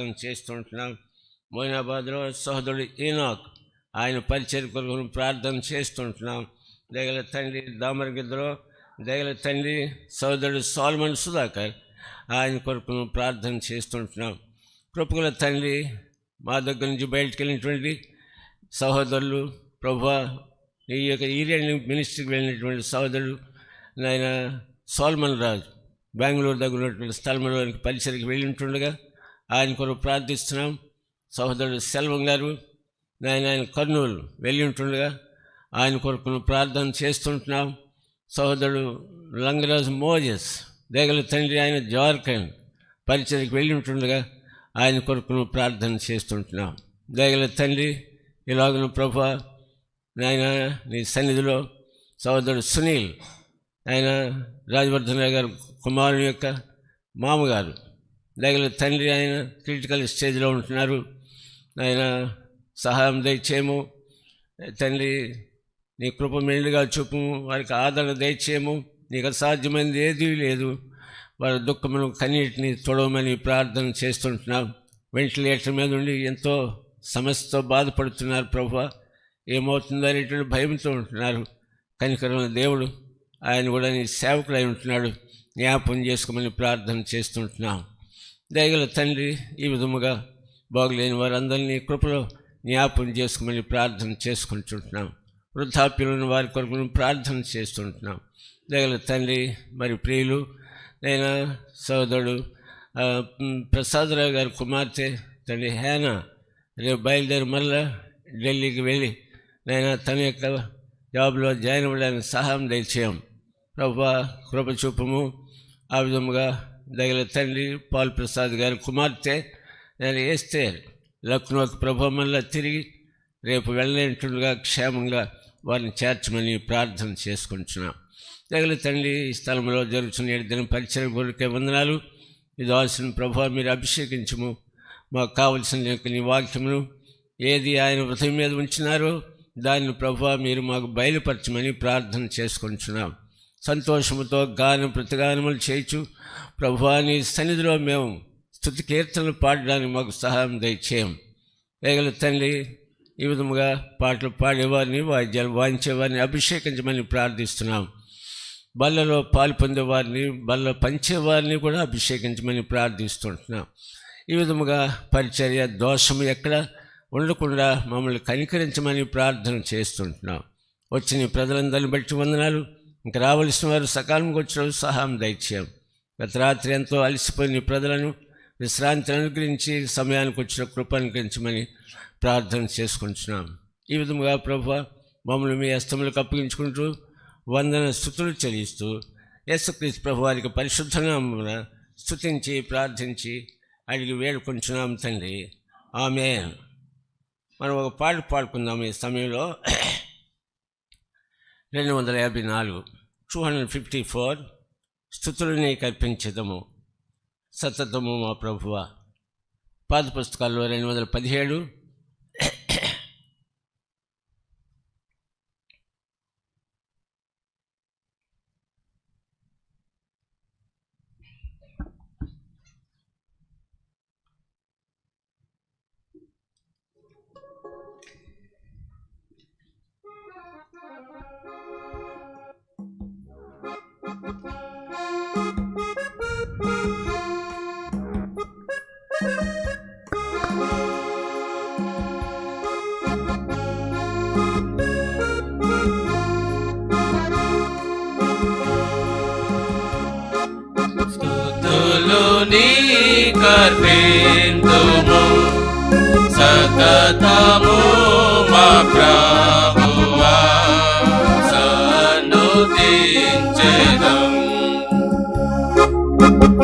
చేస్తుంటున్నాం. మోయినాబాద్లో సహోదరుడు ఈనాక్ ఆయన పరిచర్య కొరకు ప్రార్థన చేస్తుంటున్నాం. దయగల తండ్రి దామరగిద్దలో దయగల తండ్రి సహోదరుడు సోల్మన్ సుధాకర్ ఆయన కొరకు ప్రార్థన చేస్తుంటున్నాం. కృపగల తండ్రి మా దగ్గర నుంచి బయటకు వెళ్ళినటువంటి సహోదరులు ప్రభువా ఈ యొక్క ఈరియన్ మినిస్ట్రీకి వెళ్ళినటువంటి సహోదరుడు నాయన సోల్మన్ రాజు బెంగళూరు దగ్గర ఉన్నటువంటి స్థలంలోనికి పరిచర్యకి వెళ్ళి ఉంటుండగా ఆయన కొరకు ప్రార్థిస్తున్నాం. సహోదరుడు సెల్వం గారు ఆయన కర్నూలు వెళ్ళి ఉంటుండగా ఆయన కొరకు ప్రార్థన చేస్తుంటున్నాం. సహోదరుడు లంగరాజు మోజెస్ దేగల తండ్రి ఆయన జార్ఖండ్ పరిచర్యకి వెళ్ళి ఉంటుండగా ఆయన కొరకు ప్రార్థన చేస్తుంటున్నాం. దేగల తండ్రి ఇలాగను ప్రభువా ఆయన నీ సన్నిధిలో సహోదరుడు సునీల్ ఆయన రాజవర్ధన్ గారు కుమారుని యొక్క మామగారు దగ్గర తండ్రి ఆయన క్రిటికల్ స్టేజ్లో ఉంటున్నారు. ఆయన సహాయం దయచేయము తండ్రి, నీ కృప మెండుగా చూపు, వారికి ఆదరణ దయచేయము. నీకు అసాధ్యమైనది ఏదీ లేదు. వారి దుఃఖమును కన్నీటిని తొడవమని ప్రార్థన చేస్తుంటున్నాం. వెంటిలేటర్ మీద ఉండి ఎంతో సమస్యతో బాధపడుతున్నారు ప్రభువా. ఏమవుతుందో అనేటువంటి భయంతో ఉంటున్నారు. కనికరమైన దేవుడు ఆయన కూడా నీ సేవకుడై ఉంటున్నాడు. జ్ఞాపకం చేసుకోమని ప్రార్థన చేస్తుంటున్నాం. దయగల తండ్రి ఈ విధముగా బాగులేని వారందరినీ కృపలో జ్ఞాపకం చేసుకోమని ప్రార్థన చేసుకుంటుంటున్నాం. వృద్ధాప్యులను వారి కొరకు ప్రార్థన చేస్తుంటున్నాం. దయగల తండ్రి మరి ప్రియులు నేను సోదరుడు ప్రసాదరావు గారి కుమార్తె తండ్రి హేనా రేపు బయలుదేరి మళ్ళా ఢిల్లీకి వెళ్ళి నేను తన యొక్క జాబ్లో జాయిన్ అవ్వడానికి సహాయం దయచేయం ప్రభువా. కృప చూపము. ఆ విధముగా దగ్గర తండ్రి పాల్ ప్రసాద్ గారి కుమార్తె నేను వేస్తే లక్నోకి ప్రభు మళ్ళా తిరిగి రేపు వెళ్ళేట్టుగా క్షేమంగా వారిని చేర్చమని ప్రార్థన చేసుకుంటున్నాం. దగ్గర తండ్రి ఈ స్థలంలో జరుగుతున్న 7 దిన పరిచయం కొరికే వందనాలు. ఇది అవసరం ప్రభు మీరు అభిషేకించము. మాకు కావలసిన నీ వాక్యమును ఏది ఆయన హృదయం మీద ఉంచినారో దాన్ని ప్రభు మీరు మాకు బయలుపరచమని ప్రార్థన చేసుకుంటున్నాం. సంతోషముతో గానం ప్రతిగానములు చేయొచ్చు ప్రభువా. నీ సన్నిధిలో మేము స్తుతి కీర్తనలు పాడడానికి మాకు సహాయం దయచేయం. వేగల తండ్రి ఈ విధముగా పాటలు పాడేవారిని వాయిద్యాలు వాయించేవారిని అభిషేకించమని ప్రార్థిస్తున్నాం. బల్లలో పాలు పొందేవారిని బల్ల పంచేవారిని కూడా అభిషేకించమని ప్రార్థిస్తుంటున్నాం. ఈ విధముగా పరిచర్య దోషము ఎక్కడ ఉండకుండా మమ్మల్ని కనికరించమని ప్రార్థన చేస్తుంటున్నాం. వచ్చిన ప్రజలందరిని బట్టి వందనాలు. ఇంకా రావలసిన వారు సకాలంగా వచ్చిన సహాయం దయచేయం. గత రాత్రి ఎంతో అలసిపోయిన ప్రజలను విశ్రాంతి అనుగ్రహించి సమయానికి వచ్చిన కృప అనుగ్రహించమని ప్రార్థన చేసుకుంటున్నాం. ఈ విధముగా ప్రభువా మమ్మల్ని మీ హస్తములకు అప్పగించుకుంటూ వందన స్తుతులు చెల్లిస్తూ యేసుక్రీస్తు ప్రభు వారికి పరిశుద్ధ నామమున స్తుతించి ప్రార్థించి అడిగి వేడుకుంటున్నాం తండ్రి. ఆమేన్. మనం ఒక పాట పాడుకుందాం ఈ సమయంలో. 254 254 స్తుతులు నీకు అర్పించదము సతతము మా ప్రభువా. పాత పుస్తకాల్లో 217 నీకర్పింతుము సతతము మా ప్రభువా సన్నుతించెదం.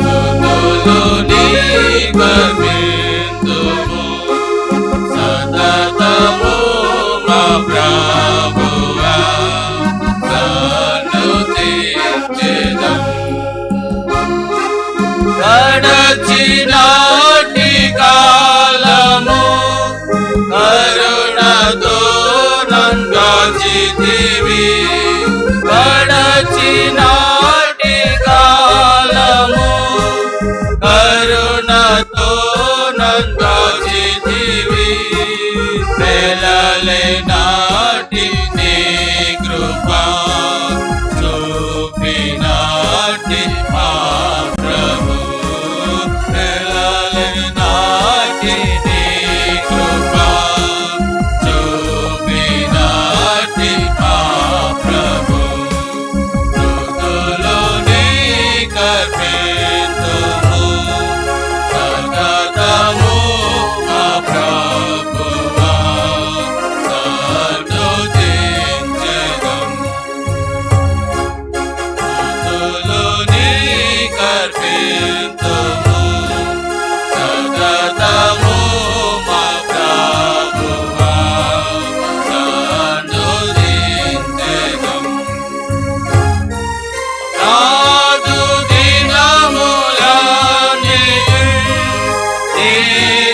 స్తుతులు నీకర్పింతుము సతతము మా ప్రభువా సన్నుతించెదం. గడచినాటి కాలము కరుణతో నంగాచితివి. గడచినాటి కాలము కరుణతో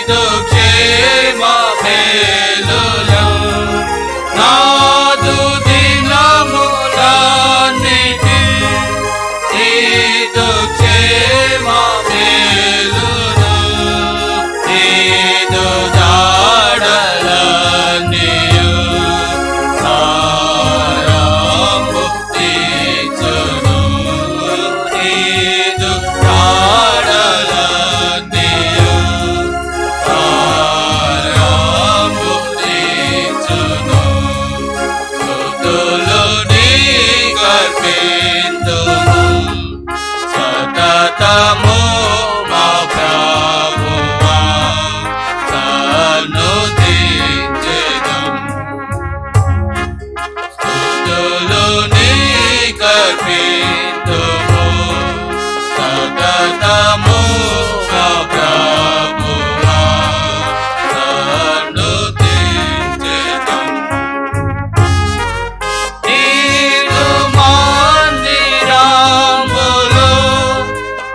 నీదు క్షేమ మేలులు నాదు దినములన్నిటి నీదు క్షేమ మేలులు నీదు జాడలన్నీయు సారంభు తీర్చును నీదు జాడలన్నీయు సారంభు తీర్చును స్తుతులు నీకర్పింతుము సతతము మా ప్రభువా సన్నుతించెదం స్తుతులు నీకర్పింతుము సతతము మా ప్రభువా సన్నుతించెదం నీదు మందిరములో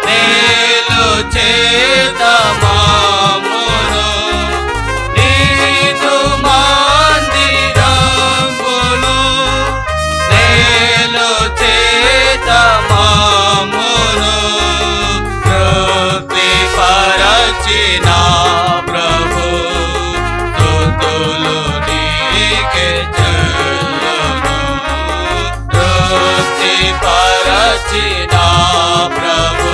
మేలు చేతమామును నీదు మందిరములో మేలు చేతమామును తృప్తి పరచిన ప్రభు స్తుతులు నీకే చెల్లును తృప్తి పరచిన ప్రభు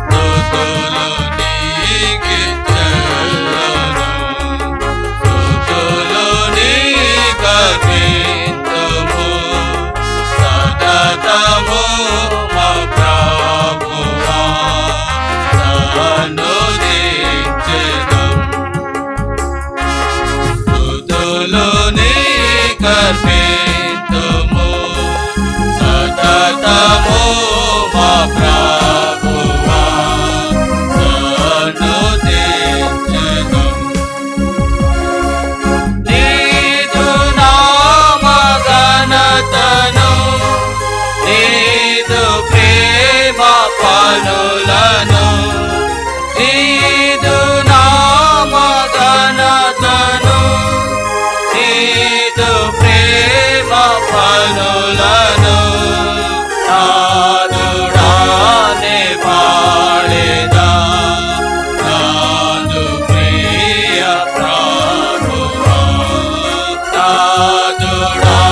స్తుతులు నీకే చెల్లును స్తుతులు నీకర్పింతుము సతతము మా ప్రభువా సన్నుతించెదం స్తుతులు నీకర్పింతుము సతతము మా ప్రభువా సన్నుతించెదం నీదు నామ ఘనతను నీదు ప్రేమ పనులను నీదు నామ ఘనతను నీదు ప్రేమ పనులను నాదుడానే పాడేదా నాదు ప్రియ ప్రభువా నాదుడానే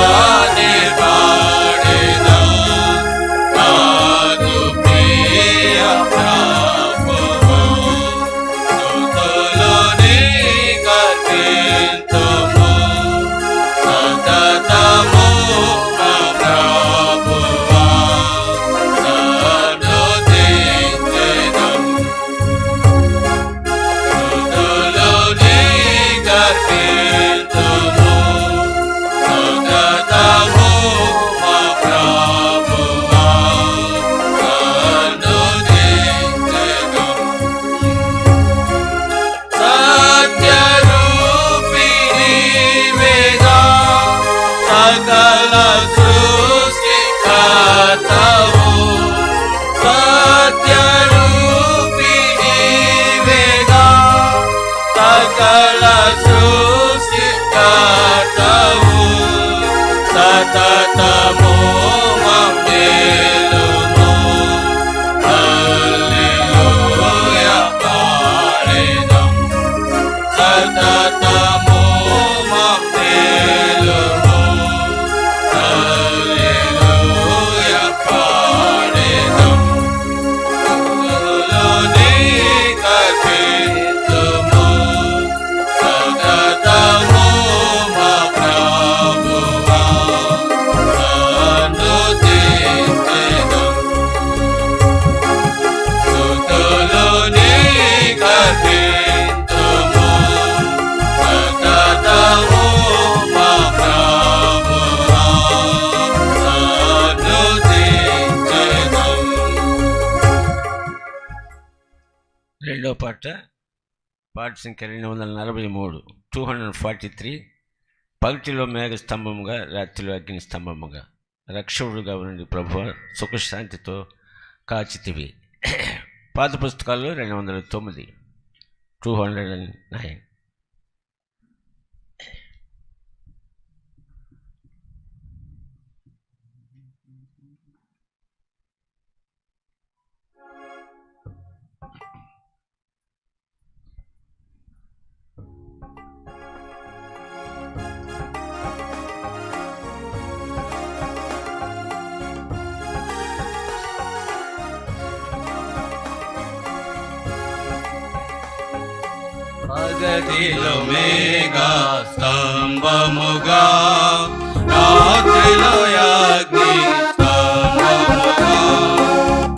పాడేదా నాదు ప్రియ ప్రభువా స్తుతులు నీకర్పింతుము సతతము మా ప్రభువా సన్నుతించెదం స్తుతులు నీకర్పింతుము సతతము మా ప్రభువా సన్నుతించెదం సత్యరూపి నీవేగా సకల సృష్టికర్తవు సత్యరూపి నీవేగా సకల సృష్టికర్తవు సతతము మమ్మేలుము హల్లెలూయా పాడెదం సతతము మమ్మేలుము హల్లెలూయా పాడెదం స్తుతులు నీకర్పింతుము సతతము మా ప్రభువా సన్నుతించెదం స్తుతులు నీకర్పింతుము సతతము మా ప్రభువా సన్నుతించెదం రెండో పాట సంఖ్య 243 243. పగటిలో మేఘ స్తంభముగా రాత్రిలో అగ్ని స్తంభముగా రక్షకుడుగా ఉండి ప్రభువ సుఖశాంతితో కాచితివి. పాత పుస్తకాల్లో 209 209. పగటిలో మేఘ స్తంభముగా రాత్రిలో అగ్ని స్తంభముగా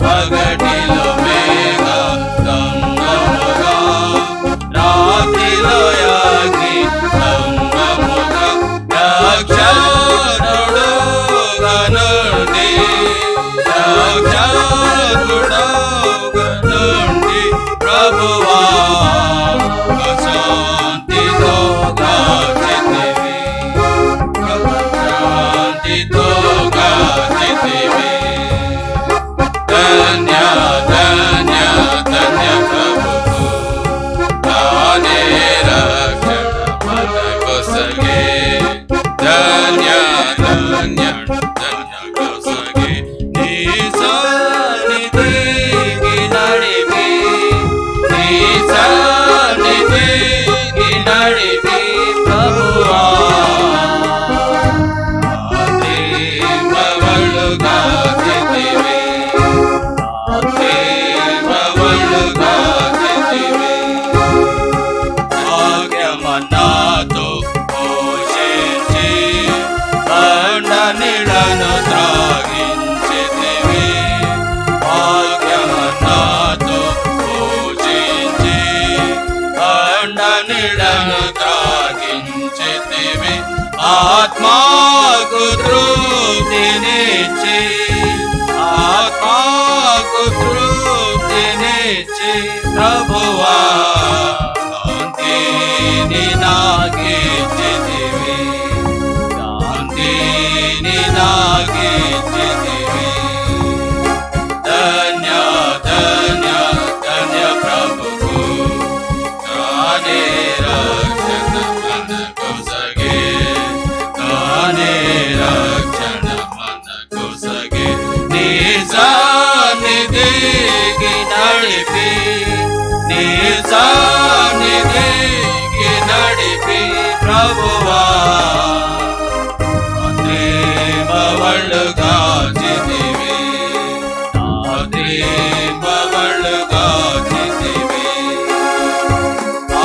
పగటిలో మేఘ స్తంభముగా రాత్రిలో అగ్ని స్తంభముగా రక్షకుడుగా నుండి నుండి ప్రభువా ఆత్మాకు తృప్తినిచ్చి ఆత్మాకు తృప్తినిచ్చి ప్రభువా శాంతిని నాకిచ్చితివి శాంతిని నాకిచ్చితివి ధన్య ధన్య ధన్య ప్రభువు తానే రక్షణ మనకొసగే తానే రక్షణ మనకొసగే నీ సన్నిధికి నడిపి నీ సన్నిధికి నడిపి ప్రభువా ప్రేమవళ్ళుగా చితివి ప్రేమవళ్ళుగా చితివి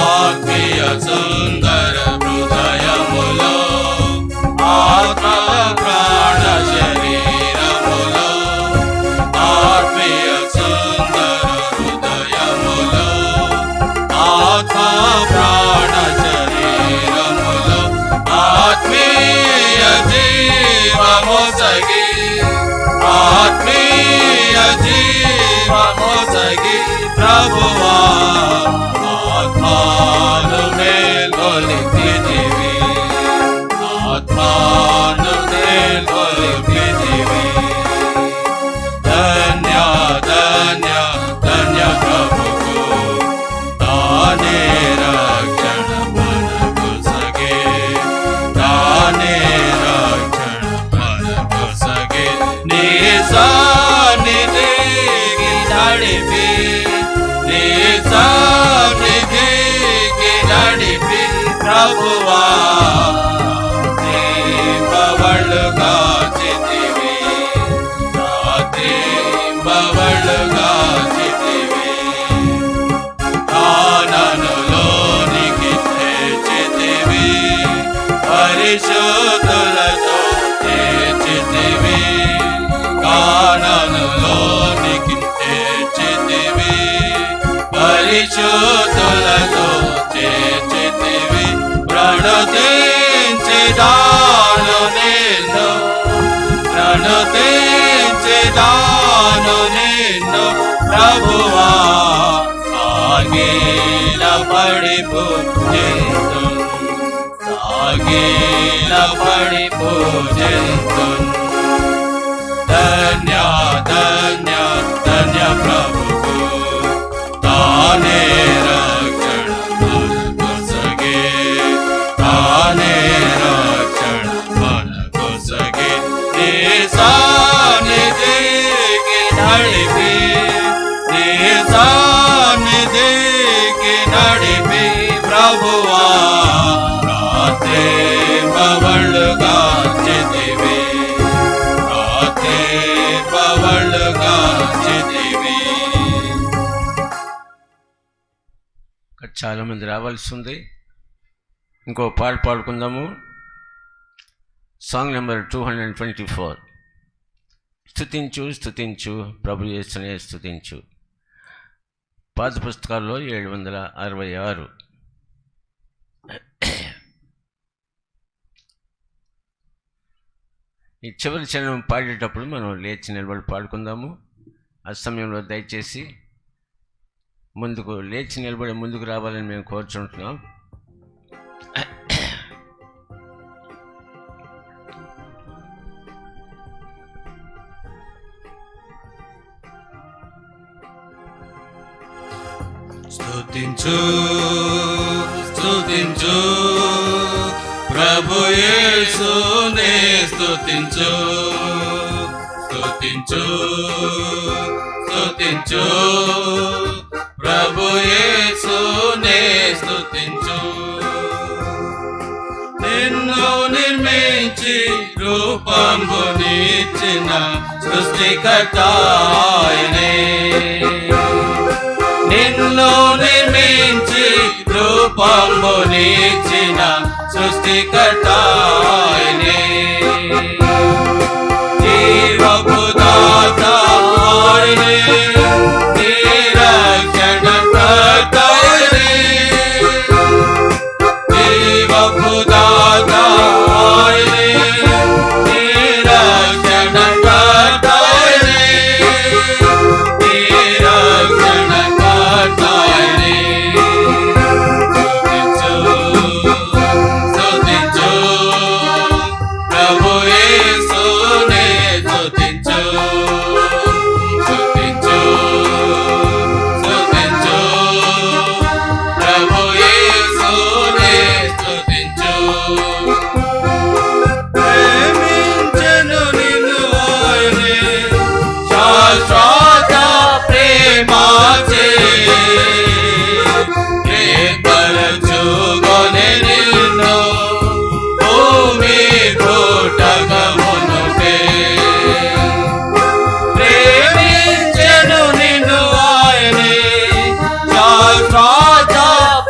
ఆత్మీయ సుందర హృదయములో ఆత్మ ప్రాణ శరీరములో ఆత్మీయ సుందర హృదయములో ఆత్మ ప్రాణ శరీరములో ఆత్మీయ జీవమొసగి ఆత్మీయ జీవమొసగి ప్రభువా ఆత్మాను మేల్కొలిపితివి ఆత్మాను మేల్కొలిపితివి ధన్య ధన్య ధన్య ప్రభువు తానే రక్షణ మనకొసగే తానే రక్షణ మనకొసగే నీ సన్నిధికి నడిపి నీ సన్నిధికి నడిపి ప్రభువా ప్రేమవళ్ళుగా చితివి ప్రేమవళ్ళుగా చితివి కాననులోనికి తెచ్చితివి పరిశుద్ధులతో తెచ్చితివి కాననులోనికి తెచ్చితివి పరిశుద్ధులతో చేర్చితివి ప్రణతించెదాను నిన్ను ప్రణతించెదాను నిన్ను ప్రభువా సాగిల పడి పూజింతున్ సాగిల పడి పూజింతున్ ధన్య ధన్య ధన్య ప్రభువు తానే రక్షణ చాలామంది రావాల్సి ఉంది. ఇంకో పాట పాడుకుందాము. Song number 224. స్తుతించు స్తుతించు ప్రభు యేసునే స్తుతించు. పాత పుస్తకాల్లో 766. ఈ చివరి చరణం పాడేటప్పుడు మనం లేచి నిలబడి పాడుకుందాము. ఆ సమయంలో దయచేసి లేచి నిలబడి ముందుకు రావాలని మేము కోరుచుంటున్నాం. స్తుతించు స్తుతించు ప్రభు యేసునే స్తుతించు. స్తుతించు స్తుతించు ప్రభు యేసునే స్తుతించు. నిన్ను నిర్మించి రూపంబునిచ్చిన సృష్టికర్త ఆయనే. నిన్ను నిర్మించి రూపంబునిచ్చిన సృష్టికర్త ఆయనే. జీవపు దాత ఆయనే, నీ రక్షణకర్త ఆయనే. జీవపు దాత ఆయనే, నీ రక్షణకర్త ఆయనే. నీ రక్షణకర్త ఆయనే. స్తుతించు ప్రభు యేసునే స్తుతించు. స్తుతించు స్తుతించు ప్రభు యేసునే స్తుతించు. ప్రేమించెను నిన్ను ఆయనే, శాశ్వత ప్రేమచే ఏర్పరచుకొనె నిన్ను భూమి పుట్టకమునుపే. ప్రేమించెను నిన్ను ఆయనే, శాశ్వత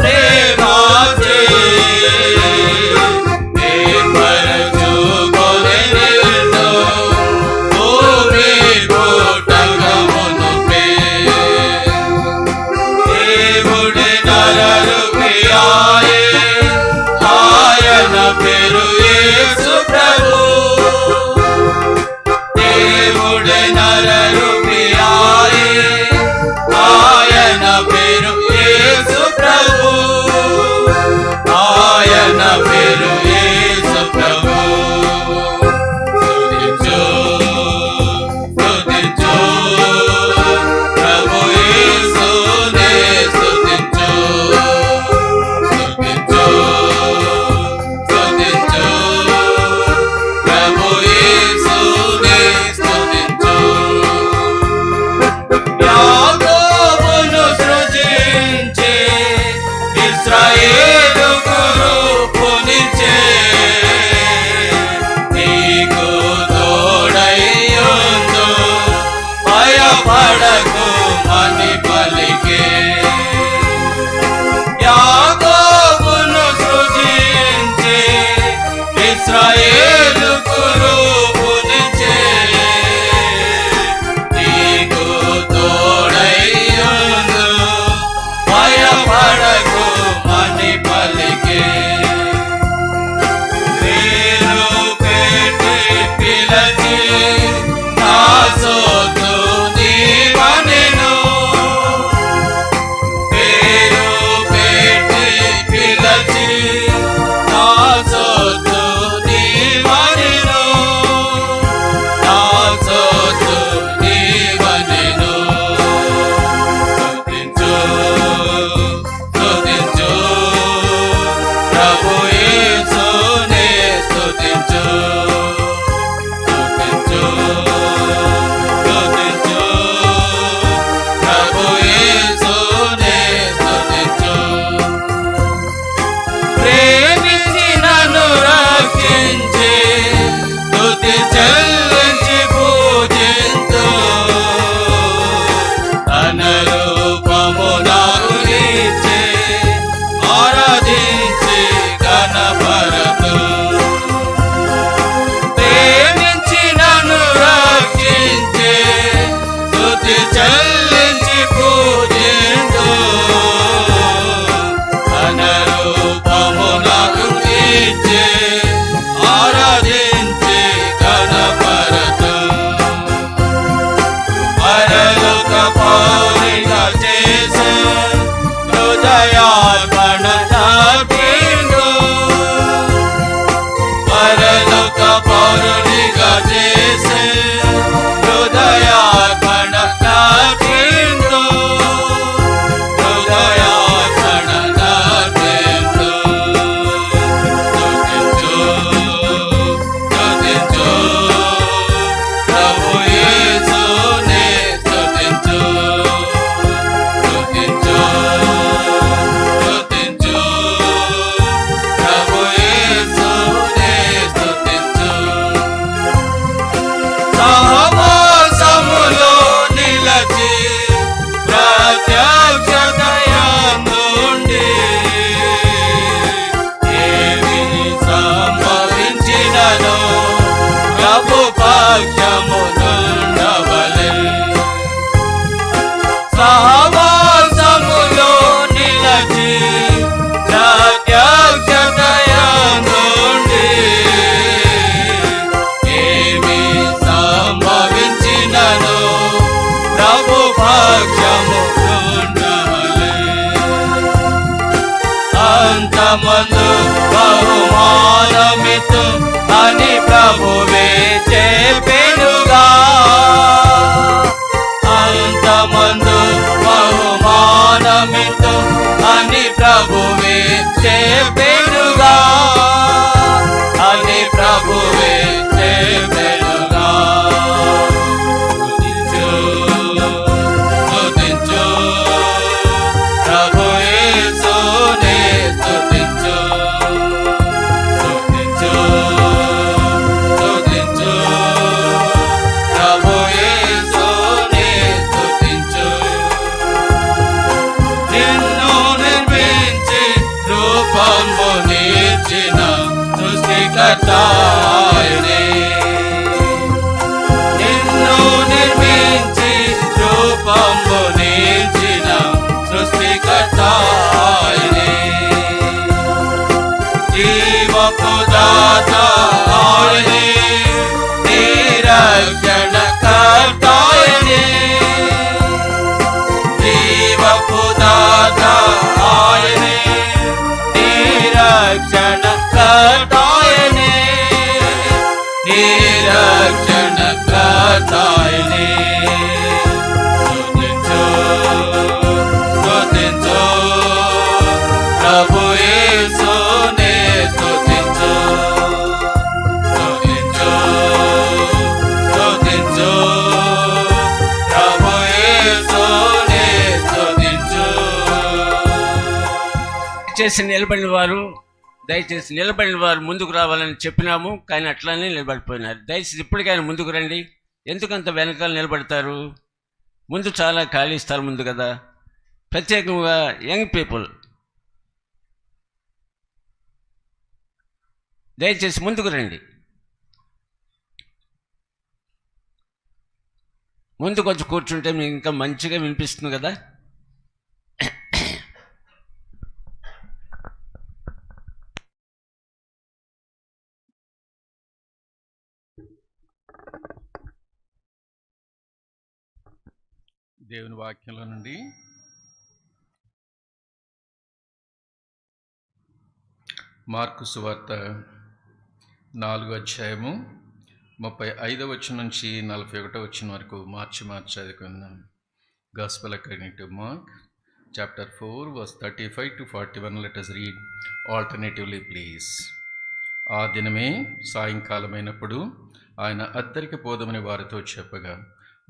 ప్రేమచే ఏర్పరచుకొనె నిన్ను భూమి పుట్టకమునుపే. దేవుడి నరరూపియాయే, ఆయన పేరు యేసు ప్రభు. దేవుడి నరరూపియాయే, ఆయన పేరు యేసు ప్రభు. ఆయన పేరు యేసు ప్రభు. స్తుతించు స్తుతించు ప్రభు యేసునే స్తుతించు. స్తుతించు స్తుతించు ప్రభు యేసునే స్తుతించు. యాకోబును సృజించి ఇశ్రాయేలుకు రూపునిచ్చే, నీకు తోడైయుండు భయపడకు అని పలికే. యాకోబును సృజించి ఇశ్రాయేలుకు రూపునిచ్చే, నీకు తోడైయుండు భయపడకు అని అంతమందు బహుమానమితు అని ప్రభువే చెప్పెనుగా. అంతమందు బహుమానమితు అని ప్రభువే చెప్పెనుగా. అని ప్రభువే చెప్పెనుగా. స్తుతించు స్తుతించు ప్రభు యేసునే స్తుతించు. స్తుతించు స్తుతించు ప్రభు యేసునే స్తుతించు. నిన్ను నిర్మించి రూపము నీర్చిన సృష్టికర్త ఆయనే. నిన్ను నిర్మించి రూపము నీర్చిన సృష్టికర్త ఆయనే. జీవపు దాత ఆయనే, నీ రక్షణకర్త ఆయనే. జీవపు దాత ఆయనే, నీ రక్షణకర్త ఆయనే. నీ రక్షణకర్త ఆయనే. స్తుతించు స్తుతించు ప్రభు యేసునే స్తుతించు. స్తుతించు స్తుతించు ప్రభు యేసునే స్తుతించు. దయచేసి నిలబడిన వారు ముందుకు రావాలని చెప్పినాము, కానీ అట్లానే నిలబడిపోయినారు. దయచేసి ఇప్పటికైనా ముందుకు రండి. ఎందుకంత వెనకాల నిలబడతారు? ముందు చాలా ఖాళీ స్థలం ఉంది కదా. ప్రత్యేకంగా యంగ్ పీపుల్ దయచేసి ముందుకు రండి. ముందుకు వచ్చి కూర్చుంటే మీకు ఇంకా మంచిగా వినిపిస్తుంది కదా. దేవుని వాక్యంలో నుండి మార్కు సువార్త 4వ అధ్యాయము 35వ వచనం నుంచి 41వ వచనం వరకు మార్చి చదువుకుందాం. Gospel according to mark chapter 4 verse 35 to 41. Let us read alternatively please. ఆ దినమే సాయంకాలమైనప్పుడు ఆయన అద్దరికి పోదమని వారితో చెప్పగా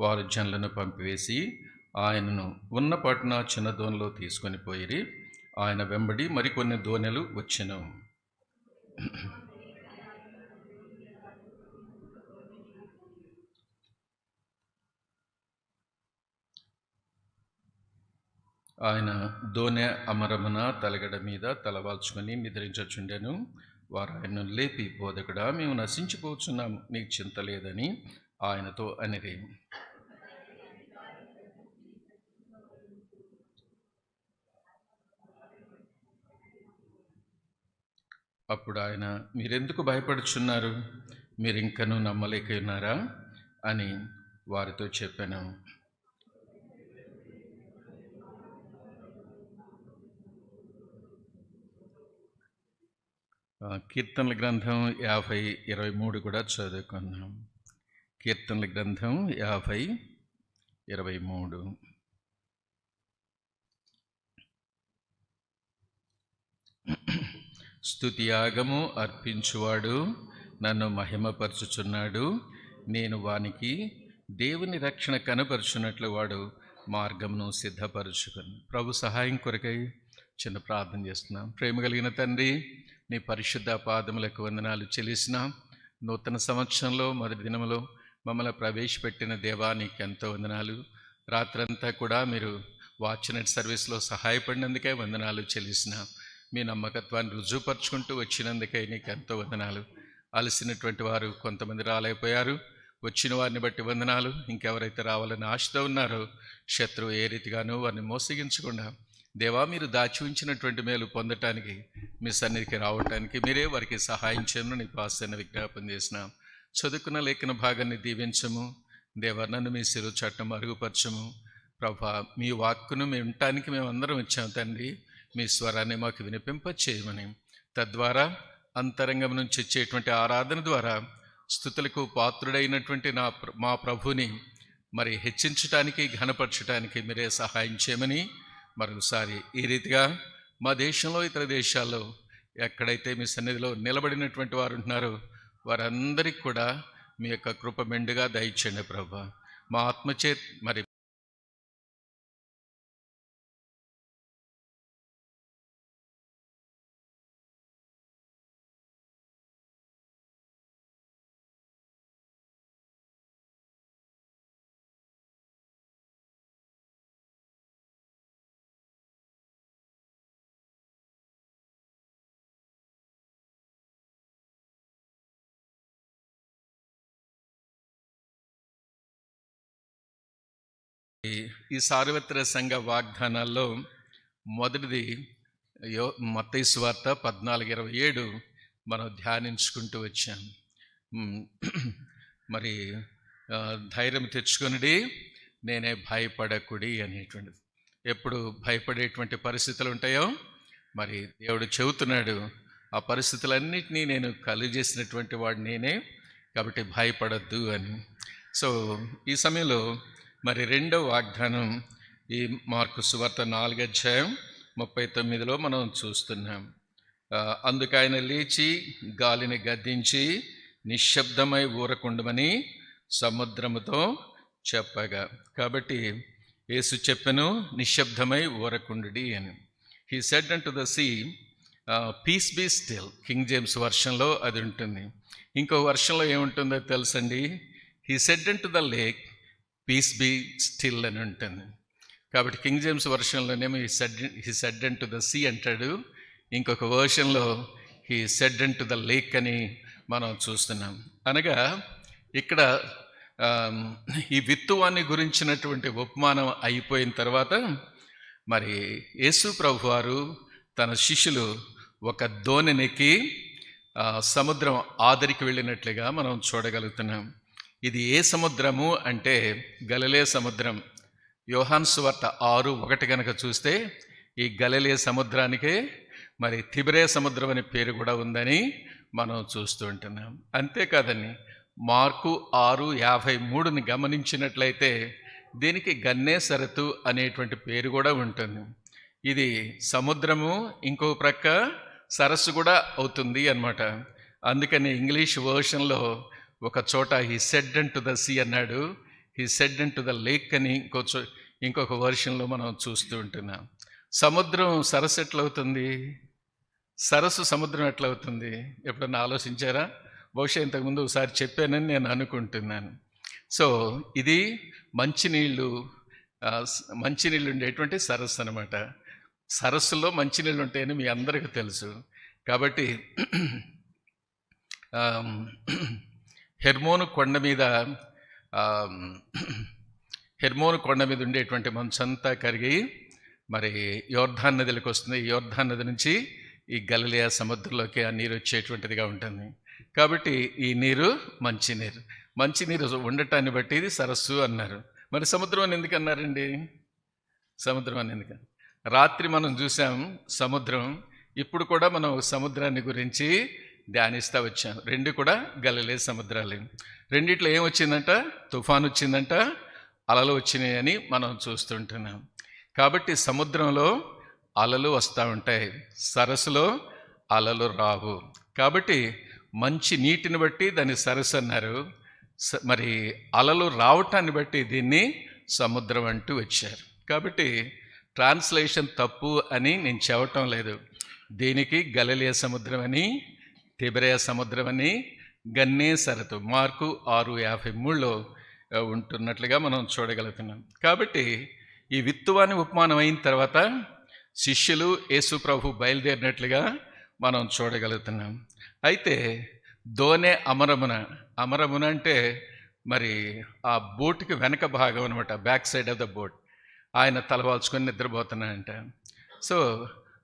వారు జనులను పంపివేసి ఆయనను ఉన్న పట్టున చిన్న దోణిలో తీసుకొని పోయిరి. ఆయన వెంబడి మరికొన్ని దోణెలు వచ్చెను. ఆయన దోణె అమరమున తలగడ మీద తలవాల్చుకొని నిద్రించుచుండెను. వారు ఆయనను లేపి, బోధకుడా, మేము నశించిపోతున్నాము, నీకు చింత లేదని ఆయనతో అనిరి. అప్పుడు ఆయన, మీరెందుకు భయపడుచున్నారు? మీరింకనూ నమ్మలేక ఉన్నారా అని వారితో చెప్పాను. కీర్తనల గ్రంథం 50:23 కూడా చదువుకున్నాం. కీర్తనల గ్రంథం 50:23. స్తుతియాగము అర్పించువాడు నన్ను మహిమపరచుచున్నాడు. నేను వానికి దేవుని రక్షణ కనపరుచున్నట్లు వాడు మార్గమును సిద్ధపరచుకుని. ప్రభు సహాయం కొరకై చిన్న ప్రార్థన చేస్తున్నాం. ప్రేమ కలిగిన తండ్రి, నీ పరిశుద్ధ పాదములకు వందనాలు చెల్లిస్తున్నాం. నూతన సంవత్సరంలో మొదటి దినములో మమ్మల్ని ప్రవేశపెట్టిన దేవా, నీకు ఎంతో వందనాలు. రాత్రంతా కూడా మీరు వాచ్ నైట్ సర్వీస్లో సహాయపడినందుకే వందనాలు చెల్లిస్తున్నాం. మీ నమ్మకత్వాన్ని రుజువుపరుచుకుంటూ వచ్చినందుకే నీకు ఎంతో వందనాలు. అలసినటువంటి వారు కొంతమంది రాలేకపోయారు. వచ్చిన వారిని బట్టి వందనాలు. ఇంకెవరైతే రావాలని ఆశతో ఉన్నారో శత్రువు ఏ రీతిగానో వారిని మోసగించకుండా దేవా, మీరు దాచి ఉంచినటువంటి మేలు పొందటానికి, మీ సన్నిధికి రావటానికి మీరే వారికి సహాయం చేయమని నీకు ఆశను విజ్ఞాపన చేసినాం. చదువుకున్న లేఖన భాగాన్ని దీవించము దేవా. నన్ను మీ శిలువ చట్టం అరుగుపరచము ప్రభా. మీ వాక్కును మేము వినటానికి మేమందరం వచ్చాం తండ్రి. మీ స్వరాన్ని మాకు వినిపింప చేయమని, తద్వారా అంతరంగం నుంచి వచ్చేటువంటి ఆరాధన ద్వారా స్తుతులకు పాత్రుడైనటువంటి మా ప్రభుని మరి హెచ్చించటానికి, ఘనపరచడానికి మీరే సహాయం చేయమని మరొకసారి ఈ రీతిగా మా దేశంలో, ఇతర దేశాల్లో ఎక్కడైతే మీ సన్నిధిలో నిలబడినటువంటి వారు ఉంటున్నారో వారందరికీ కూడా మీ యొక్క కృప మెండుగా దయచేయండి ప్రభా. మా ఆత్మచేత్ మరి ఈ సార్వత్రిక సంఘ వాగ్దానాల్లో మొదటిది మత్తయి సువార్త 14:27 మనం ధ్యానించుకుంటూ వచ్చాం. మరి ధైర్యం తెచ్చుకొనిడి, నేనే భయపడకుడి అనేటువంటిది. ఎప్పుడు భయపడేటువంటి పరిస్థితులు ఉంటాయో మరి దేవుడు చెబుతున్నాడు, ఆ పరిస్థితులన్నిటినీ నేను కలుగజేసినటువంటి వాడు నేనే, కాబట్టి భయపడద్దు అని. సో ఈ సమయంలో మరి రెండవ వాగ్దానం ఈ మార్కు సువార్త 4:39 మనం చూస్తున్నాం. అందుకు ఆయన లేచి గాలిని గద్దించి నిశ్శబ్దమై ఊరకుండమని సముద్రముతో చెప్పగా, కాబట్టి యేసు చెప్పెను, నిశ్శబ్దమై ఊరకుండుడి అని. He said unto the sea peace be still. King James వర్షన్లో అది ఉంటుంది. ఇంకో వర్షన్లో ఏముంటుందో తెలుసండి, he said unto the lake peace be still అని ఉంటుంది. కాబట్టి కింగ్ జేమ్స్ వర్షన్లోనేమో he said unto the sea అంటాడు, ఇంకొక వర్షన్లో he said unto the lake అని మనం చూస్తున్నాం. అనగా ఇక్కడ ఈ విత్తువాన్ని గురించినటువంటి ఉపమానం అయిపోయిన తర్వాత మరి యేసు ప్రభు వారు తన శిష్యులు ఒక దోణినెక్కి సముద్రం ఆదరికి వెళ్ళినట్లుగా మనం చూడగలుగుతున్నాం. ఇది ఏ సముద్రము అంటే గలిలే సముద్రం. యోహాను సువార్త 6:1 కనుక చూస్తే ఈ గలిలే సముద్రానికే మరి తిబెరే సముద్రం అనే పేరు కూడా ఉందని మనం చూస్తూ ఉంటున్నాం. అంతేకాదని మార్కు 6:53 గమనించినట్లయితే దీనికి గన్నేసరతు అనేటువంటి పేరు కూడా ఉంటుంది. ఇది సముద్రము, ఇంకో ప్రక్క సరస్సు కూడా అవుతుంది అన్నమాట. అందుకని ఇంగ్లీష్ వర్షన్లో ఒక చోట he said unto the sea అన్నాడు, he said unto the lake అని ఇంకొక వర్షన్లో మనం చూస్తూ ఉంటున్నాం. సముద్రం సరస్సు ఎట్లవుతుంది, సరస్సు సముద్రం ఎట్లవుతుంది? ఎప్పుడన్నా ఆలోచించారా? బహుశా ఇంతకుముందు ఒకసారి చెప్పానని నేను అనుకుంటున్నాను. సో ఇది మంచినీళ్ళు ఉండేటువంటి సరస్సు అనమాట. సరస్సులో మంచినీళ్ళు ఉంటాయని మీ అందరికీ తెలుసు. కాబట్టి హెర్మోను కొండ మీద ఉండేటువంటి మంచంతా కరిగి మరి యోర్దాన్ నదిలోకి వస్తుంది. యోర్దాన్ నది నుంచి ఈ గలిలయ సముద్రంలోకి ఆ నీరు వచ్చేటువంటిదిగా ఉంటుంది. కాబట్టి ఈ నీరు మంచినీరు ఉండటాన్ని బట్టి ఇది సరస్సు అన్నారు. మరి సముద్రం అని ఎందుకు అన్నారండి? సముద్రం అని ఎందుకు? రాత్రి మనం చూసాం సముద్రం. ఇప్పుడు కూడా మనం సముద్రాన్ని గురించి ధ్యానిస్తూ వచ్చాం. రెండు కూడా గలిలే సముద్రాలే. రెండిట్లో ఏం వచ్చిందంట? తుఫాను వచ్చిందంట, అలలు వచ్చినాయని మనం చూస్తుంటున్నాం. కాబట్టి సముద్రంలో అలలు వస్తూ ఉంటాయి, సరస్సులో అలలు రావు. కాబట్టి మంచి నీటిని బట్టి దాన్ని సరస్సు అన్నారు. మరి అలలు రావటాన్ని బట్టి దీన్ని సముద్రం అంటూ వచ్చారు. కాబట్టి ట్రాన్స్లేషన్ తప్పు అని నేను చెప్పటం లేదు. దీనికి గలిలయ సముద్రం అని, తిబెరే సముద్రం అని, గన్నేసరతు మార్కు 6:53 ఉంటున్నట్లుగా మనం చూడగలుగుతున్నాం. కాబట్టి ఈ విత్తువాని ఉపమానం అయిన తర్వాత శిష్యులు యేసు ప్రభు బయలుదేరినట్లుగా మనం చూడగలుగుతున్నాం. అయితే దోనె అమరమున అంటే మరి ఆ బోటుకి వెనక భాగం అనమాట, back side of the boat. ఆయన తలవాల్చుకొని నిద్రపోతున్నాయంట. సో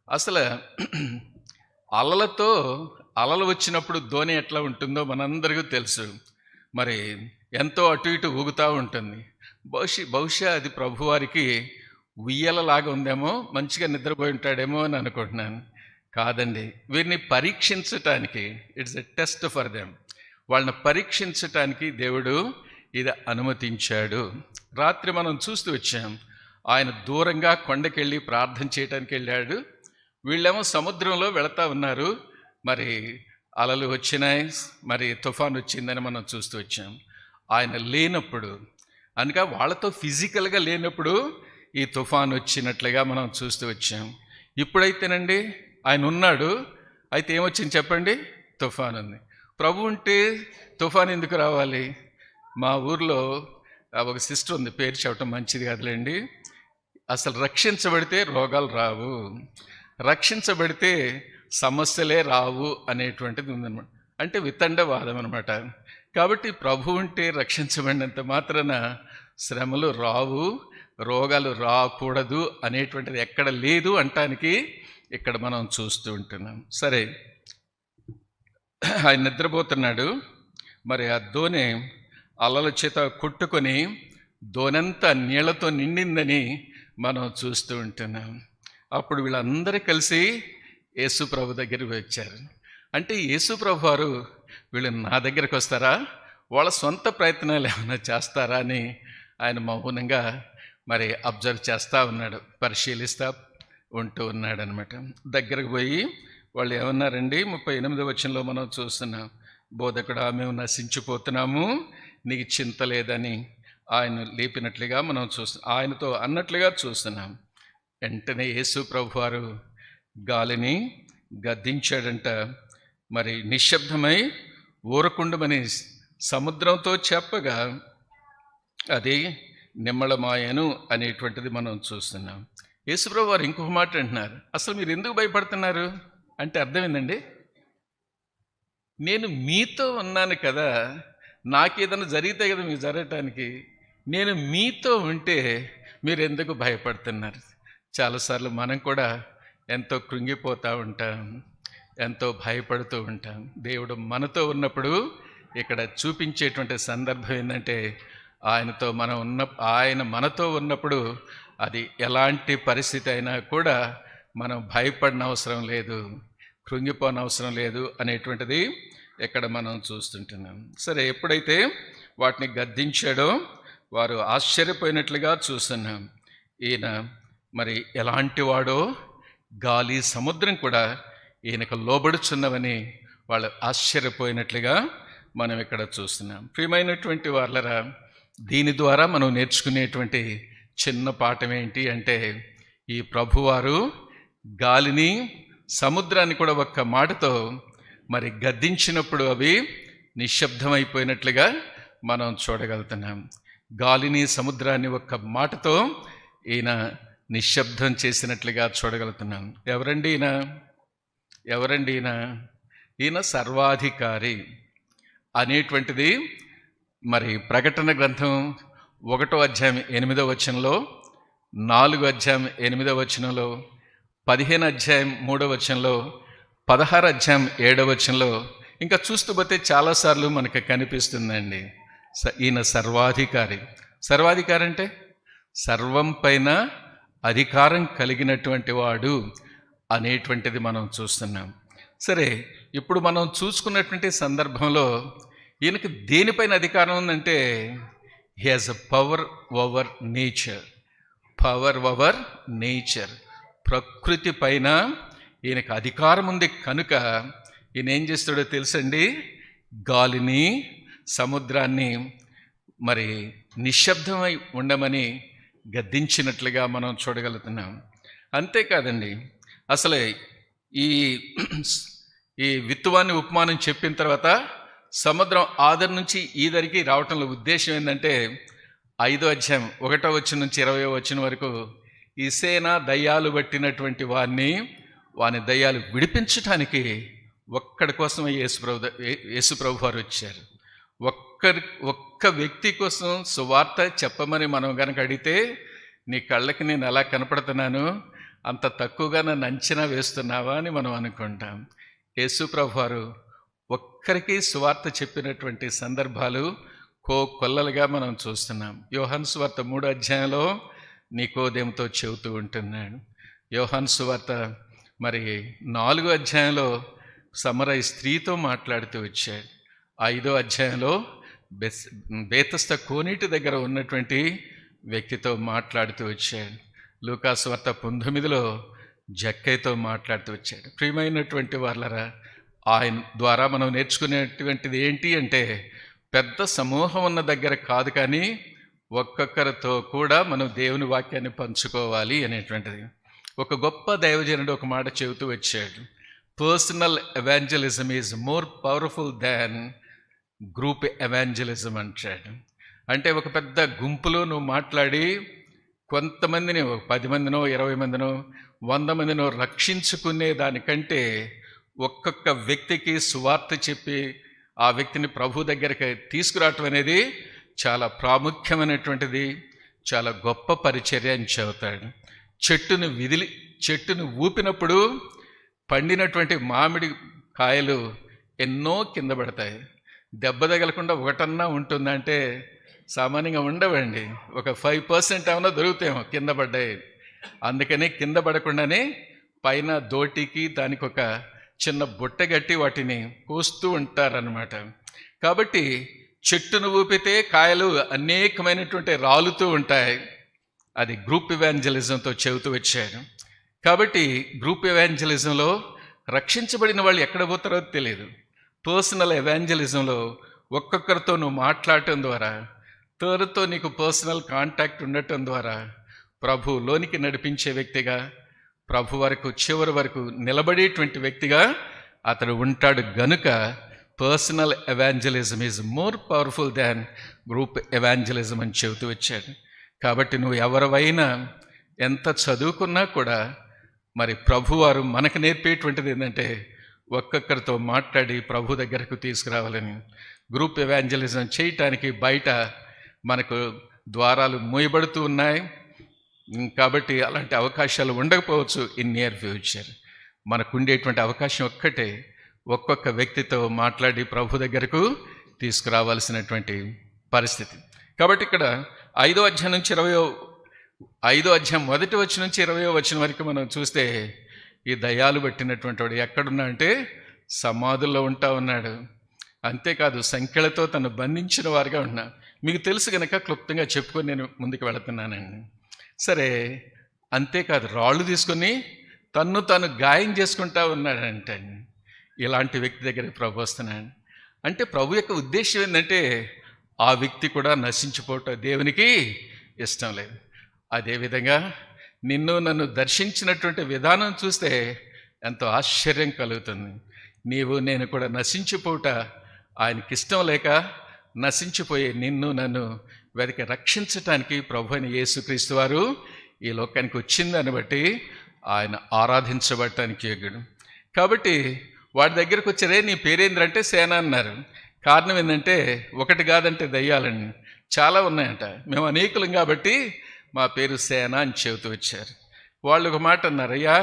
అసలు అలలు వచ్చినప్పుడు దోణి ఎట్లా ఉంటుందో మనందరికీ తెలుసు. మరి ఎంతో అటు ఇటు ఊగుతూ ఉంటుంది. బహుశా అది ప్రభువారికి ఉయ్యలలాగా ఉందేమో, మంచిగా నిద్రపోయి ఉంటాడేమో అని అనుకుంటున్నాను. కాదండి, వీరిని పరీక్షించటానికి, it's a test for them. వాళ్ళని పరీక్షించటానికి దేవుడు ఇది అనుమతించాడు. రాత్రి మనం చూస్తూ వచ్చాం, ఆయన దూరంగా కొండకెళ్ళి ప్రార్థన చేయడానికి వెళ్ళాడు. వీళ్ళేమో సముద్రంలో వెళతా ఉన్నారు. మరి అలలు వచ్చినాయి, మరి తుఫాన్ వచ్చిందని మనం చూస్తూ వచ్చాం. ఆయన లేనప్పుడు, అనగా వాళ్ళతో ఫిజికల్గా లేనప్పుడు ఈ తుఫాన్ వచ్చినట్లుగా మనం చూస్తూ వచ్చాం. ఇప్పుడైతేనండి ఆయన ఉన్నాడు, అయితే ఏమొచ్చింది చెప్పండి? తుఫాన్ ఉంది. ప్రభు ఉంటే తుఫాన్ ఎందుకు రావాలి? మా ఊర్లో ఒక సిస్టర్ ఉంది, పేరు చెప్పడం మంచిది కాదులేండి. అసలు రక్షించబడితే రోగాలు రావు, రక్షించబడితే సమస్యలే రావు అనేటువంటిది ఉందన్నమాట. అంటే వితండవాదం అనమాట. కాబట్టి ప్రభు ఉంటే రక్షించబడినంత మాత్రాన శ్రమలు రావు, రోగాలు రాకూడదు అనేటువంటిది ఎక్కడ లేదు అంటానికి ఇక్కడ మనం చూస్తూ ఉంటున్నాం. సరే, ఆయన నిద్రపోతున్నాడు. మరి ఆ దోణి అలల చేత కొట్టుకొని దోనంతా నీళ్లతో నిండిందని మనం చూస్తూ ఉంటున్నాం. అప్పుడు వీళ్ళందరూ కలిసి యేసు ప్రభు దగ్గరికి వచ్చారు. అంటే యేసు ప్రభు వారు వీళ్ళు నా దగ్గరికి వస్తారా, వాళ్ళ సొంత ప్రయత్నాలు ఏమైనా చేస్తారా అని ఆయన మౌనంగా మరి అబ్జర్వ్ చేస్తూ ఉన్నాడు, పరిశీలిస్తూ ఉంటూ ఉన్నాడు అనమాట. దగ్గరకు పోయి వాళ్ళు ఏమన్నారండి? 38వ వచనంలో మనం చూస్తున్నాం, బోధకుడా మేము నశించిపోతున్నాము, నీకు చింత లేదని ఆయన లేపినట్లుగా మనం ఆయనతో అన్నట్లుగా చూస్తున్నాం. వెంటనే యేసు ప్రభు వారు గాలిని గద్దించాడంట. మరి నిశ్శబ్దమై ఊరకుండమని సముద్రంతో చెప్పగా అది నిమ్మళమాయను అనేటువంటిది మనం చూస్తున్నాం. యేసుప్రభు వారు ఇంకొక మాట అంటున్నారు, అసలు మీరు ఎందుకు భయపడుతున్నారు అంటే అర్థం ఏందండి? నేను మీతో ఉన్నాను కదా, నాకేదైనా జరిగితే కదా మీకు జరగటానికి, నేను మీతో ఉంటే మీరు ఎందుకు భయపడుతున్నారు? చాలాసార్లు మనం కూడా ఎంతో కృంగిపోతూ ఉంటాం, ఎంతో భయపడుతూ ఉంటాం. దేవుడు మనతో ఉన్నప్పుడు ఇక్కడ చూపించేటువంటి సందర్భం ఏంటంటే, ఆయన మనతో ఉన్నప్పుడు అది ఎలాంటి పరిస్థితి అయినా కూడా మనం భయపడిన అవసరం లేదు, కృంగిపోని అవసరం లేదు అనేటువంటిది ఇక్కడ మనం చూస్తుంటున్నాం. సరే, ఎప్పుడైతే వాటిని గద్దించాడో వారు ఆశ్చర్యపోయినట్లుగా చూస్తున్నాం. ఈయన మరి ఎలాంటి వాడో, గాలి సముద్రం కూడా ఈయనకు లోబడుచున్నవని వాళ్ళు ఆశ్చర్యపోయినట్లుగా మనం ఇక్కడ చూస్తున్నాం. ప్రియమైనటువంటి వాళ్ళరా, దీని ద్వారా మనం నేర్చుకునేటువంటి చిన్న పాఠం ఏంటి అంటే, ఈ ప్రభువారు గాలిని సముద్రాన్ని కూడా ఒక్క మాటతో మరి గద్దించినప్పుడు అవి నిశ్శబ్దమైపోయినట్లుగా మనం చూడగలుగుతున్నాం. గాలిని సముద్రాన్ని ఒక్క మాటతో ఈయన నిశ్శబ్దం చేసినట్లుగా చూడగలుగుతున్నాం. ఎవరండి ఈయన? ఈయన సర్వాధికారి అనేటువంటిది మరి ప్రకటన గ్రంథం 1వ అధ్యాయం 8వ వచనంలో, 4వ అధ్యాయం 8వ వచనంలో, 15వ అధ్యాయం 3వ వచనంలో, 16వ అధ్యాయం 7వ వచనంలో ఇంకా చూస్తూ పోతే చాలాసార్లు మనకు కనిపిస్తుందండి. ఈయన సర్వాధికారి. సర్వాధికారి అంటే సర్వం పైన అధికారం కలిగినటువంటి వాడు అనేటువంటిది మనం చూస్తున్నాం. సరే, ఇప్పుడు మనం చూసుకున్నటువంటి సందర్భంలో ఈయనకి దేనిపైన అధికారం ఉందంటే, he has a power over nature. Power over nature, ప్రకృతి పైన ఈయనకు అధికారం ఉంది కనుక ఈయన ఏం చేస్తాడో తెలుసండి, గాలిని సముద్రాన్ని మరి నిశ్శబ్దమై ఉండమని గద్దించినట్లుగా మనం చూడగలుగుతున్నాం. అంతేకాదండి, అసలే ఈ విత్తువాన్ని ఉపమానం చెప్పిన తర్వాత సముద్రం ఆదరి నుంచి ఈదరికి రావటంలో ఉద్దేశం ఏంటంటే, 5వ అధ్యాయం 1వ వచనం నుంచి 20వ వచనం వరకు ఈ సేన దయ్యాలు పట్టినటువంటి వాని దయ్యాలు విడిపించటానికి ఒక్కడి కోసం యేసుప్రభు వారు వచ్చారు. ఒక్క వ్యక్తి కోసం సువార్త చెప్పమని మనం కనుక అడిగితే, నీ కళ్ళకి నేను ఎలా కనపడుతున్నాను, అంత తక్కువగా నన్ను అంచనా వేస్తున్నావా అని మనం అనుకుంటాం. యేసుప్రభు వారు ఒక్కరికి సువార్త చెప్పినటువంటి సందర్భాలు కొల్లలుగా మనం చూస్తున్నాం. యోహాను సువార్త 3వ అధ్యాయంలో నికోదేముతో చెబుతూ ఉంటున్నాడు. యోహాను సువార్త మరి 4వ అధ్యాయంలో సమరయ స్త్రీతో మాట్లాడుతూ వచ్చాడు. 5వ అధ్యాయంలో బేతస్త కోనేటి దగ్గర ఉన్నటువంటి వ్యక్తితో మాట్లాడుతూ వచ్చాడు. లూకాసు వార్త 19లో జక్కయ్యతో మాట్లాడుతూ వచ్చాడు. ప్రియమైనటువంటి వాళ్ళరా, ఆయన ద్వారా మనం నేర్చుకునేటువంటిది ఏంటి అంటే, పెద్ద సమూహం ఉన్న దగ్గర కాదు, కానీ ఒక్కొక్కరితో కూడా మనం దేవుని వాక్యాన్ని పంచుకోవాలి అనేటువంటిది. ఒక గొప్ప దైవజనుడు ఒక మాట చెబుతూ వచ్చాడు, personal evangelism is more powerful than group evangelism అంటాడు. అంటే ఒక పెద్ద గుంపులో నువ్వు మాట్లాడి కొంతమందిని, 10 మందినో 20 మందినో 100 మందినో రక్షించుకునే దానికంటే ఒక్కొక్క వ్యక్తికి సువార్త చెప్పి ఆ వ్యక్తిని ప్రభు దగ్గరికి తీసుకురావటం అనేది చాలా ప్రాముఖ్యమైనటువంటిది, చాలా గొప్ప పరిచర్య అని చెబుతాడు. చెట్టును ఊపినప్పుడు పండినటువంటి మామిడి కాయలు ఎన్నో కింద పడతాయి. దెబ్బ తగలకుండా ఒకటన్నా ఉంటుందంటే సామాన్యంగా ఉండవండి. ఒక 5% ఏమైనా దొరుకుతాయేమో కింద పడ్డాయి. అందుకని కింద పడకుండానే పైన దోటికి దానికి ఒక చిన్న బుట్ట కట్టి వాటిని కోస్తూ ఉంటారనమాట. కాబట్టి చెట్టును ఊపితే కాయలు అనేకమైనటువంటి రాలుతూ ఉంటాయి. అది గ్రూప్ ఎవాంజలిజంతో చెబుతూ వచ్చాడు. కాబట్టి గ్రూప్ ఎవాంజలిజంలో రక్షించబడిన వాళ్ళు ఎక్కడ పోతారో తెలియదు. పర్సనల్ ఎవాంజలిజంలో ఒక్కొక్కరితో నువ్వు మాట్లాడటం ద్వారా, తోరుతో నీకు పర్సనల్ కాంటాక్ట్ ఉండటం ద్వారా ప్రభులోనికి నడిపించే వ్యక్తిగా, ప్రభు వరకు చివరి వరకు నిలబడేటువంటి వ్యక్తిగా అతడు ఉంటాడు. గనుక personal evangelism is more powerful than group evangelism అని చెబుతూ వచ్చాడు. కాబట్టి నువ్వు ఎవరివైనా ఎంత చదువుకున్నా కూడా మరి ప్రభువారు మనకు నేర్పేటువంటిది ఏంటంటే ఒక్కొక్కరితో మాట్లాడి ప్రభు దగ్గరకు తీసుకురావాలని. గ్రూప్ ఎవాంజలిజం చేయటానికి బయట మనకు ద్వారాలు మూయబడుతూ ఉన్నాయి. కాబట్టి అలాంటి అవకాశాలు ఉండకపోవచ్చు ఇన్ నియర్ ఫ్యూచర్. మనకు ఉండేటువంటి అవకాశం ఒక్కటే, ఒక్కొక్క వ్యక్తితో మాట్లాడి ప్రభు దగ్గరకు తీసుకురావాల్సినటువంటి పరిస్థితి. కాబట్టి ఇక్కడ 5వ అధ్యాయం నుంచి 5వ అధ్యాయం 1వ వచనం నుంచి 20వ వచనం వరకు మనం చూస్తే ఈ దయ్యాలు పట్టినటువంటి వాడు ఎక్కడున్నా అంటే సమాధుల్లో ఉంటా ఉన్నాడు. అంతేకాదు సంఖ్యలతో తను బంధించిన వారుగా ఉన్నా. మీకు తెలుసు కనుక క్లుప్తంగా చెప్పుకొని నేను ముందుకు వెళుతున్నానండి. సరే, అంతేకాదు రాళ్ళు తీసుకొని తను గాయం చేసుకుంటా ఉన్నాడంటే ఇలాంటి వ్యక్తి దగ్గర ప్రభు వస్తున్నాడు. అంటే ప్రభు యొక్క ఉద్దేశం ఏంటంటే ఆ వ్యక్తి కూడా నశించిపోవటం దేవునికి ఇష్టం లేదు. అదేవిధంగా నిన్ను నన్ను దర్శించినటువంటి విధానం చూస్తే ఎంతో ఆశ్చర్యం కలుగుతుంది. నీవు నేను కూడా నశించిపోవట ఆయనకి ఇష్టం లేక నశించిపోయే నిన్ను నన్ను వెతికి రక్షించటానికి ప్రభు అయిన యేసుక్రీస్తు వారు ఈ లోకానికి వచ్చిందని బట్టి ఆయన ఆరాధించబడటానికి యోగ్యుడు. కాబట్టి వాడి దగ్గరకు వచ్చారే, నీ పేరేంద్రంటే సేన అన్నారు. కారణం ఏంటంటే ఒకటి కాదంటే దయ్యాలండి చాలా ఉన్నాయంట. మేము అనేకులం కాబట్టి మా పేరు సేన అని చెబుతూ వచ్చారు. వాళ్ళు ఒక మాట అన్నారు, అయ్యా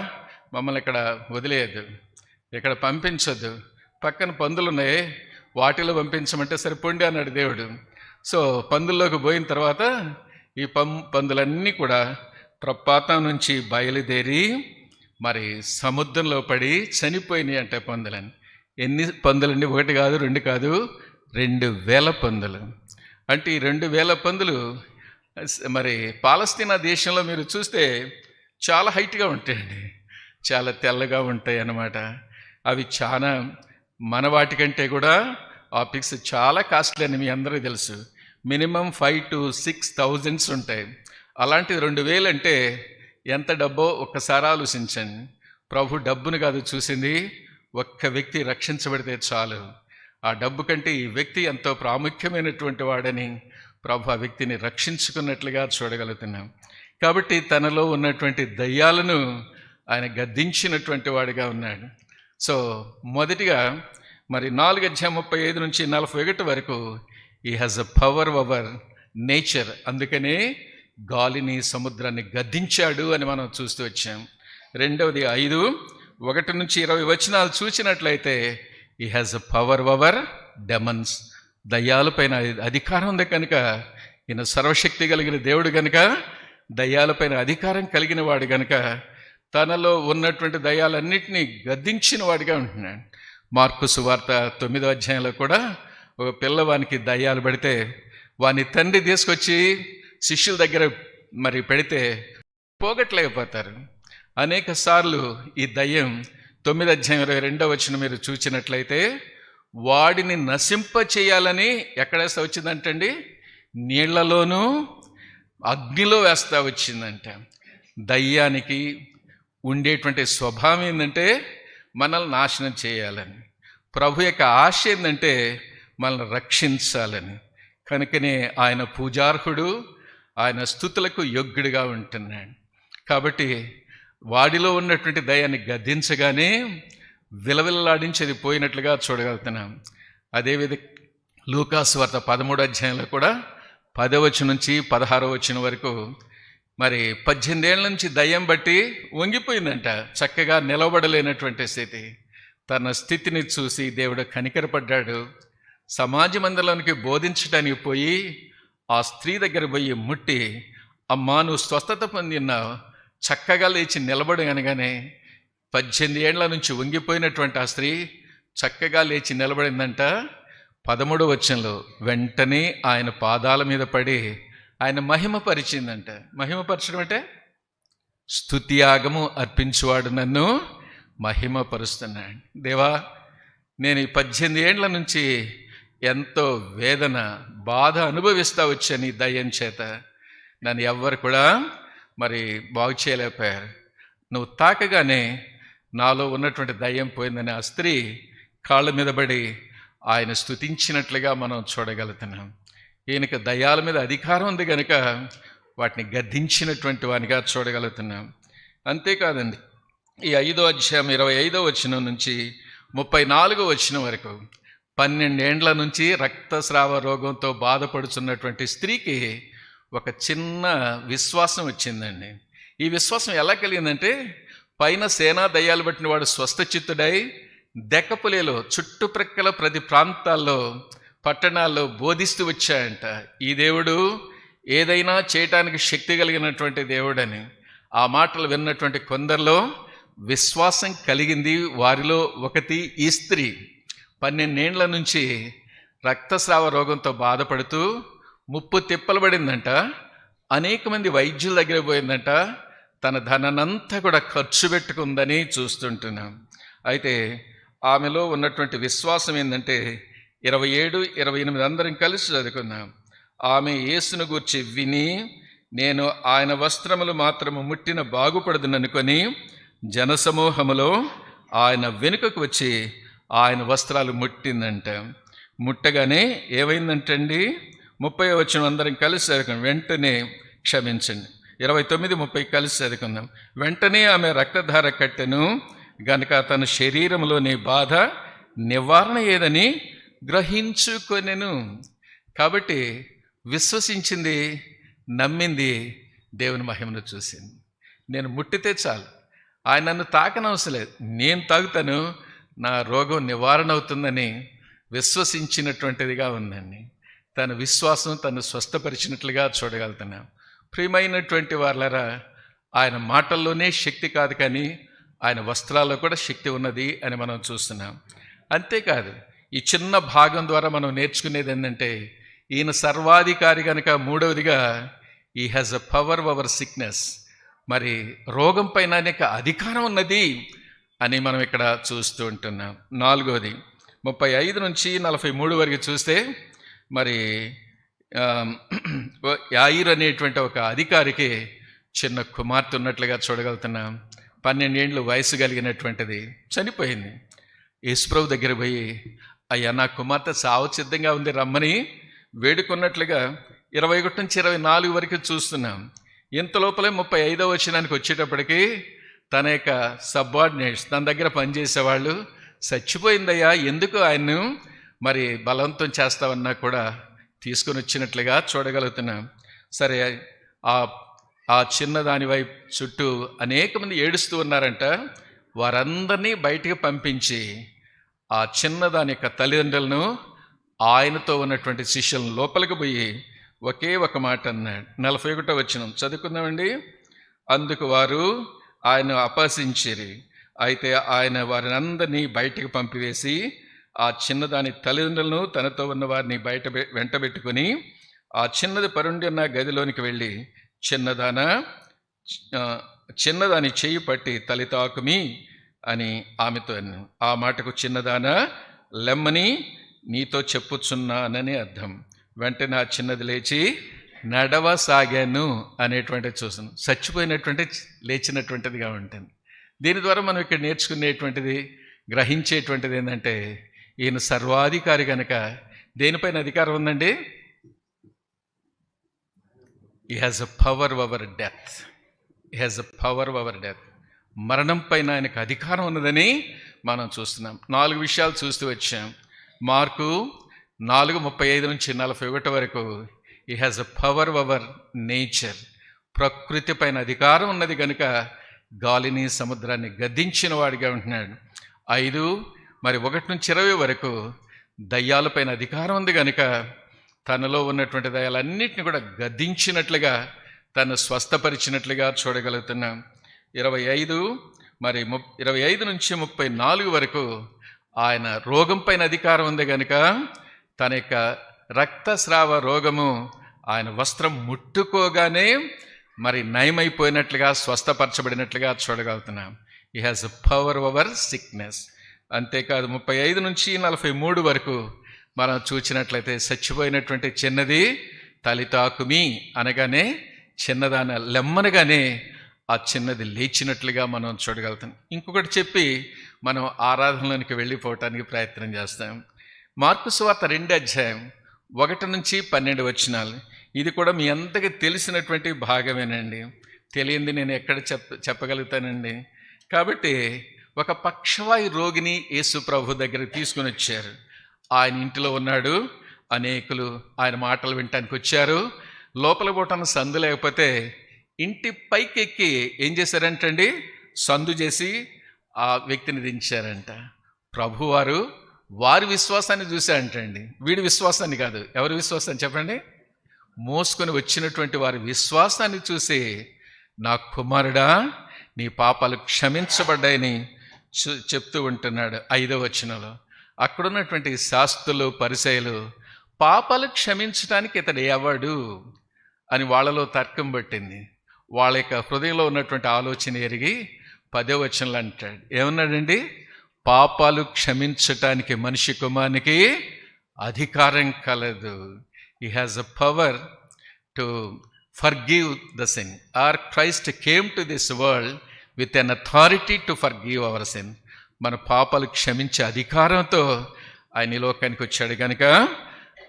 మమ్మల్ని ఇక్కడ వదిలేయద్దు, ఇక్కడ పంపించొద్దు, పక్కన పందులు ఉన్నాయి వాటిలో పంపించమంటే సరిపోండి అన్నాడు దేవుడు. సో పందుల్లోకి పోయిన తర్వాత ఈ పందులన్నీ కూడా ప్రపాతం నుంచి బయలుదేరి మరి సముద్రంలో పడి చనిపోయినాయి అంటే పందులని. ఎన్ని పందులండి? 1 కాదు 2 కాదు 2000 పందులు. అంటే ఈ 2000 పందులు మరి పాలస్తీనా దేశంలో మీరు చూస్తే చాలా హైట్గా ఉంటాయండి, చాలా తెల్లగా ఉంటాయి అన్నమాట. అవి చాలా మన వాటికంటే కూడా ఆ పిక్స్ చాలా కాస్ట్లీ అని మీ అందరికీ తెలుసు. మినిమం 5,000 to 6,000 ఉంటాయి. అలాంటిది 2000 అంటే ఎంత డబ్బో ఒక్కసారి ఆలోచించండి. ప్రభు డబ్బును కాదు చూసింది, ఒక్క వ్యక్తి రక్షించబడితే చాలు. ఆ డబ్బు కంటే ఈ వ్యక్తి ఎంతో ప్రాముఖ్యమైనటువంటి వాడని ప్రభు ఆ వ్యక్తిని రక్షించుకున్నట్లుగా చూడగలుగుతున్నాం. కాబట్టి తనలో ఉన్నటువంటి దయ్యాలను ఆయన గద్దించినటువంటి వాడిగా ఉన్నాడు. సో మొదటిగా మరి 4:35 నుంచి 41 వరకు ఈ has a power over nature. అందుకనే గాలిని సముద్రాన్ని గద్దించాడు అని మనం చూస్తూ వచ్చాం. రెండవది 5:1 నుంచి 20 వచనాలు చూసినట్లయితే he has a power over demons. దయ్యాలపైన అధికారం ఉంది కనుక ఈయన సర్వశక్తి కలిగిన దేవుడు కనుక దయ్యాలపైన అధికారం కలిగిన వాడు గనుక తనలో ఉన్నటువంటి దయ్యాలన్నింటినీ గద్దించిన వాడిగా ఉంటున్నాడు. మార్కు సువార్త 9వ అధ్యాయంలో కూడా ఒక పిల్లవానికి దయ్యాలు పడితే వాని తండ్రి తీసుకొచ్చి శిష్యుల దగ్గర మరి పెడితే పోగొట్టలేకపోతారు. అనేక సార్లు ఈ దయ్యం 9వ అధ్యాయం 22వ వచనం మీరు చూసినట్లయితే వాడిని నశింప చేయాలని ఎక్కడేస్తా వచ్చిందంటండి, నీళ్లలోనూ అగ్నిలో వేస్తా వచ్చిందంట. దయ్యానికి ఉండేటువంటి స్వభావం ఏంటంటే మనల్ని నాశనం చేయాలని. ప్రభు యొక్క ఆశ ఏంటంటే మనల్ని రక్షించాలని. కనుకనే ఆయన పూజార్హుడు, ఆయన స్తుతులకు యోగ్యుడిగా ఉంటున్నాడు. కాబట్టి వాడిలో ఉన్నటువంటి దయాన్ని గద్దించగానే విలవిల్లాడించేది పోయినట్లుగా చూడగలుగుతున్నాం. అదేవిధంగా లూకాసు వార్త 13వ అధ్యాయంలో కూడా 10వ వచనం నుంచి 16వ వచనం వరకు మరి 18 ఏళ్ల నుంచి దయ్యం బట్టి వంగిపోయిందంట. చక్కగా నిలబడలేనటువంటి స్థితి. తన స్థితిని చూసి దేవుడు కనికరపడ్డాడు. సమాజ మందిరంలోనికి బోధించడానికి పోయి ఆ స్త్రీ దగ్గర పోయి ముట్టి, అమ్మా నువ్వు స్వస్థత పొందినావు, చక్కగా లేచి నిలబడి అనగానే 18 ఏళ్ల నుంచి వంగిపోయినటువంటి ఆ స్త్రీ చక్కగా లేచి నిలబడిందంట. 13వ వచనంలో వెంటనే ఆయన పాదాల మీద పడి ఆయన మహిమపరిచిందంట. మహిమపరచడం అంటే స్తుతియాగము అర్పించువాడు నన్ను మహిమపరుస్తున్నాడు. దేవా, నేను ఈ 18 ఏళ్ల నుంచి ఎంతో వేదన బాధ అనుభవిస్తూ వచ్చాను ఈ దయ్యం చేత. నన్ను ఎవ్వరు కూడా మరి బాగు చేయలేకపోయారు. నువ్వు తాకగానే నాలో ఉన్నటువంటి దయ్యం పోయిందని ఆ స్త్రీ కాళ్ళ మీద పడి ఆయన స్తుతించినట్లుగా మనం చూడగలుగుతున్నాం. ఈయనకి దయ్యాల మీద అధికారం ఉంది కనుక వాటిని గద్దించినటువంటి వానిగా చూడగలుగుతున్నాం. అంతేకాదండి, ఈ 5వ అధ్యాయం 25వ వచనం నుంచి 34వ వచనం వరకు 12 ఏండ్ల నుంచి రక్తస్రావ రోగంతో బాధపడుతున్నటువంటి స్త్రీకి ఒక చిన్న విశ్వాసం వచ్చిందండి. ఈ విశ్వాసం ఎలా కలిగిందంటే, పైన సేనా దయ్యాలు పట్టిన వాడు స్వస్థచిత్తుడై దెక్కపులేలో చుట్టుప్రక్కల ప్రతి ప్రాంతాల్లో పట్టణాల్లో బోధిస్తూ వచ్చాయంట. ఈ దేవుడు ఏదైనా చేయటానికి శక్తి కలిగినటువంటి దేవుడని. ఆ మాటలు విన్నటువంటి కొందరిలో విశ్వాసం కలిగింది. వారిలో ఒకటి ఈ స్త్రీ. 12 ఏండ్ల నుంచి రక్తస్రావ రోగంతో బాధపడుతూ ముప్పు తిప్పలు పడిందంట. అనేక మంది వైద్యుల దగ్గర పోయిందంట. తన ధనానంతా కూడా ఖర్చు పెట్టుకుందని చూస్తుంటున్నాం. అయితే ఆమెలో ఉన్నటువంటి విశ్వాసం ఏంటంటే 27, 28 అందరం కలిసి చదువుకున్నాం. ఆమె యేసును గూర్చి విని, నేను ఆయన వస్త్రములు మాత్రము ముట్టిన బాగుపడదుననుకొని జనసమూహములో ఆయన వెనుకకు వచ్చి ఆయన వస్త్రాలు ముట్టిందంట. ముట్టగానే ఏమైందంటండి, 30వ వచనం అందరం కలిసి చదువుకున్నాం. వెంటనే క్షమించండి, 29, 30 కలిసి చదువుకుందాం. వెంటనే ఆమె రక్తధార కట్టెను గనుక తన శరీరంలోని బాధ నివారణ ఏదని గ్రహించుకొనెను. కాబట్టి విశ్వసించింది, నమ్మింది, దేవుని మహిమను చూసింది. నేను ముట్టితే చాలు, ఆయన నన్ను తాకనవసరం లేదు, నేను తాగుతాను, నా రోగం నివారణ అవుతుందని విశ్వసించినటువంటిదిగా ఉందండి. తన విశ్వాసం తను స్వస్థపరిచినట్లుగా చూడగలుగుతున్నాం. ప్రియమైనటువంటి వాళ్ళరా, ఆయన మాటల్లోనే శక్తి కాదు కానీ ఆయన వస్త్రాల్లో కూడా శక్తి ఉన్నది అని మనం చూస్తున్నాం. అంతేకాదు, ఈ చిన్న భాగం ద్వారా మనం నేర్చుకునేది ఏంటంటే, ఈయన సర్వాధికారి కనుక 3వదిగా ఈ has a power over sickness. మరి రోగం పైన అనేక అధికారం ఉన్నది అని మనం ఇక్కడ చూస్తూ ఉంటున్నాం. 4వది 35 నుంచి 43 వరకు చూస్తే మరి యాయిర్ అనేటువంటి ఒక అధికారికి చిన్న కుమార్తె ఉన్నట్లుగా చూడగలుగుతున్నాం. 12 ఏండ్లు వయసు కలిగినటువంటిది చనిపోయింది. యేసుప్రభు దగ్గర పోయి, అయ్యా నా కుమార్తె సావు సిద్ధంగా ఉంది రమ్మని వేడుకున్నట్లుగా 21 నుంచి 24 వరకు చూస్తున్నాం. ఇంత లోపలే 35వ వచనానికి వచ్చేటప్పటికి తన యొక్క సబార్డినేట్స్, తన దగ్గర పనిచేసేవాళ్ళు, చచ్చిపోయిందయ్యా, ఎందుకు ఆయన్ను మరి బలవంతం చేస్తామన్నా కూడా తీసుకొని వచ్చినట్లుగా చూడగలుగుతున్నాం. సరే, ఆ చిన్నదాని వైపు చుట్టూ అనేక మంది ఏడుస్తూ ఉన్నారంట. వారందరినీ బయటికి పంపించి ఆ చిన్నదాని యొక్క తల్లిదండ్రులను ఆయనతో ఉన్నటువంటి శిష్యులను లోపలికి పోయి ఒకే ఒక మాట అన్నాడు. 41వ వచనం చదువుకుందామండి. అందుకు వారు ఆయన అపహసించిరి. అయితే ఆయన వారిని అందరినీ బయటకు పంపివేసి ఆ చిన్నదాని తల్లిదండ్రులను తనతో ఉన్న వారిని వెంటబెట్టుకుని ఆ చిన్నది పరుండి ఉన్న గదిలోనికి వెళ్ళి చిన్నదాని చెయ్యి పట్టి తలి తాకుమి అని ఆమెతో అన్నాను. ఆ మాటకు చిన్నదాన లెమ్మని నీతో చెప్పుచున్నానని అర్థం. వెంటనే ఆ చిన్నది లేచి నడవసాగాను అనేటువంటిది చూసాను. చచ్చిపోయినటువంటి లేచినటువంటిదిగా ఉంటుంది. దీని ద్వారా మనం ఇక్కడ నేర్చుకునేటువంటిది, గ్రహించేటువంటిది ఏంటంటే, ఈయన సర్వాధికారి కనుక దేనిపైన అధికారం ఉందండి? He has a power over death. He has a power over death. మరణం పైన ఆయనకు అధికారం ఉన్నదని మనం చూస్తున్నాం. 4 విషయాలు చూస్తూ వచ్చాం. మార్కు 4:35 నుంచి 41 వరకు he has a power over nature. ప్రకృతి పైన అధికారం ఉన్నది కనుక గాలిని సముద్రాన్ని గద్దించిన వాడిగా ఉంటున్నాడు. 5 మరి 1 నుంచి 20 వరకు దయ్యాలపైన అధికారం ఉంది కనుక తనలో ఉన్నటువంటి దయ్యాలన్నింటినీ కూడా గద్దించినట్లుగా, తను స్వస్థపరిచినట్లుగా చూడగలుగుతున్నాం. 25 మరి 25 నుంచి 34 వరకు ఆయన రోగం పైన అధికారం ఉంది కనుక తన యొక్క రక్తస్రావ రోగము ఆయన వస్త్రం ముట్టుకోగానే మరి నయమైపోయినట్లుగా, స్వస్థపరచబడినట్లుగా చూడగలుగుతున్నాం. He has a power over sickness. అంతేకాదు 35 నుంచి 43 వరకు మనం చూసినట్లయితే చచ్చిపోయినటువంటి చిన్నది తలితాకుమి అనగానే, చిన్నదాన లెమ్మనగానే ఆ చిన్నది లేచినట్లుగా మనం చూడగలుగుతాం. ఇంకొకటి చెప్పి మనం ఆరాధనలోనికి వెళ్ళిపోవటానికి ప్రయత్నం చేస్తాం. మార్కు సువార్త 2వ అధ్యాయం 1 నుంచి 12 వచనాలు. ఇది కూడా మీ అందరికీ తెలిసినటువంటి భాగమేనండి. తెలియంది నేను ఎక్కడ చెప్పగలుగుతానండి. కాబట్టి ఒక పక్షవాయు రోగిని యేసు ప్రభు దగ్గరికి తీసుకుని వచ్చారు. ఆయన ఇంటిలో ఉన్నాడు. అనేకులు ఆయన మాటలు వినటానికి వచ్చారు. లోపల పోవటానికి సందు లేకపోతే ఇంటి పైకి ఎక్కి ఏం చేశారంటండి? సందు చేసి ఆ వ్యక్తిని దించారంట. ప్రభువారు వారి విశ్వాసాన్ని చూశారంటండి. వీడి విశ్వాసాన్ని కాదు. ఎవరి విశ్వాసాన్ని చెప్పండి? మోసుకొని వచ్చినటువంటి వారి విశ్వాసాన్ని చూసి, నా కుమారుడా నీ పాపాలు క్షమించబడ్డాయని చెప్తూ ఉంటున్నాడు. 5వ వచనంలో అక్కడున్నటువంటి శాస్త్రులు, పరిసయ్యులు పాపాలు క్షమించడానికి ఇతడు ఎవడు అని వాళ్ళలో తర్కం పట్టింది. వాళ్ళ యొక్క హృదయంలో ఉన్నటువంటి ఆలోచన ఎరిగి 10వ వచనంలో అంటాడు. ఏమన్నాడండి? పాపాలు క్షమించటానికి మనిషి కుమారునికి అధికారం కలదు. He has a power to forgive the sin. Or Christ came to this world with an authority to forgive our sin. మన పాపాలు క్షమించే అధికారంతో ఆయన ఈ లోకానికి వచ్చాడు కనుక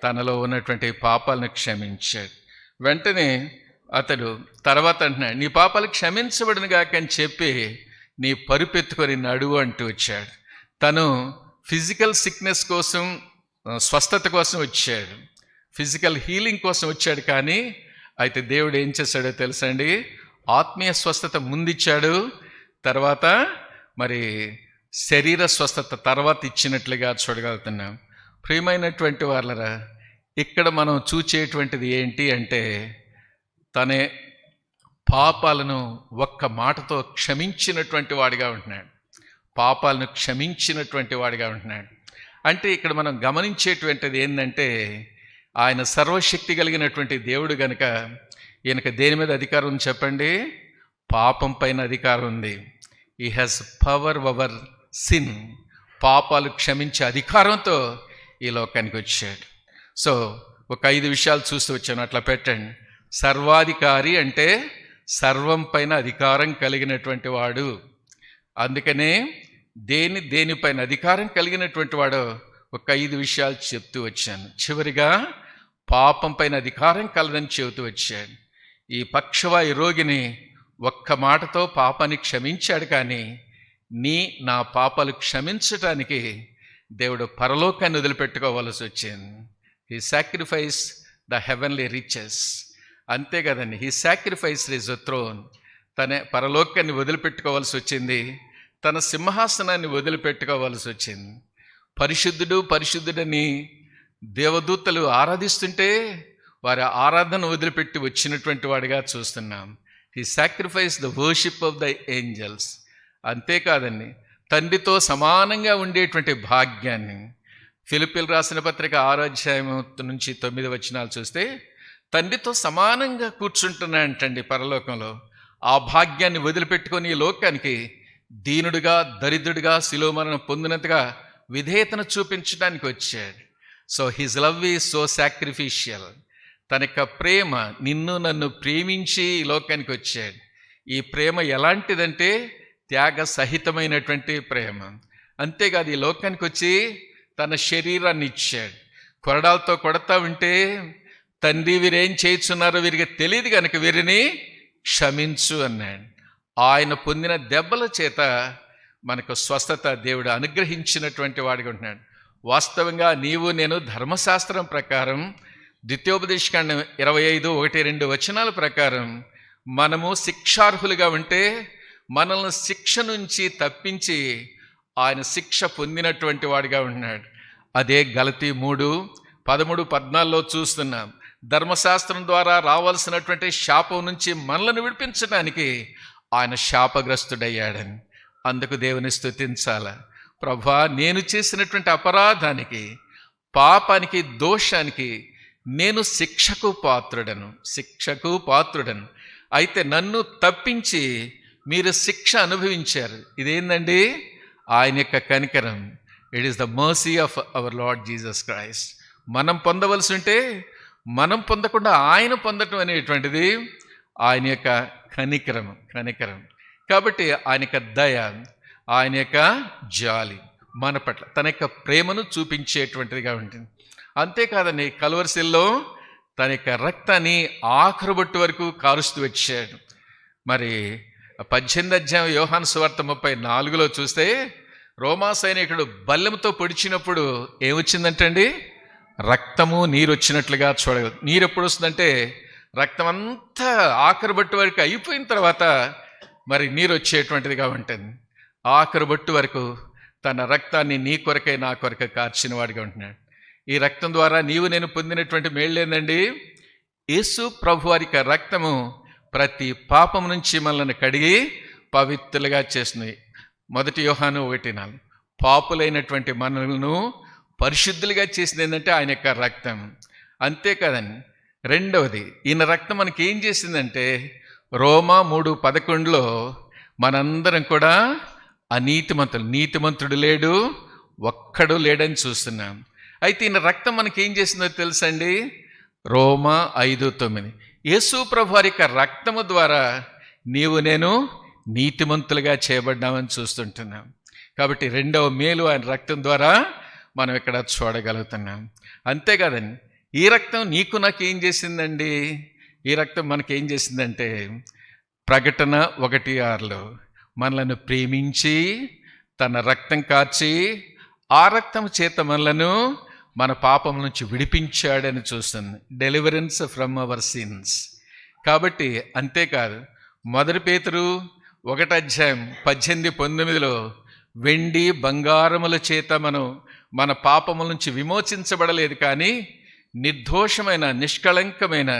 తనలో ఉన్నటువంటి పాపాలను క్షమించాడు. వెంటనే అతడు తర్వాత అంటున్నాడు, నీ పాపాలు క్షమించబడిన గాక అని చెప్పి నీ పరుపెత్తుకొని నడువు అంటూ వచ్చాడు. తను ఫిజికల్ సిక్నెస్ కోసం, స్వస్థత కోసం వచ్చాడు, ఫిజికల్ హీలింగ్ కోసం వచ్చాడు. కానీ అయితే దేవుడు ఏం చేశాడో తెలుసండి? ఆత్మీయ స్వస్థత ముందిచ్చాడు, తర్వాత మరి శరీర స్వస్థత తర్వాత ఇచ్చినట్లుగా చూడగలుగుతున్నాం. ప్రియమైనటువంటి వాళ్ళరా, ఇక్కడ మనం చూచేటువంటిది ఏంటి అంటే, తనే పాపాలను ఒక్క మాటతో క్షమించినటువంటి వాడిగా ఉంటున్నాడు. పాపాలను క్షమించినటువంటి వాడిగా ఉంటున్నాడు. అంటే ఇక్కడ మనం గమనించేటువంటిది ఏంటంటే, ఆయన సర్వశక్తి కలిగినటువంటి దేవుడు గనుక ఈయనకు దేని మీద అధికారం ఉంది చెప్పండి? పాపం పైన అధికారం ఉంది. He has power over sin. పాపాలు క్షమించే అధికారంతో ఈ లోకానికి వచ్చాడు. సో ఒక 5 విషయాలు చూస్తూ వచ్చాను, అట్లా పెట్టండి. సర్వాధికారి అంటే సర్వం పైన అధికారం కలిగినటువంటి వాడు. అందుకనే దేనిపైన అధికారం కలిగినటువంటి వాడో ఒక 5 విషయాలు చెప్తూ వచ్చాను. చివరిగా పాపం పైన అధికారం కలదని చెబుతూ వచ్చాను. ఈ పక్షవాయు రోగిని ఒక్క మాటతో పాపాన్ని క్షమించాడు. కానీ నా పాపాలు క్షమించటానికి దేవుడు పరలోకాన్ని వదిలిపెట్టుకోవాల్సి వచ్చింది. He sacrifice the heavenly riches. అంతే కదండి, హీ సాక్రిఫైస్ హిజ్ థ్రోన్. తన పరలోకాన్ని వదిలిపెట్టుకోవాల్సి వచ్చింది, తన సింహాసనాన్ని వదిలిపెట్టుకోవాల్సి వచ్చింది. పరిశుద్ధుడు పరిశుద్ధుడని దేవదూతలు ఆరాధిస్తుంటే వారి ఆరాధన వదిలిపెట్టి వచ్చినటువంటి వాడిగా చూస్తున్నాం. He sacrifice the worship of the angels. అంతేకాదండి, తండ్రితో సమానంగా ఉండేటువంటి భాగ్యాన్ని, ఫిలిప్పీలు రాసిన పత్రిక 6వ అధ్యాయం నుంచి 9 వచనాలు చూస్తే తండ్రితో సమానంగా కూర్చుంటున్నాడంటండి పరలోకంలో. ఆ భాగ్యాన్ని వదిలిపెట్టుకొని ఈ లోకానికి దీనుడిగా, దరిద్రుడిగా, శిలువ మరణం పొందినంతగా విధేయతను చూపించడానికి వచ్చాడు. So his love is so sacrificial. తన యొక్క ప్రేమ నిన్ను నన్ను ప్రేమించి ఈ లోకానికి వచ్చాడు. ఈ ప్రేమ ఎలాంటిదంటే త్యాగ సహితమైనటువంటి ప్రేమ. అంతేకాదు, ఈ లోకానికి వచ్చి తన శరీరాన్ని ఇచ్చాడు. కొరడాలతో కొడతా ఉంటే, తండ్రి వీరేం చేయుచున్నారో వీరికి తెలియదు కనుక వీరిని క్షమించు అన్నాడు. ఆయన పొందిన దెబ్బల చేత మనకు స్వస్థత దేవుడు అనుగ్రహించినటువంటి వాడిగా ఉంటున్నాడు. వాస్తవంగా నీవు నేను ధర్మశాస్త్రం ప్రకారం ద్వితీయోపదేశకాండం 25:1-2 వచనాల ప్రకారం మనము శిక్షార్హులుగా ఉంటే మనల్ని శిక్ష నుంచి తప్పించి ఆయన శిక్ష పొందినటువంటి వాడిగా ఉంటున్నాడు. అదే గలతీ 3:13-14 చూస్తున్నాం. ధర్మశాస్త్రం ద్వారా రావాల్సినటువంటి శాపం నుంచి మనల్ని విడిపించడానికి ఆయన శాపగ్రస్తుడయ్యాడని. అందుకు దేవుని స్తుతించాల. ప్రభా, నేను చేసినటువంటి అపరాధానికి, పాపానికి, దోషానికి నేను శిక్షకు పాత్రుడను. అయితే నన్ను తప్పించి మీరు శిక్ష అనుభవించారు. ఇదేందండి? ఆయన యొక్క కనికరం. It is the mercy of our Lord Jesus Christ. మనం పొందవలసి ఉంటే మనం పొందకుండా ఆయన పొందటం అనేటువంటిది ఆయన యొక్క కనికరం. కాబట్టి ఆయన యొక్క దయ, ఆయన యొక్క జాలి మన పట్ల, తన యొక్క ప్రేమను చూపించేటువంటిదిగా ఉంటుంది. అంతేకాదండి, కల్వరిశిల్లో తన యొక్క రక్తాన్ని ఆఖరు బొట్టు వరకు కారుస్తూ వచ్చాడు. మరి 18వ అధ్యాయం యోహాను సువార్త 34లో చూస్తే రోమా సైనికుడు బల్లెంతో పొడిచినప్పుడు ఏమొచ్చిందంటండి? రక్తము నీరు వచ్చినట్లుగా చూడగలదు. నీరు ఎప్పుడు వస్తుందంటే రక్తం అంతా ఆఖరు బొట్టు వరకు అయిపోయిన తర్వాత మరి నీరు వచ్చేటువంటిదిగా ఉంటుంది. ఆఖరు బొట్టు వరకు తన రక్తాన్ని నీ కొరకై నా కొరకై కార్చిన వాడిగా ఉంటున్నాడు. ఈ రక్తం ద్వారా నీవు నేను పొందినటువంటి మేళ్ళేందండి? యేసు ప్రభు వారి యొక్క రక్తము ప్రతి పాపం నుంచి మనల్ని కడిగి పవిత్రులుగా చేస్తుంది. 1 యోహాను 1:4. పాపులైనటువంటి మనలను పరిశుద్ధులుగా చేసింది ఏంటంటే ఆయన యొక్క రక్తం. అంతేకాదండి, రెండవది, ఈయన రక్తం మనకి ఏం చేసిందంటే రోమా 3:11లో మనందరం కూడా అనీతిమంతులు, నీతిమంతుడు లేడు, ఒక్కడు లేడని చూస్తున్నాం. అయితే ఈయన రక్తం మనకి ఏం చేసిందో తెలుసండి? రోమా 5:9. యేసు ప్రభు వారి యొక్క రక్తము ద్వారా నీవు నేను నీతిమంతులుగా చేయబడ్డామని చూస్తుంటున్నాం. కాబట్టి రెండవ మేలు ఆయన రక్తం ద్వారా మనం ఇక్కడ చూడగలుగుతున్నాం. అంతేకాదండి, ఈ రక్తం నీకు నాకు ఏం చేసిందండి? ఈ రక్తం మనకేం చేసిందంటే ప్రకటన 1:6లో మనలను ప్రేమించి తన రక్తం కార్చి ఆ రక్తం చేత మనలను మన పాపం నుంచి విడిపించాడని చూస్తుంది. Deliverance from our sins. కాబట్టి అంతేకాదు, 1 పేతురు 1:18-19లో వెండి బంగారముల చేత మనం మన పాపముల నుంచి విమోచించబడలేదు, కానీ నిర్దోషమైన నిష్కళంకమైన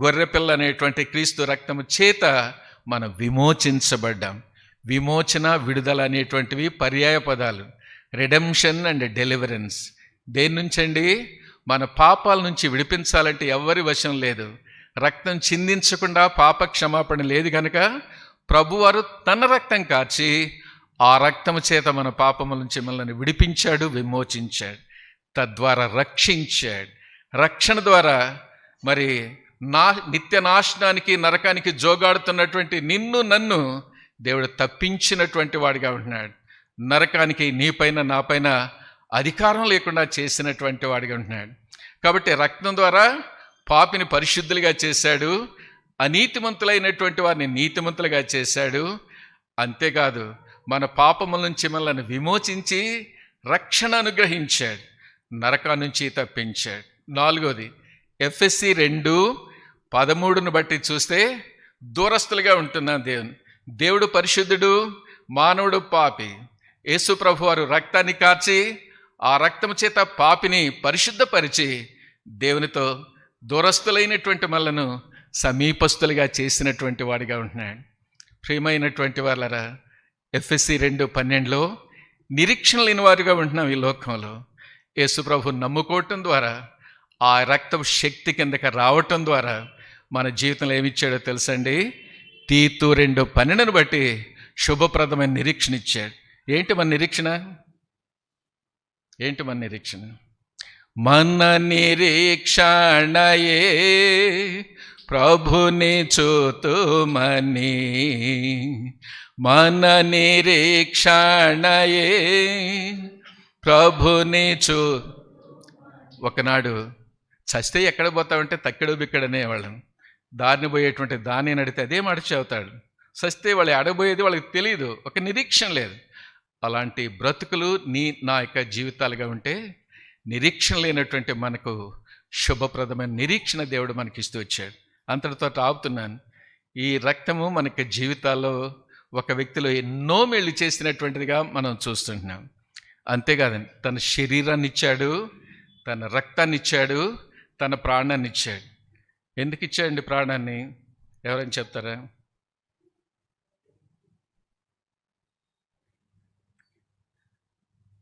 గొర్రెపిల్ల అనేటువంటి క్రీస్తు రక్తము చేత మనం విమోచించబడ్డాం. విమోచన, విడుదల అనేటువంటివి పర్యాయ పదాలు. Redemption and deliverance. దేని నుంచండి? మన పాపాల నుంచి విడిపించాలంటే ఎవ్వరి వశం లేదు. రక్తం చిందించకుండా పాప క్షమాపణ లేదు కనుక ప్రభువారు తన రక్తం కార్చి ఆ రక్తము చేత మన పాపముల నుంచి మనల్ని విడిపించాడు, విమోచించాడు, తద్వారా రక్షించాడు. రక్షణ ద్వారా మరి నిత్య నాశనానికి, నరకానికి జోగాడుతున్నటువంటి నిన్ను నన్ను దేవుడు తప్పించినటువంటి వాడిగా ఉంటున్నాడు. నరకానికి నీపైన నాపైన అధికారం లేకుండా చేసినటువంటి వాడిగా ఉంటున్నాడు. కాబట్టి రక్తం ద్వారా పాపిని పరిశుద్ధులుగా చేశాడు, అనీతిమంతులైనటువంటి వారిని నీతిమంతులుగా చేశాడు. అంతేకాదు, మన పాపముల నుంచి మనల్ని విమోచించి రక్షణ అనుగ్రహించాడు, నరకా నుంచి తప్పించాడు. 4వది, ఎఫ్ఎస్సి 2:13 బట్టి చూస్తే దూరస్తులుగా ఉంటున్నాం దేవుడు పరిశుద్ధుడు, మానవుడు పాపి. యేసు ప్రభు వారు రక్తాన్ని కార్చి ఆ రక్తము చేత పాపిని పరిశుద్ధపరిచి దేవునితో దూరస్తులైనటువంటి మనలను సమీపస్తులుగా చేసినటువంటి వాడిగా ఉంటున్నాడు. ప్రియమైనటువంటి వాళ్ళరా, ఎఫ్ఎస్సి 2:12 నిరీక్షణ లేని వారిగా ఉంటున్నాం ఈ లోకంలో. యేసుప్రభు నమ్ముకోవటం ద్వారా, ఆ రక్తపు శక్తి కిందకి రావటం ద్వారా మన జీవితంలో ఏమిచ్చాడో తెలుసండి? తీతు 2:12 బట్టి శుభప్రదమైన నిరీక్షణ ఇచ్చాడు. ఏంటి మన నిరీక్షణ? మన నిరీక్షణయే ప్రభుని చూతుమని, మన నిరీక్షణయే ప్రభుని ఒకనాడు చస్తే ఎక్కడ పోతామంటే తక్కిడు బిక్కడనే వాళ్ళని, దారిని పోయేటువంటి దాన్ని నడితే అదే మడిచి అవుతాడు. చస్తే వాళ్ళు అడబోయేది వాళ్ళకి తెలియదు, ఒక నిరీక్షణ లేదు. అలాంటి బ్రతుకులు నా యొక్క జీవితాలుగా ఉంటే, నిరీక్షణ లేనటువంటి మనకు శుభప్రదమైన నిరీక్షణ దేవుడు మనకి ఇస్తూ వచ్చాడు. అంతటితో ఆపుతున్నాను. ఈ రక్తము మనకి జీవితాల్లో ఒక వ్యక్తిలో ఎన్నో మేళ్ళు చేసినటువంటిదిగా మనం చూస్తుంటున్నాం. అంతేకాదండి, తన శరీరాన్ని ఇచ్చాడు, తన రక్తాన్ని ఇచ్చాడు, తన ప్రాణాన్ని ఇచ్చాడు. ఎందుకు ఇచ్చాడండి ప్రాణాన్ని? ఎవరైనా చెప్తారా?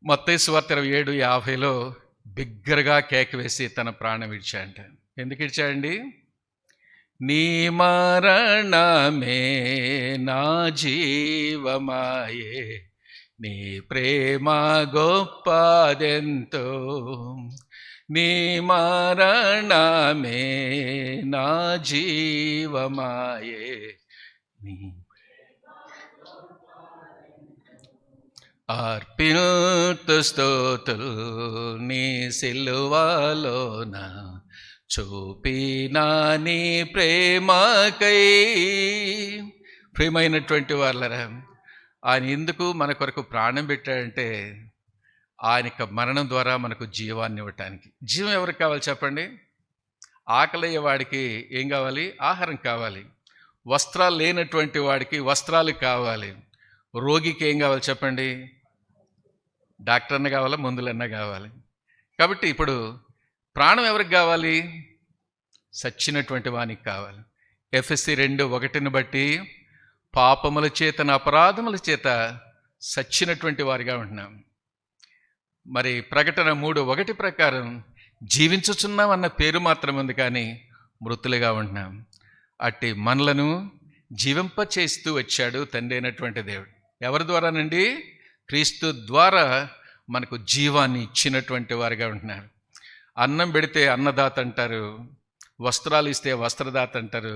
మత్తయి సువార్త 27:50 బిగ్గరగా కేక వేసి తన ప్రాణం ఇచ్చాడంట. ఎందుకు ఇచ్చాడండి? నీ మరణమే నా జీవమాయే, నీ ప్రేమ గొప్పదెంతో, నీ మరణమే నా జీవమాయే, నీ అర్పితు స్తుతులు నీ సిలువలోన చూపినా నీ ప్రేమకై. ప్రియమైనటువంటి వాళ్ళరా, ఆయన ఎందుకు మన కొరకు ప్రాణం పెట్టాడంటే, ఆయన యొక్క మరణం ద్వారా మనకు జీవాన్ని ఇవ్వటానికి. జీవం ఎవరికి కావాలి చెప్పండి? ఆకలయ్యే వాడికి ఏం కావాలి? ఆహారం కావాలి. వస్త్రాలు లేనటువంటి వాడికి వస్త్రాలు కావాలి. రోగికి ఏం కావాలి చెప్పండి? డాక్టర్ అన్న కావాలా, మందులన్నా కావాలి. కాబట్టి ఇప్పుడు ప్రాణం ఎవరికి కావాలి? సచ్చినటువంటి వానికి కావాలి. ఎఫ్ఎస్సి 2:1 బట్టి పాపముల చేత, అపరాధముల చేత సచ్చినటువంటి వారిగా ఉంటున్నాం. మరి ప్రకటన 3:1 ప్రకారం జీవించుచున్నాం అన్న పేరు మాత్రం ఉంది, కానీ మృతులుగా ఉంటున్నాం. అట్టి మనలను జీవింపచేస్తూ వచ్చాడు తండ్రి అయినటువంటి దేవుడు. ఎవరి ద్వారానండి? క్రీస్తు ద్వారా మనకు జీవాన్ని ఇచ్చినటువంటి వారిగా ఉంటున్నారు. అన్నం పెడితే అన్నదాత అంటారు, వస్త్రాలు ఇస్తే వస్త్రదాత అంటారు,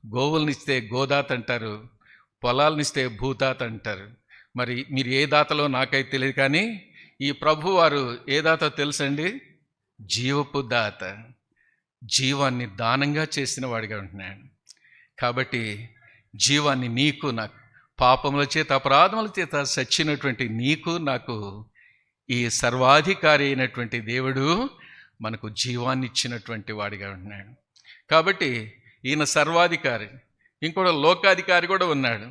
గోవుల్ని ఇస్తే గోదాత అంటారు, పొలాలను ఇస్తే భూదాత అంటారు. మరి మీరు ఏ దాతలో నాకైతే తెలియదు, కానీ ఈ ప్రభు వారు ఏ దాత తెలుసండి? జీవపు దాత, జీవాన్ని దానంగా చేసిన వాడిగా ఉంటున్నాడు. కాబట్టి జీవాన్ని నీకు నాకు, పాపముల చేత అపరాధముల చేత సచ్చినటువంటి నీకు నాకు ఈ సర్వాధికారి అయినటువంటి దేవుడు మనకు జీవాన్ని ఇచ్చినటువంటి వాడిగా ఉంటున్నాడు. కాబట్టి ఈయన సర్వాధికారి, ఇంకోటి లోకాధికారి కూడా ఉన్నాడు.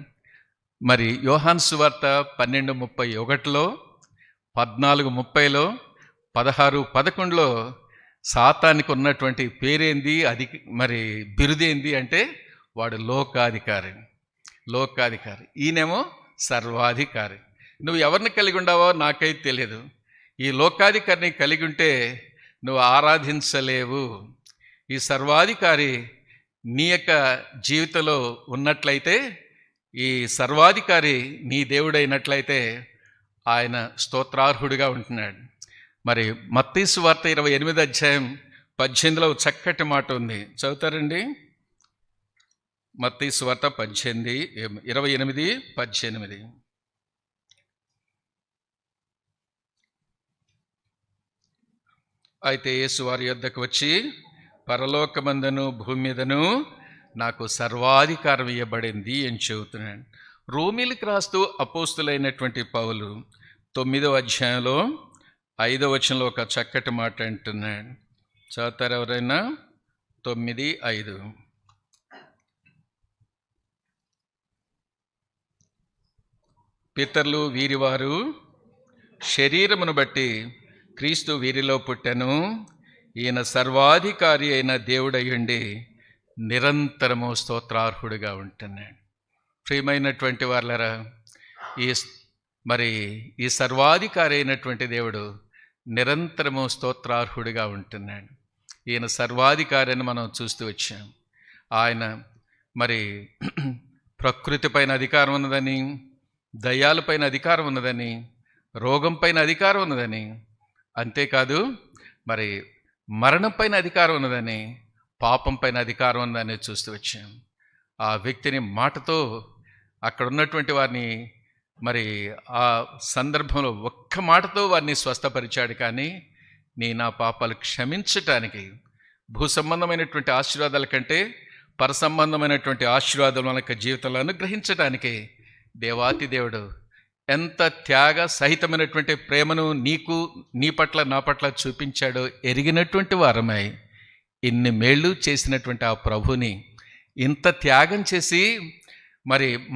మరి యోహాను సువార్త 12:31, 14:30, 16:11 సాతానికి ఉన్నటువంటి పేరేంది, అది మరి బిరుదేంది అంటే వాడు లోకాధికారి. ఈయనేమో సర్వాధికారి. నువ్వు ఎవరిని కలిగి ఉండవో నాకైతే తెలియదు. ఈ లోకాధికారిని కలిగి ఉంటే నువ్వు ఆరాధించలేవు. ఈ సర్వాధికారి నీ యొక్క జీవితంలో ఉన్నట్లయితే, ఈ సర్వాధికారి నీ దేవుడైనట్లయితే ఆయన స్తోత్రార్హుడిగా ఉంటున్నాడు. మరి మత్తయి సువార్త 28:18 చక్కటి మాట ఉంది, చదువుతారండి? మత్తయి సువార్త 28:18. అయితే యేసు వారి యొద్దకు వచ్చి, పరలోకమందును భూమి మీదను నాకు సర్వాధికారం ఇవ్వబడింది అని చెబుతున్నాడు. రోమీలకు రాస్తూ అపోస్తులైనటువంటి పౌలు 9వ అధ్యాయంలో 5వ వచనంలో ఒక చక్కటి మాట అంటున్నాడు. చదువుతారు ఎవరైనా? 9:5. పితరులు వీరివారు శరీరమును బట్టి క్రీస్తు వీరిలో పుట్టెను, ఈయన సర్వాధికారి అయిన దేవుడయ్యుండి నిరంతరము స్తోత్రార్హుడిగా ఉంటున్నాడు. ప్రియమైనటువంటి వాళ్ళరా, ఈ సర్వాధికారి అయినటువంటి దేవుడు నిరంతరము స్తోత్రార్హుడిగా ఉంటున్నాడు. ఈయన సర్వాధికారి అని మనం చూస్తూ వచ్చాం. ఆయన ప్రకృతి పైన అధికారం ఉన్నదని, దయ్యాలపైన అధికారం ఉన్నదని, రోగం పైన అధికారం ఉన్నదని, అంతేకాదు మరణం పైన అధికారం ఉన్నదని, పాపం పైన అధికారం ఉన్నదని చూస్తూ వచ్చాం. ఆ వ్యక్తిని మాటతో అక్కడ ఉన్నటువంటి వారిని ఆ సందర్భంలో ఒక్క మాటతో వారిని స్వస్థపరిచాడు. కానీ నా పాపాలు క్షమించటానికి, భూ సంబంధమైనటువంటి ఆశీర్వాదాల కంటే పరసంబంధమైనటువంటి ఆశీర్వాదాలు మన యొక్క జీవితంలో అనుగ్రహించటానికి దేవాతి దేవుడు ఎంత త్యాగ సహితమైనటువంటి ప్రేమను నీ పట్ల నా పట్ల చూపించాడో ఎరిగినటువంటి వారమై ఇన్ని మేళ్ళు చేసినటువంటి ఆ ప్రభుని, ఇంత త్యాగం చేసి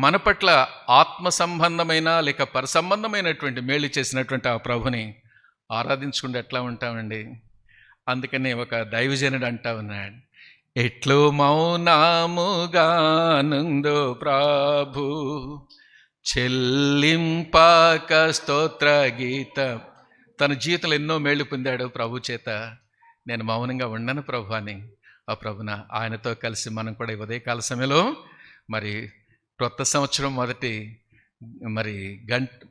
మన పట్ల ఆత్మ సంబంధమైన లేక పరసంబంధమైనటువంటి మేళ్ళు చేసినటువంటి ఆ ప్రభుని ఆరాధించుకుంటే ఎట్లా ఉంటామండి? అందుకని ఒక దైవజనుడు అంటా ఉన్నాడు, ఎట్లు మౌనముగానుందో ప్రభు చెల్లింపాక స్తోత్ర గీతం. తన జీవితంలో ఎన్నో మేళ్ళు పొందాడు ప్రభు చేత. నేను మౌనంగా ఉండను ప్రభు అని ఆ ప్రభున ఆయనతో కలిసి మనం కూడా ఉదయకాల సమయంలో క్రొత్త సంవత్సరం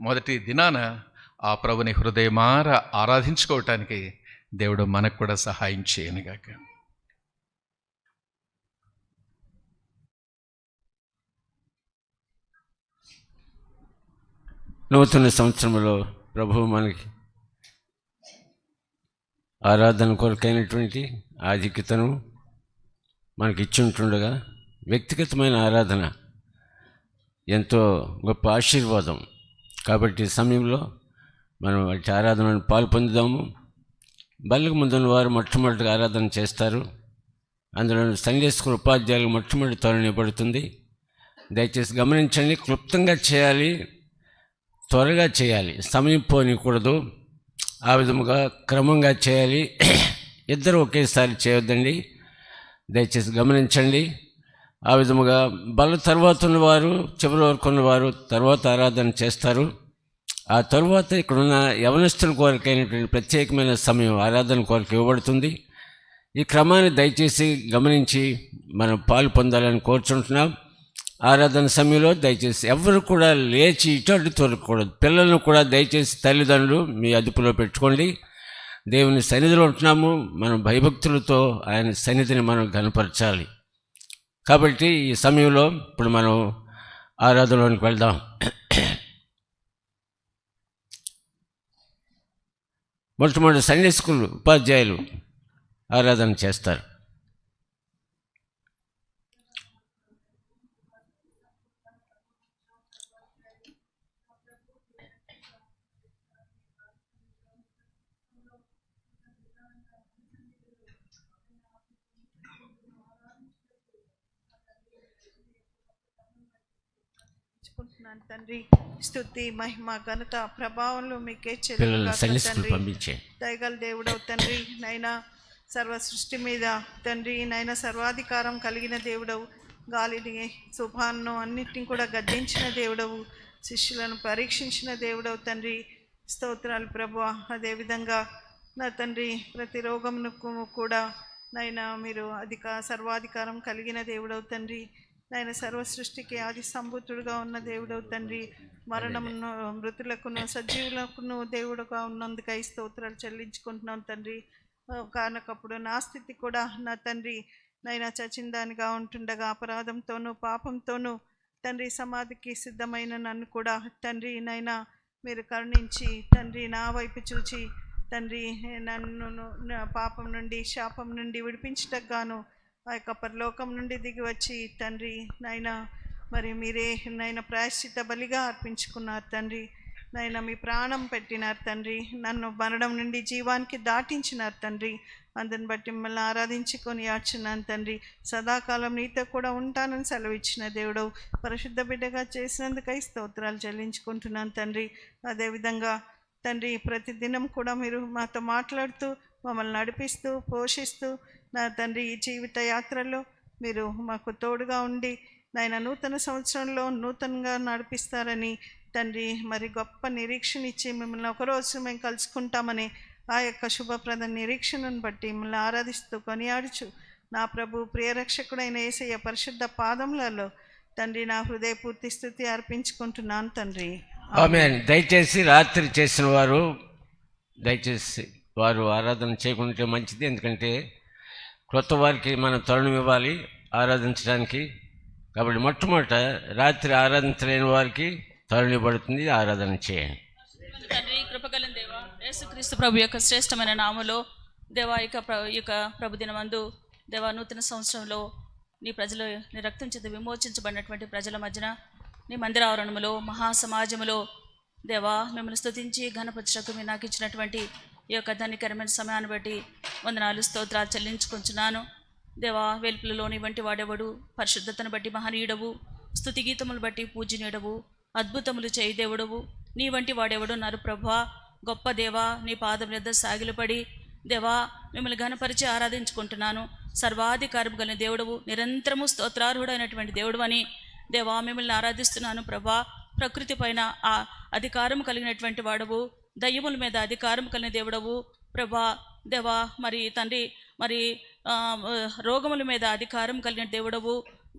మొదటి దినాన ఆ ప్రభుని హృదయమార ఆరాధించుకోవటానికి దేవుడు మనకు కూడా సహాయం చేయనుగాక. నూతన సంవత్సరంలో ప్రభువు మనకి ఆరాధన కొరకైనటువంటి ఆధిక్యతను మనకి ఇచ్చి ఉంటుండగా, వ్యక్తిగతమైన ఆరాధన ఎంతో గొప్ప ఆశీర్వాదం. కాబట్టి ఈ సమయంలో మనం వాటి ఆరాధనను పాల్పొందుదాము. బల్లకు ముందున్న వారు మొట్టమొదటిగా ఆరాధన చేస్తారు. అందులో సండే స్కూల్ ఉపాధ్యాయులకు మొట్టమొదటి తోరణివ్వబడుతుంది. దయచేసి గమనించండి, క్లుప్తంగా చేయాలి, త్వరగా చేయాలి, సమయం పోనీకూడదు. ఆ విధముగా క్రమంగా చేయాలి. ఇద్దరు ఒకేసారి చేయొద్దండి, దయచేసి గమనించండి. ఆ విధముగా బల తర్వాత ఉన్నవారు, చివరి వరకు ఉన్నవారు తర్వాత ఆరాధన చేస్తారు. ఆ తరువాత ఇక్కడున్న యవనస్తుల కొరకైనటువంటి ప్రత్యేకమైన సమయం ఆరాధన కొరకు ఇవ్వబడుతుంది. ఈ క్రమాన్ని దయచేసి గమనించి మనం పాలు పొందాలని కోరుచుంటున్నాం. ఆరాధన సమయంలో దయచేసి ఎవరు కూడా లేచి ఇటు తొలగకూడదు. పిల్లలను కూడా దయచేసి తల్లిదండ్రులు మీ అదుపులో పెట్టుకోండి. దేవుని సన్నిధిలో ఉంటున్నాము, మనం భయభక్తులతో ఆయన సన్నిధిని మనం కనపరచాలి. కాబట్టి ఈ సమయంలో ఇప్పుడు మనం ఆరాధనలోనికి వెళ్దాం. మొట్టమొదటి సండే స్కూల్ ఉపాధ్యాయులు ఆరాధన చేస్తారు. తండ్రి, స్తుతి మహిమ ఘనత ప్రభావంలో మీకే పంపించే దయగల దేవుడవు తండ్రి. నైనా సర్వ సృష్టి మీద తండ్రి, నైనా సర్వాధికారం కలిగిన దేవుడవు. గాలిని శుభాన్ని అన్నిటిని కూడా గద్దించిన దేవుడవు, శిష్యులను పరీక్షించిన దేవుడవు తండ్రి. స్తోత్రాలు ప్రభువా. అదేవిధంగా నా తండ్రి, ప్రతి రోగమును కూడా నైనా మీరు సర్వాధికారం కలిగిన దేవుడవు తండ్రి. నాయన సర్వ సృష్టికి ఆది సంభూతుడుగా ఉన్న దేవుడవు తండ్రి. మరణమును, మృతులకును సజీవులకును దేవుడుగా ఉన్నందుకై స్తోత్రాలు చెల్లించుకుంటున్నాం తండ్రి. కానకప్పుడు నా స్థితి కూడా నా తండ్రి నైనా చచ్చిందానిగా ఉంటుండగా అపరాధంతోనూ పాపంతోనూ తండ్రి సమాధికి సిద్ధమైన నన్ను కూడా తండ్రి నైనా మీరు కరుణించి తండ్రి నా వైపు చూచి తండ్రి నన్ను పాపం నుండి శాపం నుండి విడిపించటకు గాను ఆ యొక్క పరలోకం నుండి దిగి వచ్చి తండ్రి నైనా మరి మీరే నైనా ప్రాయశ్చిత బలిగా అర్పించుకున్నారు తండ్రి. నైనా మీ ప్రాణం పెట్టినారు తండ్రి. నన్ను మరణం నుండి జీవానికి దాటించినారు తండ్రి. అందుని బట్టి మిమ్మల్ని ఆరాధించుకొని ఆడ్చున్నాను తండ్రి. సదాకాలం నీతో కూడా ఉంటానని సెలవిచ్చిన దేవుడవు, పరిశుద్ధ బిడ్డగా చేసినందుకై స్తోత్రాలు చెల్లించుకుంటున్నాను తండ్రి. అదేవిధంగా తండ్రి ప్రతిదినం కూడా మీరు మాతో మాట్లాడుతూ మమ్మల్ని నడిపిస్తూ పోషిస్తూ నా తండ్రి ఈ జీవిత యాత్రలో మీరు మాకు తోడుగా ఉండి నాయన నూతన సంవత్సరంలో నూతనంగా నడిపిస్తారని తండ్రి మరి గొప్ప నిరీక్షణ ఇచ్చి మిమ్మల్ని ఒకరోజు మేము కలుసుకుంటామని ఆ యొక్క శుభప్రద నిరీక్షణను బట్టి మిమ్మల్ని ఆరాధిస్తూ కొనియాడుచు నా ప్రభు ప్రియరక్షకుడైన యేసయ్య పరిశుద్ధ పాదములలో తండ్రి నా హృదయపూర్తి స్థుతి అర్పించుకుంటున్నాను తండ్రి. ఆమేన్. దయచేసి రాత్రి చేసిన వారు దయచేసి వారు ఆరాధన చేయకుంటే మంచిది. ఎందుకంటే క్రొత్త వారికి మనం తరుణం ఇవ్వాలి ఆరాధించడానికి. కాబట్టి మొట్టమొదట రాత్రి ఆరాధించలేని వారికి తరుణం ఇవ్వబడుతుంది, ఆరాధన చేయండి. తండ్రి కృపగల దేవా, యేసుక్రీస్తు ప్రభు యొక్క శ్రేష్టమైన నామలో దేవా ఈ యొక్క ప్రభు దినమందు దేవా నూతన సంవత్సరంలో నీ ప్రజలు నీ రక్తం చేత విమోచించబడినటువంటి ప్రజల మధ్యన నీ మందిరావరణములో మహాసమాజములో దేవా మిమ్మల్ని స్తుతించి ఘనపరచుటకు మీరు నాకు ఇచ్చినటువంటి ఈ యొక్క ధన్యకరమైన సమయాన్ని బట్టి వందనాలు స్తోత్రాలు చెల్లించుకుంటున్నాను. దేవా వెలుపులలోని వంటి వాడెవడు, పరిశుద్ధతను బట్టి మహనీయుడవు, స్తుతి గీతములు బట్టి పూజనీయుడవు, అద్భుతములు చేయి దేవుడవు, నీ వంటి వాడెవడు నరు ప్రభా. గొప్ప దేవా నీ పాదం మీద సాగిలపడి దేవా మిమ్మల్ని ఘనపరిచి ఆరాధించుకుంటున్నాను. సర్వాధికారం కలిగిన దేవుడవు, నిరంతరము స్తోత్రార్హుడైనటువంటి దేవుడు అని దేవా మిమ్మల్ని ఆరాధిస్తున్నాను ప్రభా. ప్రకృతి పైన ఆ అధికారం కలిగినటువంటి వాడవు, దయ్యముల మీద అధికారం కలిగిన దేవుడవు ప్రభా. దేవా మరి తండ్రి మరి రోగముల మీద అధికారం కలిగిన దేవుడవు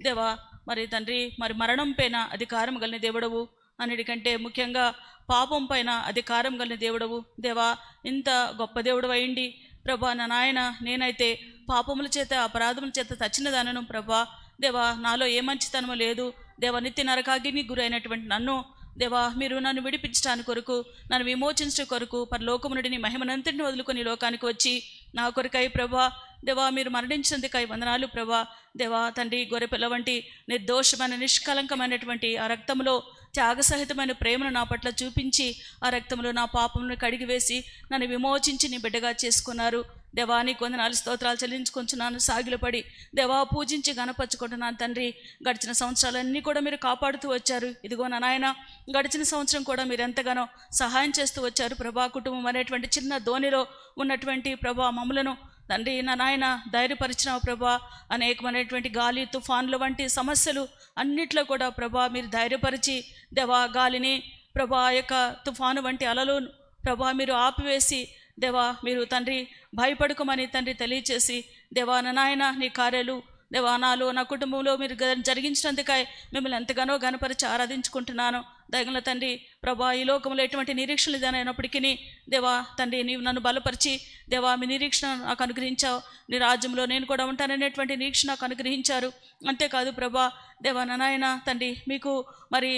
దేవా. మరి తండ్రి మరి మరణం పైన అధికారం కలిగిన దేవుడవు, అన్నిటికంటే ముఖ్యంగా పాపం పైన అధికారం కలిగిన దేవుడవు దేవా. ఇంత గొప్ప దేవుడు అయింది ప్రభా. నా నాయన నేనైతే పాపముల చేత అపరాధముల చేత చచ్చినదానను ప్రభా. దేవా నాలో ఏ మంచితనము లేదు దేవా. నిత్య నరకాగ్నికి గురైనటువంటి నన్ను దేవా మీరు నన్ను విడిపించడానికి కొరకు, నన్ను విమోచించడం కొరకు పరలోకము నుండి నీ మహిమనంతటిని వదులుకొని లోకానికి వచ్చి నా కొరకై ప్రభా దేవా మీరు మరణించినందుకై వందనాలు ప్రభా. దేవా తండ్రి గొర్రెపిల్ల వంటి నిర్దోషమైన నిష్కలంకమైనటువంటి ఆ రక్తంలో త్యాగసహితమైన ప్రేమను నా పట్ల చూపించి ఆ రక్తంలో నా పాపములను కడిగివేసి నన్ను విమోచించి నీ బిడ్డగా చేసుకున్నారు దేవా. నీకు వందనాలు స్తోత్రాలు చెల్లించుకుంటున్నాను. సాగిలపడి దేవా పూజించి గణపరుచుకుంటున్నాను తండ్రి. గడిచిన సంవత్సరాలన్నీ కూడా మీరు కాపాడుతూ వచ్చారు. ఇదిగో నా నాయన గడిచిన సంవత్సరం కూడా మీరు ఎంతగానో సహాయం చేస్తూ వచ్చారు ప్రభా. కుటుంబం అనేటువంటి చిన్న ధోనిలో ఉన్నటువంటి ప్రభా మమ్మలను తండ్రి నా నాయన ధైర్యపరిచినావు ప్రభా. అనేకమైనటువంటి గాలి తుఫాన్ల వంటి సమస్యలు అన్నిట్లో కూడా ప్రభా మీరు ధైర్యపరిచి దేవా గాలిని ప్రభా యొక్క తుఫాను వంటి అలలు ప్రభా మీరు ఆపివేసి దేవా మీరు తండ్రి భయపడుకోమని తండ్రి తెలియచేసి దేవా నా నాయన నీ కార్యాలు దేవా నాలో నా కుటుంబంలో మీరు జరిగించినందుకై మిమ్మల్ని ఎంతగానో ఘనపరిచి ఆరాధించుకుంటున్నాను. దయగల తండ్రి ప్రభా ఈ లోకంలో ఎటువంటి నిరీక్షణ ఇదైనప్పటికీ దేవా తండ్రి నీవు నన్ను బలపరిచి దేవా మీ నిరీక్షణ నాకు అనుగ్రహించావు. నీ రాజ్యంలో నేను కూడా ఉంటాననేటువంటి నిరీక్షణ నాకు అనుగ్రహించారు. అంతేకాదు ప్రభా దేవా నాయన తండ్రి మీకు మరి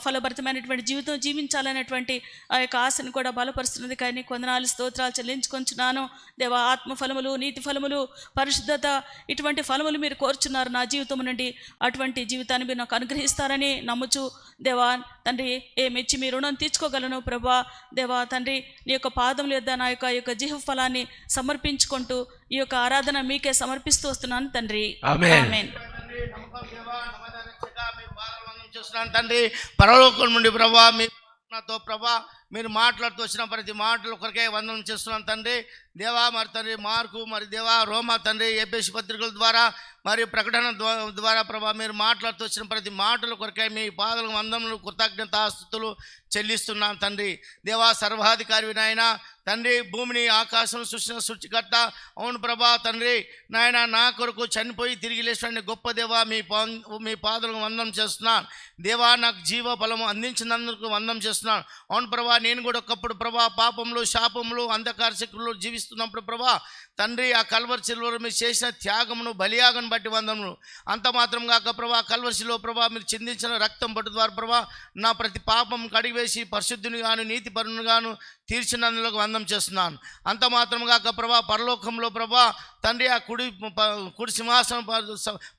ఫలభరితమైనటువంటి జీవితం జీవించాలనేటువంటి ఆ యొక్క ఆశను కూడా బలపరుస్తున్నది. కానీ కొందనాలు స్తోత్రాలు చెల్లించుకొంచున్నాను దేవా. ఆత్మఫలములు, నీతి ఫలములు, పరిశుద్ధత ఇటువంటి ఫలములు మీరు కోరుచున్నారు నా జీవితం నుండి. అటువంటి జీవితాన్ని మీరు నాకు అనుగ్రహిస్తారని నమ్ముచు దేవా తండ్రి ఏ మెచ్చి మీ రుణం తీర్చుకోగలను ప్రభా. దేవా తండ్రి నీ యొక్క పాదముల యొద్ద నా యొక్క జీవ ఫలాన్ని సమర్పించుకుంటూ ఈ యొక్క ఆరాధన మీకే సమర్పిస్తూ వస్తున్నాను తండ్రి. ఆమేన్. తండ్రి పరలోకం నుండి ప్రభా మీ నాతో ప్రభా మీరు మాట్లాడుతూ వచ్చిన ప్రతి మాటలు కొరకే వందనం చేస్తున్నాను తండ్రి. దేవా మరి తండ్రి మార్కు మరి దేవా రోమా తండ్రి ఎబేసి పత్రికల ద్వారా మరి ప్రకటన ద్వారా ప్రభా మీరు మాట్లాడుతూ వచ్చిన ప్రతి మాటల కొరకే మీ పాదలకు వందనములు కృతజ్ఞతాస్తుతులు చెల్లిస్తున్నాను తండ్రి. దేవా సర్వాధికారి నాయన తండ్రి భూమిని ఆకాశం సృష్టిన సృష్టికర్త అవును ప్రభా తండ్రి నాయన నా కొరకు చనిపోయి తిరిగి లేచిన గొప్ప దేవా మీ పాదలకు వందనం చేస్తున్నాను దేవా. నాకు జీవ ఫలము అందించినందుకు వందనం చేస్తున్నాను. అవును ప్రభా నేను కూడా ఒకప్పుడు ప్రభా పాపంలో శాపంలో అంధకార శక్తుల్లో జీవిస్తున్నప్పుడు ప్రభా తండ్రి ఆ కల్వరి సిలువలో మీరు చేసిన త్యాగమును బలియాగను బట్టి వందములు. అంత మాత్రం కాక ప్రభా కల్వరిశిలో ప్రభా మీరు చిందించిన రక్తం పట్టు ద్వారా ప్రభా నా ప్రతి పాపం కడిగివేసి పరిశుద్ధుని గాను నీతి పరుని గాను తీర్చినందులకు వందం చేస్తున్నాను. అంత మాత్రం కాక ప్రభా పరలోకంలో ప్రభా తండ్రి ఆ కుడి సింహాసనం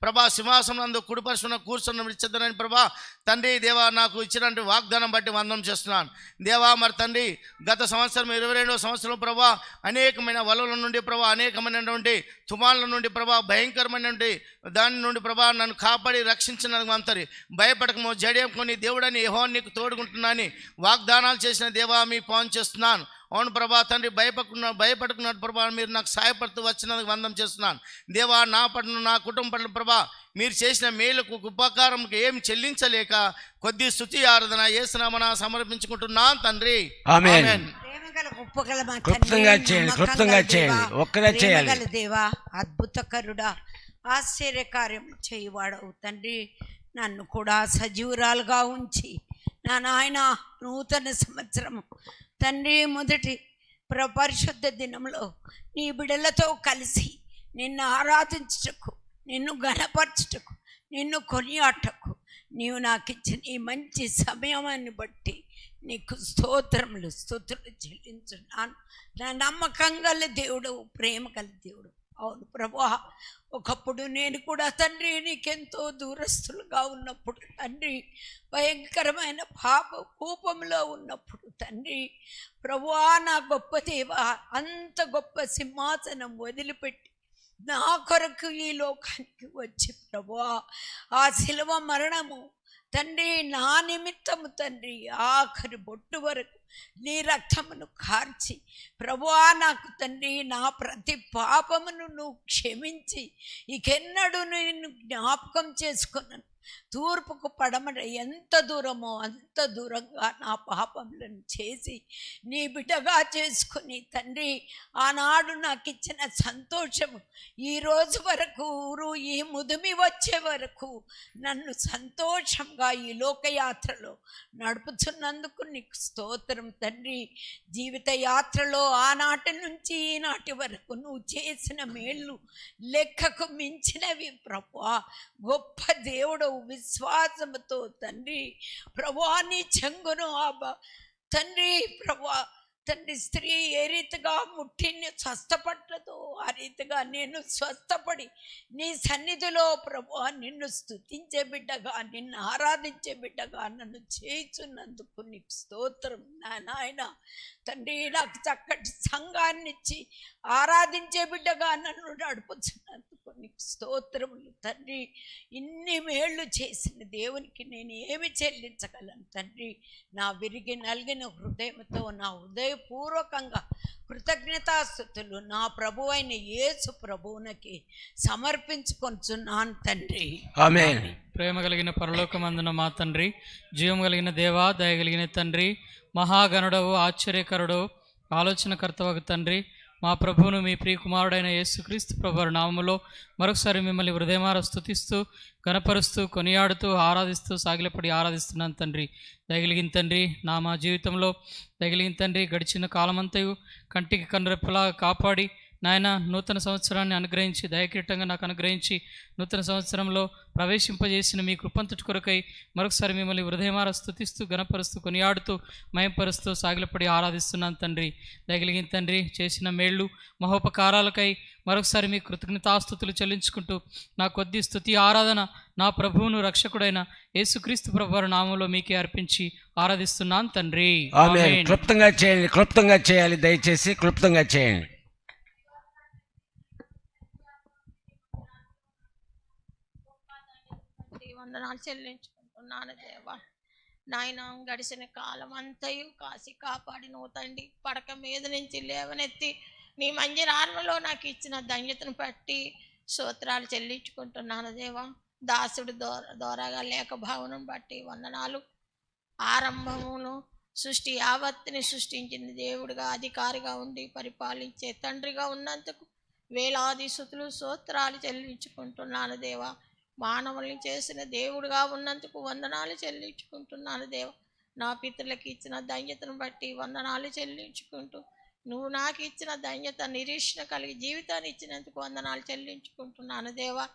ప్రభా సింహాసనం నందు కుడిపరుచున్న కూర్చున్న ఇచ్చేద్దనని ప్రభా తండ్రి దేవా నాకు ఇచ్చినటువంటి వాగ్దానం బట్టి వందనం చేస్తున్నాను దేవా. మరి తండ్రి గత సంవత్సరం 22వ సంవత్సరం ప్రభా అనేకమైన వలల నుండి ప్రభా, అనేకమైనటువంటి తుమాల నుండి ప్రభా, భయంకరమైనటువంటి దాని నుండి ప్రభా నన్ను కాపాడి రక్షించినందుకు అంతరి భయపడకము జడియకొని దేవుడని యెహోవా నీకు తోడుకుంటున్నాని వాగ్దానాలు చేసిన దేవా మీ ఫోన్ చేస్తున్నాను. అవును ప్రభా తండ్రి, భయపడుకున్నాడు ప్రభా, మీరు నాకు సహాయపడుతూ వచ్చినందుకు వందం చేస్తున్నాను దేవా. నా పట్ల నా కుటుంబం పట్ల ప్రభా మీరు చేసిన మేలుకు ఉపకారంకి ఏం చెల్లించలేక కొద్ది స్తుతి ఆరాధన యేసునామమున సమర్పించుకుంటున్నాను తండ్రి. ఆమేన్. క్లుప్తంగా చేయండి, క్లుప్తంగా చేయండి, ఒక్కరే చేయాలి. దేవా, అద్భుతకరుడా, ఆశ్చర్యకార్యం చేయువాడవు తండ్రి. నన్ను కూడా సజీవురాలుగా ఉంచి నా నాయన నూతన సంవత్సరం తండ్రి మొదటి పరిశుద్ధ దినంలో నీ బిడ్డలతో కలిసి నిన్ను ఆరాధించుటకు, నిన్ను గణపరచుటకు, నిన్ను కొనియాటకు నీవు నాకు ఇచ్చిన ఈ మంచి సమయాన్ని బట్టి నీకు స్తోత్రములు స్తుతులు చెల్లించున్నాను. నా నమ్మకం గల దేవుడు, ప్రేమ గల దేవుడు. అవును ప్రభువా, ఒకప్పుడు నేను కూడా తండ్రి నీకెంతో దూరస్తులుగా ఉన్నప్పుడు తండ్రి, భయంకరమైన పాప కూపంలో ఉన్నప్పుడు తండ్రి ప్రభువా, నా గొప్ప దేవా, అంత గొప్ప సింహాసనం వదిలిపెట్టి నా కొరకు ఈ లోకానికి వచ్చి ప్రభువా ఆ శిలువ మరణము తండ్రి నా నిమిత్తము తండ్రి ఆఖరి బొట్టు వరకు నీ రక్తమును కార్చి ప్రభువా నాకు తండ్రి నా ప్రతి పాపమును నువ్వు క్షమించి ఇకెన్నడూ నిన్ను జ్ఞాపకం చేసుకున్నాను. తూర్పుకు పడమర ఎంత దూరమో అంత దూరంగా నా పాపములను చేసి నీ బిడ్డగా చేసుకుని తండ్రి ఆనాడు నాకు ఇచ్చిన సంతోషము ఈ రోజు వరకు ఈ ముదిమి వచ్చే వరకు నన్ను సంతోషంగా ఈ లోకయాత్రలో నడుపుతున్నందుకు నీకు స్తోత్రం తండ్రి. జీవిత యాత్రలో ఆనాటి నుంచి ఈనాటి వరకు నువ్వు చేసిన మేళ్ళు లెక్కకు మించినవి ప్రభువా. గొప్ప దేవుడు, విశ్వాసముతో తండ్రి ప్రభువా నీ చెంగును తండ్రి ప్రభువా తండ్రి స్త్రీ ఏ రీతిగా ముట్టిని స్వస్థపడ్డదో ఆ రీతిగా నేను స్వస్థపడి నీ సన్నిధిలో ప్రభువా నిన్ను స్తుతించే బిడ్డగా, నిన్ను ఆరాధించే బిడ్డగా నన్ను చేయుచున్నందుకు నీకు స్తోత్రం నాయన తండ్రి. నాకు చక్కటి సంఘాన్ని ఇచ్చి ఆరాధించే బిడ్డగా నన్ను నడుపుతున్నందుకు నీకు స్తోత్రములు తండ్రి. ఇన్ని మేళ్ళు చేసిన దేవునికి నేను ఏమి చెల్లించగలను తండ్రి. నా విరిగి నలిగిన హృదయంతో నా హృదయపూర్వకంగా కృతజ్ఞతాస్తుతులు నా ప్రభు అయిన యేసు ప్రభువునకి సమర్పించుకొంచున్నాను తండ్రి. ఆమేన్. ప్రేమ కలిగిన పరలోకమందున మా తండ్రి, జీవం కలిగిన దేవా, దయగలిగిన తండ్రి, మహాగణుడవు, ఆశ్చర్యకరుడు, ఆలోచనకర్తవకు తండ్రి, మా ప్రభువును మీ ప్రియకుమారుడైన యేసుక్రీస్తు ప్రభువారి నామములో మరొకసారి మిమ్మల్ని హృదయమార స్తుతిస్తూ గణపరుస్తూ కొనియాడుతూ ఆరాధిస్తూ సాగిలపడి ఆరాధిస్తున్నాను తండ్రి. దయగలిగిన తండ్రి, మా జీవితంలో దయగలిగిన తండ్రి గడిచిన కాలమంతయు కంటికి కనురెప్పలా కాపాడి నాయన నూతన సంవత్సరాన్ని అనుగ్రహించి దయకిరీటంగా నాకు అనుగ్రహించి నూతన సంవత్సరంలో ప్రవేశింపజేసిన మీ కృపంతటి కొరకై మరొకసారి మిమ్మల్ని హృదయమార స్తుతిస్తూ గణపరుస్తూ కొనియాడుతూ మయంపరుస్తూ సాగిలపడి ఆరాధిస్తున్నాను తండ్రి. దయగలిగిన తండ్రి చేసిన మేళ్ళు మహోపకారాలకై మరొకసారి మీ కృతజ్ఞతాస్తుతులు చెల్లించుకుంటూ నా కొద్ది స్తుతి ఆరాధన నా ప్రభువును రక్షకుడైన యేసుక్రీస్తు ప్రభువారి నామంలో మీకే అర్పించి ఆరాధిస్తున్నాను తండ్రి. ఆమేన్. క్లుప్తంగా చేయండి, క్లుప్తంగా చేయాలి, దయచేసి క్లుప్తంగా చేయండి. వందనాలు చెల్లించుకుంటున్నాను దేవా. నాయన గడిచిన కాలం అంతయు కాసి కాపాడిన తండ్రి, పడక మీద నుంచి లేవనెత్తి నీ మందిరాలలో నాకు ఇచ్చిన ధన్యతను బట్టి స్తోత్రాలు చెల్లించుకుంటున్నాను దేవా. దాసుడు దూరగా లేక భావనను బట్టి వందనాలు. ఆరంభమును సృష్టి యావత్తుని సృష్టించిన దేవుడిగా, అధికారిగా ఉండి పరిపాలించే తండ్రిగా ఉన్నందుకు వేలాది స్తుతులు స్తోత్రాలు చెల్లించుకుంటున్నాను దేవా. మానవుల్ని చేసిన దేవుడుగా ఉన్నందుకు వందనాలు చెల్లించుకుంటున్నాను దేవ. నా పితరులకు ఇచ్చిన ధన్యతను బట్టి వందనాలు చెల్లించుకుంటూ నువ్వు నాకు ఇచ్చిన ధన్యత, నిరీక్షణ కలిగి జీవితాన్ని ఇచ్చినందుకు వందనాలు చెల్లించుకుంటున్నాను దేవా.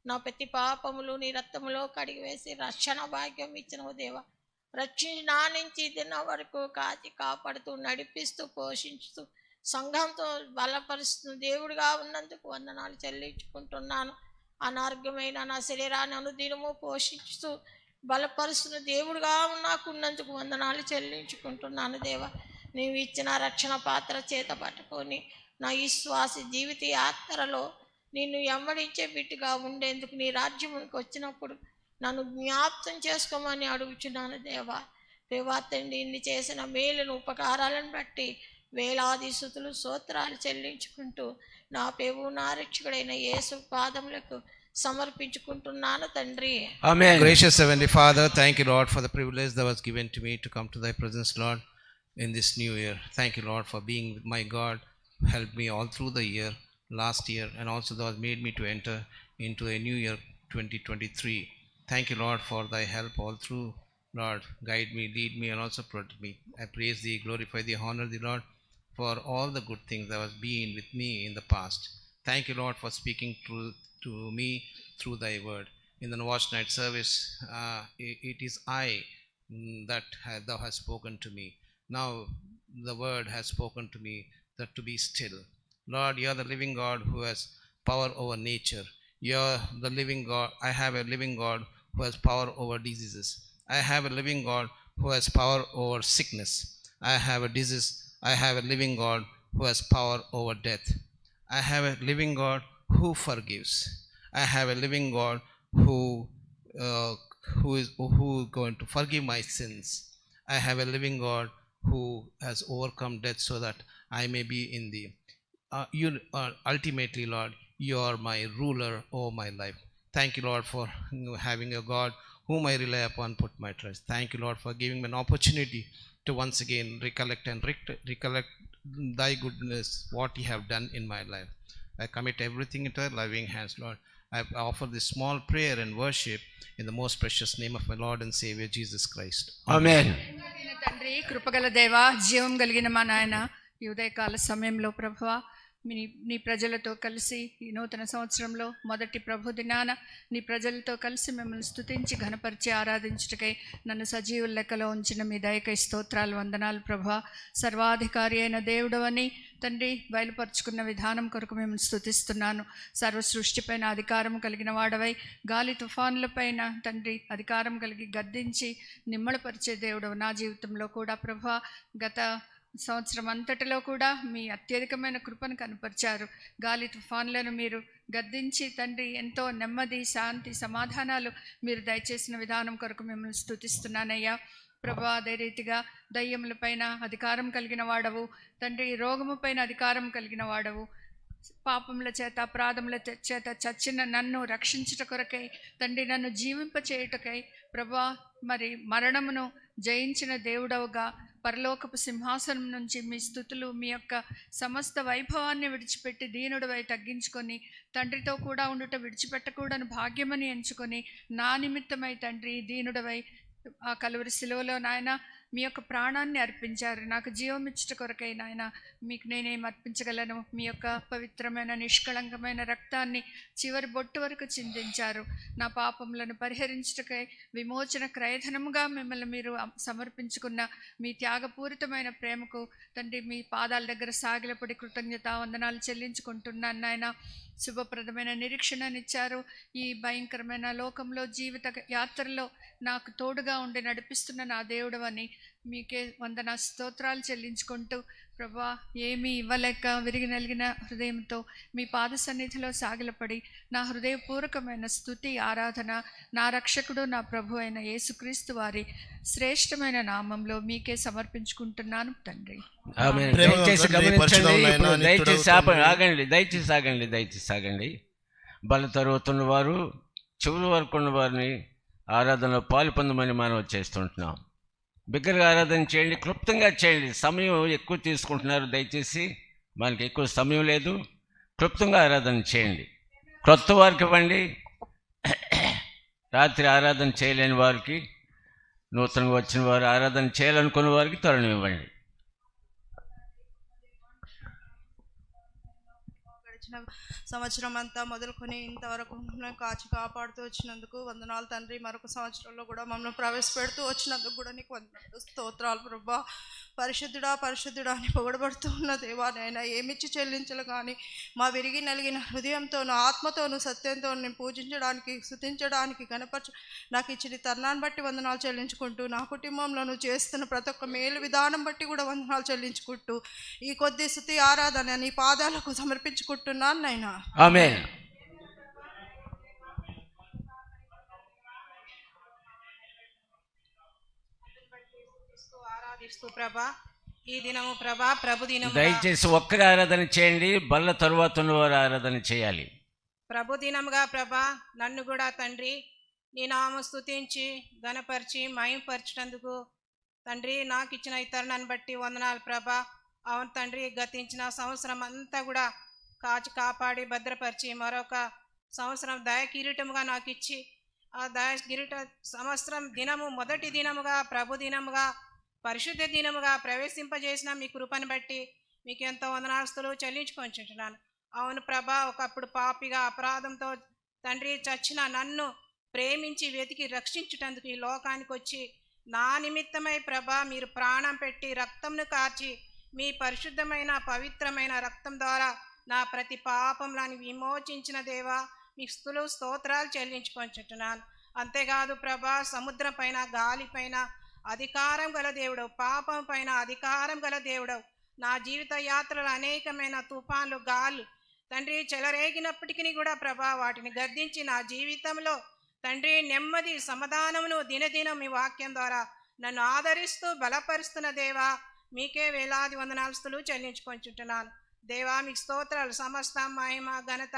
నా ప్రతి పాపములు నీ రక్తములో కడిగివేసి రక్షణ భాగ్యం ఇచ్చినవు దేవా. రక్షించి నా నుంచి దిన వరకు కాచి కాపాడుతూ నడిపిస్తూ పోషించుతూ సంఘంతో బలపరుస్తూ దేవుడిగా ఉన్నందుకు వందనాలు చెల్లించుకుంటున్నాను. అనారోగ్యమైన నా శరీరాన్ని అనుదినము పోషిస్తూ బలపరుస్తున్న దేవుడుగా నాకున్నందుకు వందనాలు చెల్లించుకుంటున్నాను దేవా. నీవు ఇచ్చిన రక్షణ పాత్ర చేత పట్టుకొని నా విశ్వాస జీవిత యాత్రలో నిన్ను వెంబడించే బిడ్డగా ఉండేందుకు నీ రాజ్యానికి వచ్చినప్పుడు నన్ను జ్ఞాపకం చేసుకోమని అడుగుచున్నాను దేవా. దేవా తండ్రి, ఇన్ని చేసిన మేలును ఉపకారాలను బట్టి వేలాది స్తుతులు స్తోత్రాలు చెల్లించుకుంటూ నా ప్రభువు నా రక్షకుడైన యేసు పాదములకు సమర్పించుకుంటున్నాను తండ్రి. ఆమేన్. Gracious Heavenly Father, thank you, Lord, for the privilege that was given to me to come to thy presence, Lord, in this new year. Thank you, Lord, for being my God. Help me all through the year, last year, and also that has made me to enter into a new year 2023. Thank you, Lord, for thy help all through. Lord, guide me, lead me, and also protect me. I praise thee, glorify thee, honor thee, Lord, for all the good things that has been with me in the past. Thank you, Lord, for speaking to me through thy word. In the watch night service, it is I that thou hast spoken to me. Now the word has spoken to me that to be still. Lord, you are the living God who has power over nature. You are the living God. I have a living God who has power over diseases. I have a living God who has power over sickness. I have a disease. I have a living God who has power over death. I have a living God who forgives. I have a living God who is going to forgive my sins. I have a living God who has overcome death so that I may be in thee. You are ultimately, Lord, you are my ruler over my life. Thank you, Lord, for having a God whom I rely upon, put my trust. Thank you, Lord, for giving me an opportunity to once again recollect thy goodness, what you have done in my life. I commit everything into thy loving hands, Lord. I offer this small prayer and worship in the most precious name of my Lord and Savior Jesus Christ. ఆమేన్. తండ్రి, కృపగల దేవా, జీవం కలిగిన మా నాయన, ఈ ఉదయకాల సమయంలో ప్రభువా నీ ప్రజలతో కలిసి ఈ నూతన సంవత్సరంలో మొదటి ప్రభు దినాన నీ ప్రజలతో కలిసి మిమ్మల్ని స్తుతించి ఘనపరిచి ఆరాధించుటకై నన్ను సజీవుల లెక్కలో ఉంచిన మీ దయకై స్తోత్రాలు, వందనాలు ప్రభువా. సర్వాధికారి అయిన దేవుడు అని తండ్రి బయలుపరుచుకున్న విధానం కొరకు మిమ్మల్ని స్తుతిస్తున్నాను. సర్వ సృష్టిపైన అధికారం కలిగిన వాడవై గాలి తుఫానులపైన తండ్రి అధికారం కలిగి గద్దించి నిమ్మళపరిచే దేవుడు నా జీవితంలో కూడా ప్రభువా. గత సంవత్సరం అంతటిలో కూడా మీ అత్యధికమైన కృపను కనపరిచారు. గాలి తుఫాన్లను మీరు గద్దించి తండ్రి ఎంతో నెమ్మది, శాంతి, సమాధానాలు మీరు దయచేసిన విధానం కొరకు మిమ్మల్ని స్తుతిస్తున్నానయ్యా ప్రభా. అదే రీతిగా దయ్యముల పైన అధికారం కలిగిన వాడవు తండ్రి, రోగము పైన అధికారం కలిగిన వాడవు. పాపముల చేత అపరాధముల చేత చచ్చిన నన్ను రక్షించుట కొరకై తండ్రి, నన్ను జీవింపచేయుటకై ప్రభా, మరి మరణమును జయించిన దేవుడవుగా పరలోకపు సింహాసనం నుంచి మీ స్తుతులు, మీ యొక్క సమస్త వైభవాన్ని విడిచిపెట్టి దీనుడివై తగ్గించుకొని తండ్రితో కూడా ఉండుట విడిచిపెట్టకూడని భాగ్యమని ఎంచుకొని నా నిమిత్తమై తండ్రి దీనుడివై ఆ కలువరి శిలువలో నాయన మీ యొక్క ప్రాణాన్ని అర్పించారు. నాకు జీవం ఇచ్చుట కొరకై నాయన మీకు నేనేం అర్పించగలను? మీ యొక్క పవిత్రమైన నిష్కళంకమైన రక్తాన్ని చివరి బొట్టు వరకు చిందించారు. నా పాపములను పరిహరించుటకై విమోచన క్రయధనముగా మిమ్మల్ని మీరు సమర్పించుకున్న మీ త్యాగపూరితమైన ప్రేమకు తండ్రి మీ పాదాల దగ్గర సాగిలపడి కృతజ్ఞతా వందనాలు చెల్లించుకుంటున్నాను నాయన. శుభప్రదమైన నిరీక్షణనిచ్చారు. ఈ భయంకరమైన లోకంలో జీవిత యాత్రలో నాకు తోడుగా ఉండి నడిపిస్తున్న నా దేవుడు అని మీకే వందన స్తోత్రాలు చెల్లించుకుంటూ ప్రభా, ఏమీ ఇవ్వలేక విరిగి నలిగిన హృదయంతో మీ పాద సన్నిధిలో సాగిలపడి నా హృదయపూర్వకమైన స్తుతి ఆరాధన నా రక్షకుడు నా ప్రభు అయిన యేసుక్రీస్తు వారి శ్రేష్టమైన నామంలో మీకే సమర్పించుకుంటున్నాను తండ్రి. దయచేసి ఆగండి. బల తరుగుతున్న వారు చెవుల వరకు ఉన్న వారిని ఆరాధనలో పాలు పొందమని మనం చేస్తుంటున్నాం. బిగ్గరగా ఆరాధన చేయండి, క్లుప్తంగా చేయండి. సమయం ఎక్కువ తీసుకుంటున్నారు, దయచేసి మనకి ఎక్కువ సమయం లేదు. క్లుప్తంగా ఆరాధన చేయండి. క్రొత్త వారికి ఇవ్వండి, రాత్రి ఆరాధన చేయలేని వారికి, నూతనంగా వచ్చిన వారు ఆరాధన చేయాలనుకున్న వారికి తరుణం ఇవ్వండి. గడిచిన సంవత్సరం అంతా మొదలుకొని ఇంతవరకు మమ్మల్ని కాచి కాపాడుతూ వచ్చినందుకు వందనాలు తండ్రి. మరొక సంవత్సరంలో కూడా మమ్మల్ని ప్రవేశపెడుతూ వచ్చినందుకు కూడా నీకు వందనాలు, స్తోత్రాలు ప్రభా. పరిశుద్ధుడా పరిశుద్ధుడా అని పొగడబడుతూ ఉన్న దేవానైనా ఏమిచ్చి చెల్లించలు కానీ మా విరిగి నలిగిన హృదయంతోనూ ఆత్మతోనూ సత్యంతో నేను పూజించడానికి, స్తుతించడానికి, గణపరచ నాకు ఇచ్చిన తరుణాన్ని బట్టి వందనాలు చెల్లించుకుంటూ, నా కుటుంబంలో నువ్వు చేస్తున్న ప్రతి ఒక్క మేలు విధానం బట్టి కూడా వందనాలు చెల్లించుకుంటూ ఈ కొద్ది స్తుతి ఆరాధన నీ పాదాలకు సమర్పించుకుంటున్నాను నైనా. ఆమేన్. ఆరాధిస్తూ ప్రభా ఈ దినము ప్రభా ప్రభు దినము దయచేసి ఒక్కరి ఆరాధన చేయండి, బల్ల తరువాత ఉన్నవారు ఆరాధన చేయాలి. ప్రభు దినముగా ప్రభా నన్ను కూడా తండ్రి నీ నామ స్తుతించి గణపరిచి మహిమపరచినందుకు తండ్రి నాకు ఇచ్చిన ఈ తరుణాన్ని బట్టి వందనాలు ప్రభా. అవును తండ్రి, గతించిన సంవత్సరం అంతా కూడా కాచి కాపాడి భద్రపరిచి మరొక సంవత్సరం దయ కిరీటముగా నాకు ఇచ్చి ఆ దయ కిరీట సంవత్సరం దినము మొదటి దినముగా ప్రభు దినముగా పరిశుద్ధ దినముగా ప్రవేశింపజేసిన మీ కృపను బట్టి మీకు ఎంతో వందనాస్తులు చెల్లించుకొంచుంటున్నాను. అవును ప్రభా, ఒకప్పుడు పాపిగా అపరాధంతో తండ్రి చచ్చిన నన్ను ప్రేమించి వెతికి రక్షించుటందుకు ఈ లోకానికి వచ్చి నా నిమిత్తమై ప్రభా మీరు ప్రాణం పెట్టి రక్తంను కార్చి మీ పరిశుద్ధమైన పవిత్రమైన రక్తం ద్వారా నా ప్రతి పాపంలాని విమోచించిన దేవా మీకు స్తుతులు స్తోత్రాలు చెల్లించుకొంచుంటున్నాను. అంతేకాదు ప్రభా, సముద్రం పైన గాలిపైన అధికారం గల దేవుడవు, పాపం పైన అధికారం గల దేవుడవు. నా జీవిత యాత్రలో అనేకమైన తుఫాన్లు గాలు తండ్రి చెలరేగినప్పటికీ కూడా ప్రభా వాటిని గద్దించి నా జీవితంలో తండ్రి నెమ్మది సమాధానమును దినదినం మీ వాక్యం ద్వారా నన్ను ఆదరిస్తూ బలపరుస్తున్న దేవా మీకే వేలాది వందనాస్తులు చెల్లించుకొంచుంటున్నాను. దేవా మీకు స్తోత్రాలు, సమస్త మహిమ ఘనత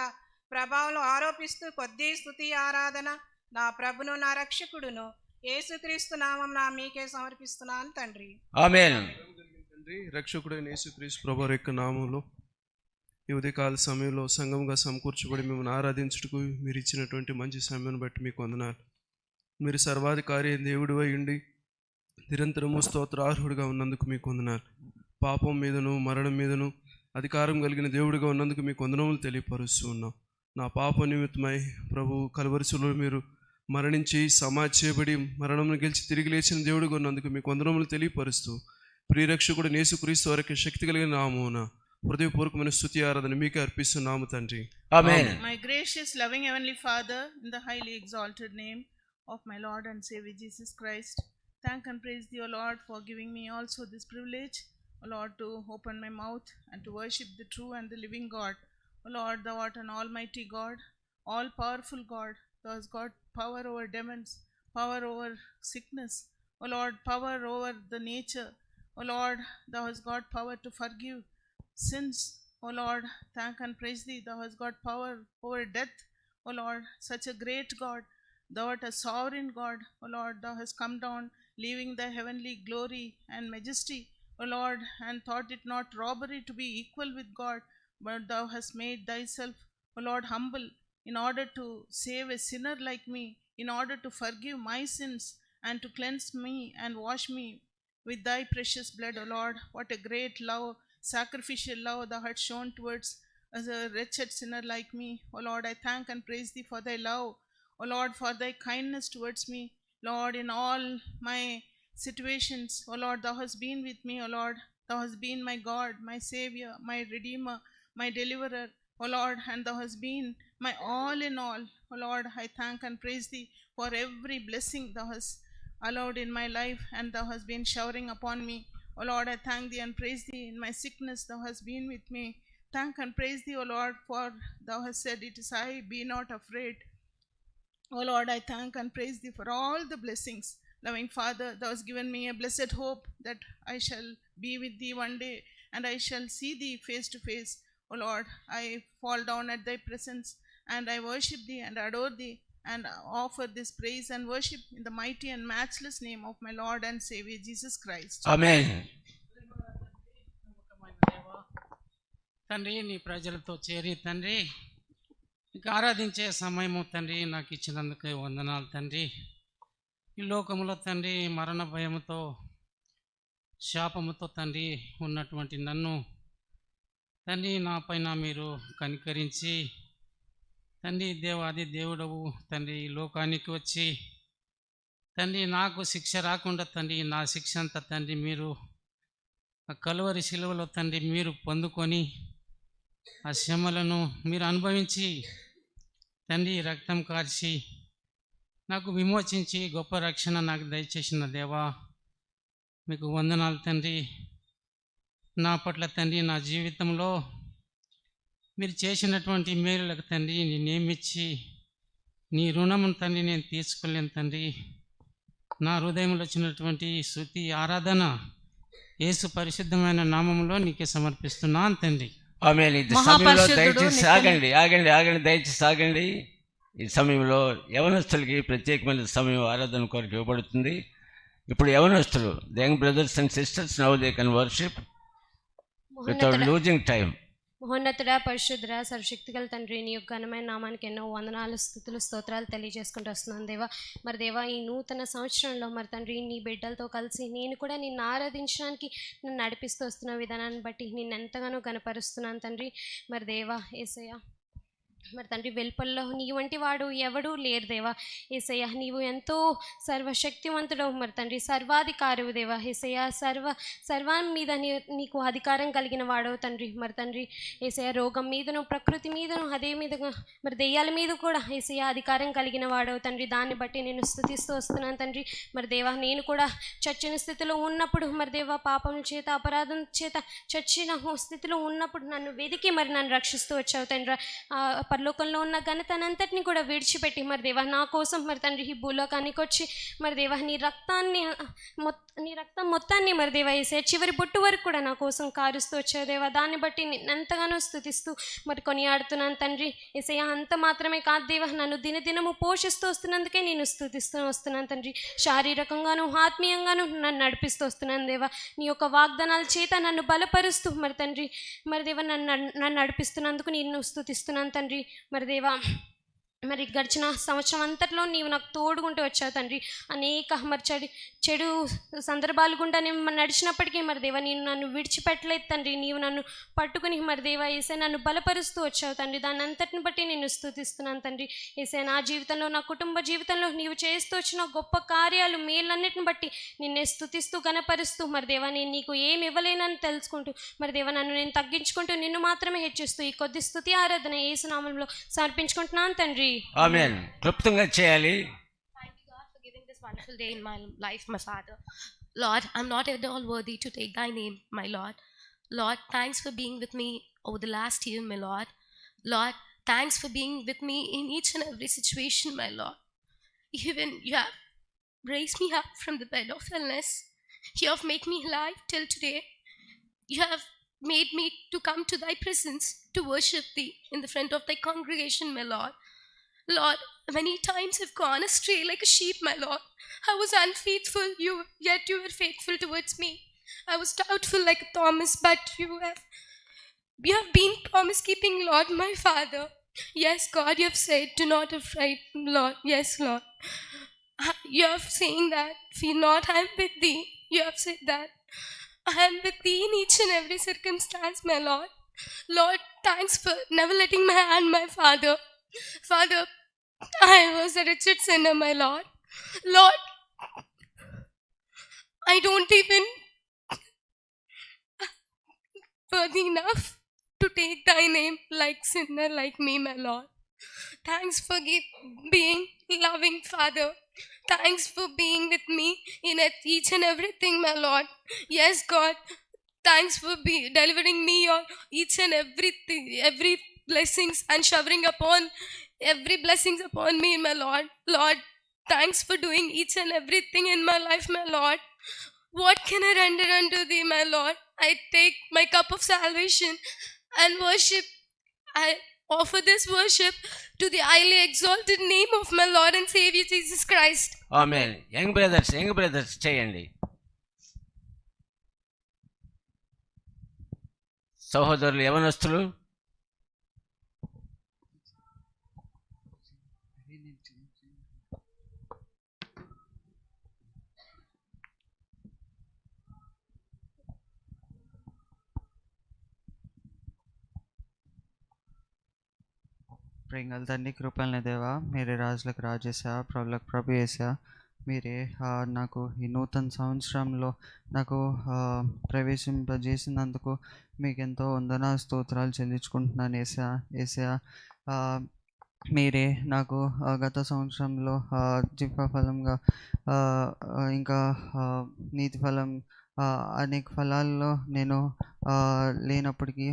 ప్రభావంలో ఆరోపిస్తూ కొద్ది స్తుతి ఆరాధన నా ప్రభును నా రక్షకుడును యేసుక్రీస్తు నామం నా మీకే సమర్పిస్తున్నాను తండ్రి. ఆమేన్. తండ్రి రక్షకుడైన యేసుక్రీస్తు ప్రభువారి యొక్క నామంలో ఈ ఉదయకాల సమయంలో సంఘంగా సమకూర్చబడి మిమ్మల్ని ఆరాధించుటకు మీరు ఇచ్చినటువంటి మంచి సమయాన్ని బట్టి మీకు వందనాలు. మీరు సర్వాధికారి దేవుడు అయి ఉండి నిరంతరము స్తోత్రార్హుడిగా ఉన్నందుకు మీకు వందనాలు. పాపం మీదను మరణం మీదను అధికారం కలిగిన దేవుడిగా ఉన్నందుకు మీకు వందనములు తెలియపరుస్తూ ఉన్నాం. నా పాప నిమిత్తమై ప్రభు కలువరిశిలో మీరు మరణించి సమాధి చేయబడి మరణంను గెలిచి తిరిగి లేచిన దేవుడిగా ఉన్నందుకు మీకు వందనములు తెలియపరుస్తూ ప్రియరక్షకుడు యేసుక్రీస్తు వారికి శక్తి కలిగిన నామమున హృదయపూర్వకమైన స్తుతి ఆరాధన మీకే అర్పిస్తున్నాము తండ్రి. ఆమేన్. My gracious, loving Heavenly Father, in the highly exalted name of my Lord and Savior Jesus Christ, thank and praise thee, O Lord, for giving me also this privilege, O Lord, to open my mouth and to worship the true and the living God. O Lord, thou art an almighty God, all-powerful God. Thou hast got power over demons, power over sickness. O Lord, power over the nature. O Lord, thou hast got power to forgive sins. O Lord, thank and praise thee. Thou hast got power over death. O Lord, such a great God. Thou art a sovereign God. O Lord, thou hast come down, leaving thy heavenly glory and majesty. O Lord, and thought it not robbery to be equal with God, but thou hast made thyself, O Lord, humble in order to save a sinner like me, in order to forgive my sins and to cleanse me and wash me with thy precious blood. O Lord, what a great love, sacrificial love thou hast shown towards as a wretched sinner like me. O Lord, I thank and praise thee for thy love. O Lord, for thy kindness towards me. Lord, in all my situations, O Lord, thou hast been with me. O Lord, thou hast been my God, my Savior, my Redeemer, my Deliverer. O Lord, and thou hast been my all in all. O Lord, I thank and praise thee for every blessing thou hast allowed in my life and thou hast been showering upon me. O Lord, I thank thee and praise thee. In my sickness thou hast been with me. Thank and praise thee, O Lord, for thou hast said, it is I, be not afraid. O Lord, I thank and praise thee for all the blessings. Loving Father, thou hast given me a blessed hope that I shall be with thee one day and I shall see thee face to face. O Lord, I fall down at thy presence and I worship thee and adore thee and offer this praise and worship in the mighty and matchless name of my Lord and Savior Jesus Christ. ఆమేన్. తండ్రి నీ ప్రజలతో చేరి తండ్రి నీకు ఆరాధించే సమయము తండ్రి నాకు ఇచ్చినందుకు వందనాలు తండ్రి. ఈ లోకములో తండ్రి మరణ భయముతో శాపముతో తండ్రి ఉన్నటువంటి నన్ను తండ్రి నా పైన మీరు కనికరించి తండ్రి దేవాది దేవుడవు తండ్రి ఈ లోకానికి వచ్చి తండ్రి నాకు శిక్ష రాకుండా తండ్రి నా శిక్ష అంతా తండ్రి మీరు ఆ కలువరి శిలువలో తండ్రి మీరు పొందుకొని ఆ శ్రమలను మీరు అనుభవించి తండ్రి రక్తం కార్చి నాకు విమోచించి గొప్ప రక్షణ నాకు దయచేసిన దేవా మీకు వందనాలు తండ్రి. నా పట్ల తండ్రి నా జీవితంలో మీరు చేసినటువంటి మేలులకు తండ్రి నేనేమిచ్చి నీ రుణమును తండ్రి నేను తీసుకోలేను తండ్రి. నా హృదయంలో వచ్చినటువంటి స్తుతి ఆరాధన యేసు పరిశుద్ధమైన నామములో నీకే సమర్పిస్తున్నాను తండ్రి. ఆమేన్. ఈ సమయంలో దయచేసి ఆగండి దయచేసి ఆగండి. ఈ సమయంలో యవనస్తులకి ప్రత్యేకమైన సమయం ఆరాధన కొరకు ఇవ్వబడుతుంది. ఇప్పుడు యవనస్తులు young brothers and sisters now they can worship without losing time. మహోన్నతుడ పరిశుద్ధుడ సర్వశక్తిగల తండ్రి నీ యొక్క ఘనమైన నామానికి ఎన్నో వందనాలు స్తుతులు స్తోత్రాలు తెలియజేసుకుంటూ వస్తున్నాను దేవా. మరి దేవా ఈ నూతన సంవత్సరంలో మరి తండ్రి నీ బిడ్డలతో కలిసి నేను కూడా నిన్ను ఆరాధించడానికి నన్ను నడిపిస్తూ వస్తున్న విధానాన్ని బట్టి నిన్ను ఎంతగానో గణపరుస్తున్నాను తండ్రి. మరి దేవా యేసయ్య మరి తండ్రి వెలుపల్లో నీ వంటి వాడు ఎవడూ లేరు దేవా. యేసయ్య నీవు ఎంతో సర్వశక్తివంతుడవు మరి తండ్రి, సర్వాధికారువు దేవా. యేసయ్య సర్వాన్ని మీద నీకు అధికారం కలిగిన వాడవు తండ్రి. మరి తండ్రి యేసయ్య రోగం మీదను ప్రకృతి మీదను అదే మీదుగా మరి దెయ్యాల మీద కూడా యేసయ్య అధికారం కలిగిన వాడవు తండ్రి. దాన్ని బట్టి నేను స్తుతిస్తూ వస్తున్నాను తండ్రి. మరి దేవా నేను కూడా చచ్చిన స్థితిలో ఉన్నప్పుడు మరి దేవా పాపం చేత అపరాధం చేత చచ్చిన స్థితిలో ఉన్నప్పుడు నన్ను వెతికి మరి నన్ను రక్షిస్తూ వచ్చావు తండ్రి. పరలోకంలో ఉన్న ఘనతనంతటిని కూడా విడిచిపెట్టి మరి దేవా నా కోసం మరి తండ్రి ఈ భూలోకానికి వచ్చి మరి దేవా నీ రక్తం మొత్తాన్ని మరి దేవా వేసే చివరి బొట్టు వరకు కూడా నా కోసం కారుస్తూ వచ్చావు దేవా. దాన్ని బట్టి ఎంతగానో స్తుతిస్తూ మరి కొనియాడుతున్నాను తండ్రి. ఏసయ్య అంత మాత్రమే కాదు దేవా, నన్ను దినదినము పోషిస్తూ వస్తున్నందుకే నేను స్తుతిస్తూ వస్తున్నాను తండ్రి. శారీరకంగాను ఆత్మీయంగాను నన్ను నడిపిస్తూ వస్తున్నాను దేవా. నీ యొక్క వాగ్దానాల చేత నన్ను బలపరుస్తూ మరి తండ్రి మరి దేవా నన్ను నడిపిస్తున్నందుకు నేను స్తుతిస్తున్నాను తండ్రి. మరి దేవా మరి గడిచిన సంవత్సరం అంతట్లో నీవు నాకు తోడుకుంటూ వచ్చావు తండ్రి. అనేక మరి చెడు సందర్భాలు గుండా నేను నడిచినప్పటికీ మరి దేవా నేను నన్ను విడిచిపెట్టలేదు తండ్రి. నీవు నన్ను పట్టుకుని మరి దేవా ఏసే నన్ను బలపరుస్తూ వచ్చావు తండ్రి. దాన్ని అంతటిని బట్టి నేను స్తుతిస్తున్నాను తండ్రి. ఏసే నా జీవితంలో నా కుటుంబ జీవితంలో నీవు చేస్తూ వచ్చిన గొప్ప కార్యాలు మేలన్నిటిని బట్టి నిన్నే స్తుతిస్తూ గణపరుస్తూ మరి దేవా నేను నీకు ఏమి ఇవ్వలేనని తెలుసుకుంటూ మరి దేవా నన్ను నేను తగ్గించుకుంటూ నిన్ను మాత్రమే హెచ్చిస్తూ ఈ కొద్ది స్తుతి ఆరాధన యేసు నామములో సమర్పించుకుంటున్నాను తండ్రి. ఆమేన్. క్లుప్తంగా చేయాలి. Thank you, God, for giving this wonderful day in my life, my Father. Lord, I'm not at all worthy to take thy name, my Lord. Lord, thanks for being with me over the last year, my Lord. Lord, thanks for being with me in each and every situation, my Lord. Even you have raised me up from the bed of illness. You have made me alive till today. You have made me to come to thy presence to worship thee in the front of thy congregation, my Lord. Lord, many times I've gone astray like a sheep, my Lord. I was unfaithful, yet you were faithful towards me. I was doubtful like Thomas, but you have been promise-keeping, Lord, my Father. Yes, God, you have said, do not afraid, Lord. Yes, Lord. You have saying that, fear not, I am with thee. You have said that. I am with thee in each and every circumstance, my Lord. Lord, thanks for never letting my hand, my Father. Father, I was a wretched sinner, my Lord. Lord, I don't even worthy enough to take thy name like sinner like me, my Lord. Thanks for being loving Father. Thanks for being with me in each and everything, my Lord. Yes, God. Thanks for delivering me on each and everything, every blessings and showering upon every blessings upon me, my Lord. Lord, thanks for doing each and everything in my life, my Lord. What can I render unto thee, my Lord? I take my cup of salvation and worship. I offer this worship to the highly exalted name of my Lord and Savior Jesus Christ. Amen. Young brothers చేయండి. సహోదరులు యవనస్తులు ప్రేంగల తండ్రి కృపలనే దేవా, మీరే రాజులకు రాజేసా, ప్రభులకు ప్రభు వేసా. మీరే నాకు ఈ నూతన సంవత్సరంలో నాకు ప్రవేశింపజేసినందుకు మీకు ఎంతో వందన స్తోత్రాలు చెల్లించుకుంటున్నాను ఏసా. ఏసా మీరే నాకు గత సంవత్సరంలో జీవఫలంగా ఇంకా నీతి ఫలం అనేక ఫలాల్లో నేను లేనప్పటికీ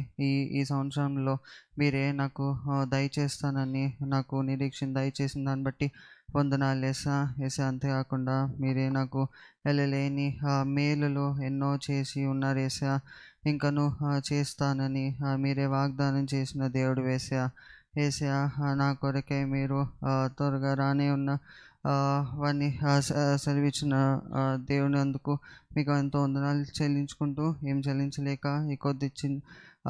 ఈ సంవత్సరంలో మీరే నాకు దయచేస్తానని నాకు నిరీక్షణ దయచేసిన దాన్ని బట్టి వందనాలు ఏసా. ఏసా అంతేకాకుండా మీరే నాకు వెళ్ళలేని మేలులు ఎన్నో చేసి ఉన్నారు ఏసా. ఇంకను చేస్తానని మీరే వాగ్దానం చేసిన దేవుడు వేసా. ఏసా నా కొరకే మీరు త్వరగా రానే ఉన్న వారిని సెలవిచ్చిన దేవుని అందుకు మీకు ఎంతో వందనాలు చెల్లించుకుంటూ ఏం చెల్లించలేక ఈ కొద్ది చిన్న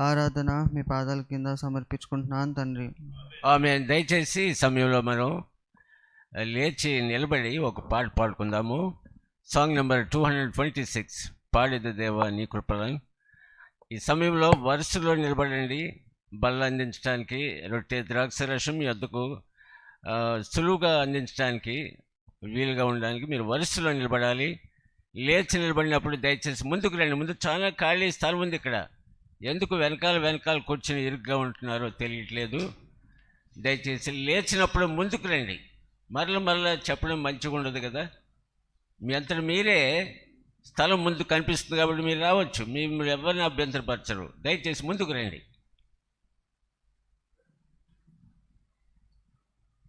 ఆరాధన మీ పాదాల కింద సమర్పించుకుంటున్నాను తండ్రి. ఆమేన్. దయచేసి ఈ సమయంలో మనం లేచి నిలబడి ఒక పాట పాడుకుందాము. సాంగ్ నెంబర్ 226, పాడేది దేవా నీ కృపలను. ఈ సమయంలో వరుసలో నిలబడండి. బల్ల అందించడానికి రొట్టె ద్రాక్ష రసం మీ వద్దకు సులువుగా అందించడానికి వీలుగా ఉండడానికి మీరు వరుసలో నిలబడాలి. లేచి నిలబడినప్పుడు దయచేసి ముందుకు రండి. ముందు చాలా ఖాళీ స్థలం ఉంది ఇక్కడ. ఎందుకు వెనకాల కూర్చొని ఇరుగ్గా ఉంటున్నారో తెలియట్లేదు. దయచేసి లేచినప్పుడు ముందుకు రండి. మరలా చెప్పడం మంచిగా ఉండదు కదా. మీ అంతటి మీరే స్థలం ముందు కనిపిస్తుంది కాబట్టి మీరు రావచ్చు. మీరు ఎవరిని అభ్యంతరపరచరు. దయచేసి ముందుకు రండి.